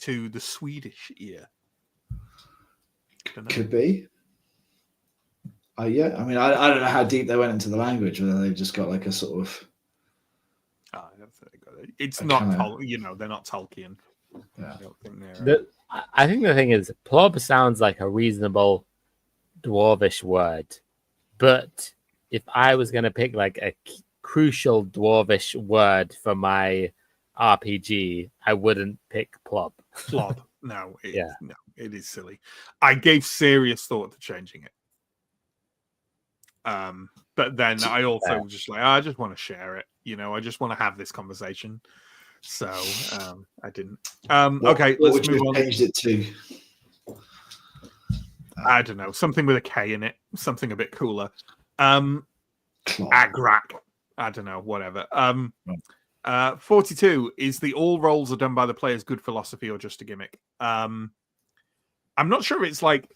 to the Swedish ear. Could be. Yeah, I mean, I don't know how deep they went into the language, whether they've just got like a sort of. It's not, they're not Tolkien. Yeah. I don't think they're. I think the thing is, Plob sounds like a reasonable dwarvish word, but if I was going to pick like a crucial dwarvish word for my RPG, I wouldn't pick Plob. Plob. No, it is silly. I gave serious thought to changing it. But then I also was just like, I just want to share it. You know, I just want to have this conversation. So I didn't. Okay, let's move on. Changed it to? I don't know, something with a K in it, something a bit cooler. Agrak. I don't know, whatever. 42 is the all rolls are done by the players good philosophy or just a gimmick. I'm not sure if it's like,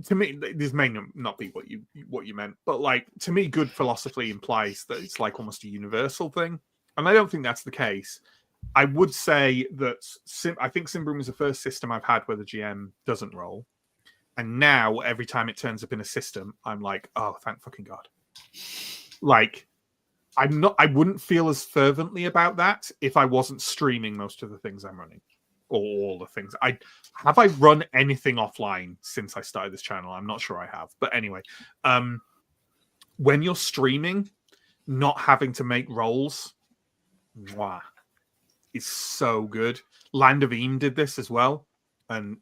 to me, this may not be what you meant, but like to me, good philosophy implies that it's like almost a universal thing, and I don't think that's the case. I would say that I think Symbaroum is the first system I've had where the GM doesn't roll, and now every time it turns up in a system, I'm like, oh, thank fucking God. Like, I wouldn't feel as fervently about that if I wasn't streaming most of the things I'm running. Or all the things. Have I run anything offline since I started this channel? I'm not sure I have. But anyway, when you're streaming, not having to make rolls, wow, it's so good. Land of Eam did this as well. And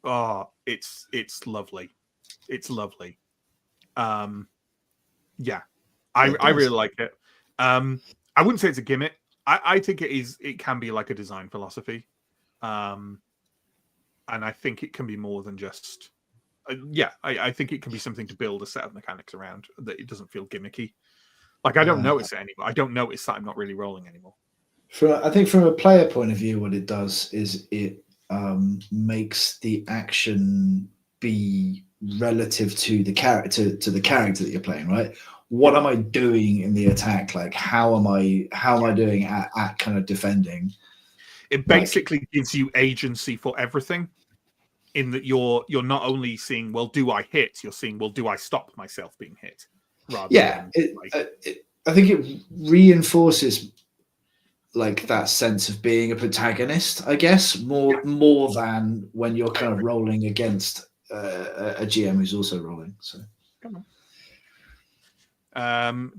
it's lovely. It's lovely. Yeah. I really like it. I wouldn't say it's a gimmick. I think it can be like a design philosophy. And I think it can be more than just I think it can be something to build a set of mechanics around that it doesn't feel gimmicky. Like I don't notice it anymore. I don't notice that I'm not really rolling anymore. I think from a player point of view, what it does is it makes the action be relative to the character that you're playing, right? What am I doing in the attack? Like how am I doing at kind of defending? It basically gives you agency for everything, in that you're not only seeing, well, do I hit? You're seeing, well, do I stop myself being hit? Rather than, I think it reinforces like that sense of being a protagonist, I guess, more than when you're kind of rolling against a GM who's also rolling. So.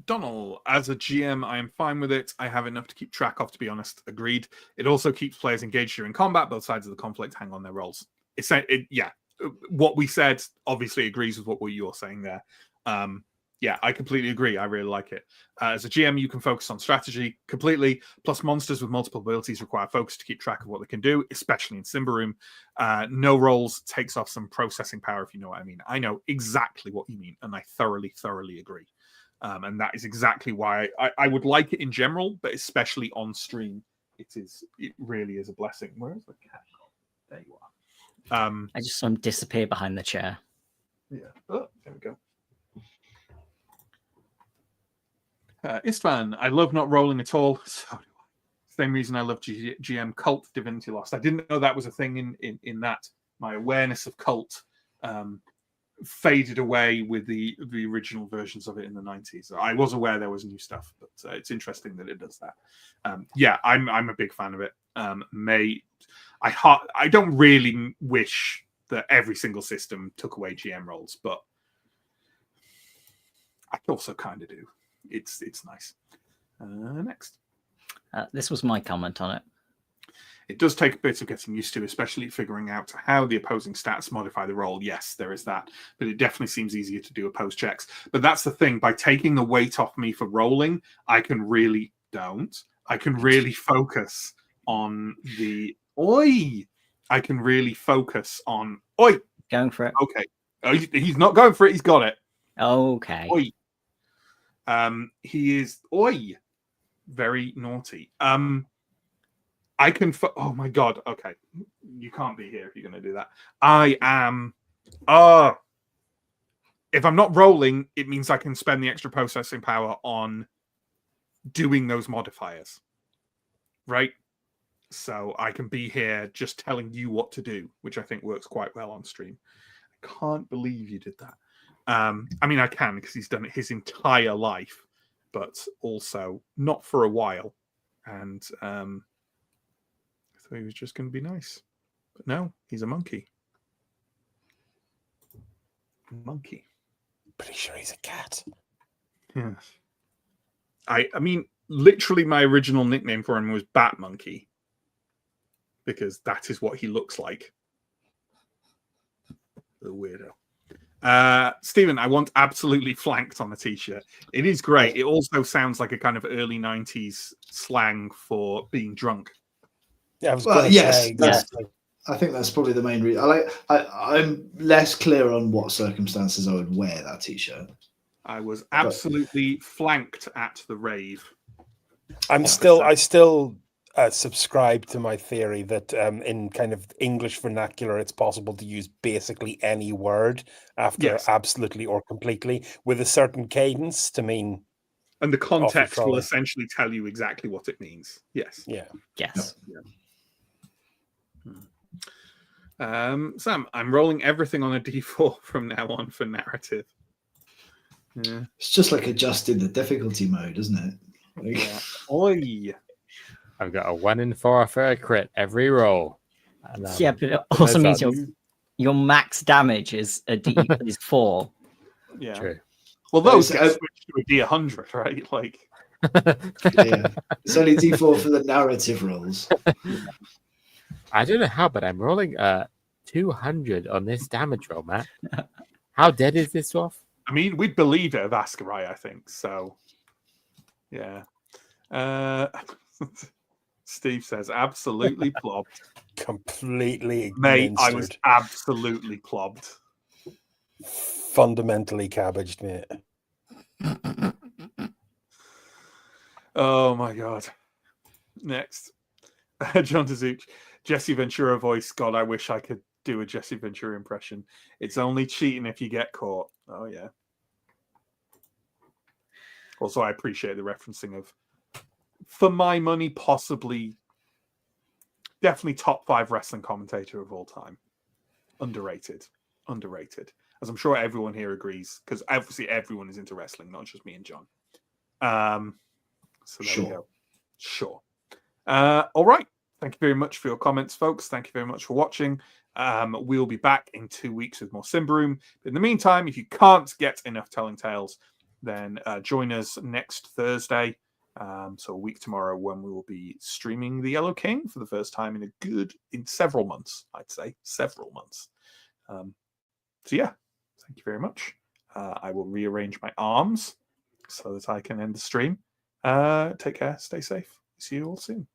Donald, as a GM, I am fine with it. I have enough to keep track of, to be honest. Agreed. It also keeps players engaged during combat. Both sides of the conflict hang on their rolls. What we said obviously agrees with what you're saying there. I completely agree. I really like it. As a GM, you can focus on strategy completely. Plus, monsters with multiple abilities require focus to keep track of what they can do, especially in Symbaroum. No rolls takes off some processing power, if you know what I mean. I know exactly what you mean, and I thoroughly agree. And that is exactly why I would like it in general, but especially on stream, it really is a blessing. Where is the cat gone? There you are. I just saw him disappear behind the chair. Yeah. Oh, there we go. Istvan, I love not rolling at all. So do I. Same reason I love GM Cult Divinity Lost. I didn't know that was a thing in that. My awareness of Cult faded away with the original versions of it in the 90s. I was aware there was new stuff, but it's interesting that it does that. Yeah, I'm a big fan of it. I don't really wish that every single system took away GM roles, but I also kind of do. It's nice. Next. This was my comment on it. It does take a bit of getting used to, especially figuring out how the opposing stats modify the roll. Yes, there is that, but it definitely seems easier to do opposed checks. But that's the thing. By taking the weight off me for rolling, I can really focus on the oi. I can really focus on oi. Going for it. Okay. Oh, he's not going for it. He's got it. Okay. Oi. He is oi. Very naughty. I can. Oh my god. Okay, you can't be here if you're going to do that. I am. If I'm not rolling, it means I can spend the extra processing power on doing those modifiers, right? So I can be here just telling you what to do, which I think works quite well on stream. I can't believe you did that. I mean, I can because he's done it his entire life, but also not for a while, and he was just going to be nice, but no, he's a monkey. Monkey. Pretty sure he's a cat. Yeah. I mean, literally, my original nickname for him was Bat Monkey because that is what he looks like. The weirdo. Stephen, I want absolutely flanked on a t-shirt. It is great. It also sounds like a kind of early 90s slang for being drunk. Yeah, I was Well, going to yes, say. I think that's probably the main reason. I'm less clear on what circumstances I would wear that t-shirt. I was absolutely flanked at the rave. I still subscribe to my theory that in kind of English vernacular, it's possible to use basically any word after absolutely or completely with a certain cadence to mean. And the context will essentially tell you exactly what it means. Yes. Yeah. Yes. Yeah. Sam, I'm rolling everything on a D4 from now on for narrative. Yeah. It's just like adjusting the difficulty mode, isn't it? Yeah. Oi. I've got a 1 in 4 for a crit every roll. Yeah, but it also means your max damage is is 4. Yeah. True. Well, those get switched to a D100, right? Like. Yeah. It's only D4 for the narrative rolls. I don't know how, but I'm rolling 200 on this damage roll, Matt. How dead is this off? I mean, we'd believe it of Askarai, I think. So, yeah. Steve says, absolutely plobbed. Completely Mate, minstered. I was absolutely plobbed. Fundamentally cabbaged, mate. Oh, my God. Next. John Dazuch. Jesse Ventura voice. God, I wish I could do a Jesse Ventura impression. It's only cheating if you get caught. Oh, yeah. Also, I appreciate the referencing of, for my money, possibly, definitely top 5 wrestling commentator of all time. Underrated. As I'm sure everyone here agrees, because obviously everyone is into wrestling, not just me and John. So there we go. Sure. All right. Thank you very much for your comments, folks. Thank you very much for watching. We'll be back in 2 weeks with more Symbaroum. But in the meantime, if you can't get enough Telling Tales, then join us next Thursday. So a week tomorrow, when we will be streaming The Yellow King for the first time in several months, I'd say. Several months. So yeah, thank you very much. I will rearrange my arms so that I can end the stream. Take care. Stay safe. See you all soon.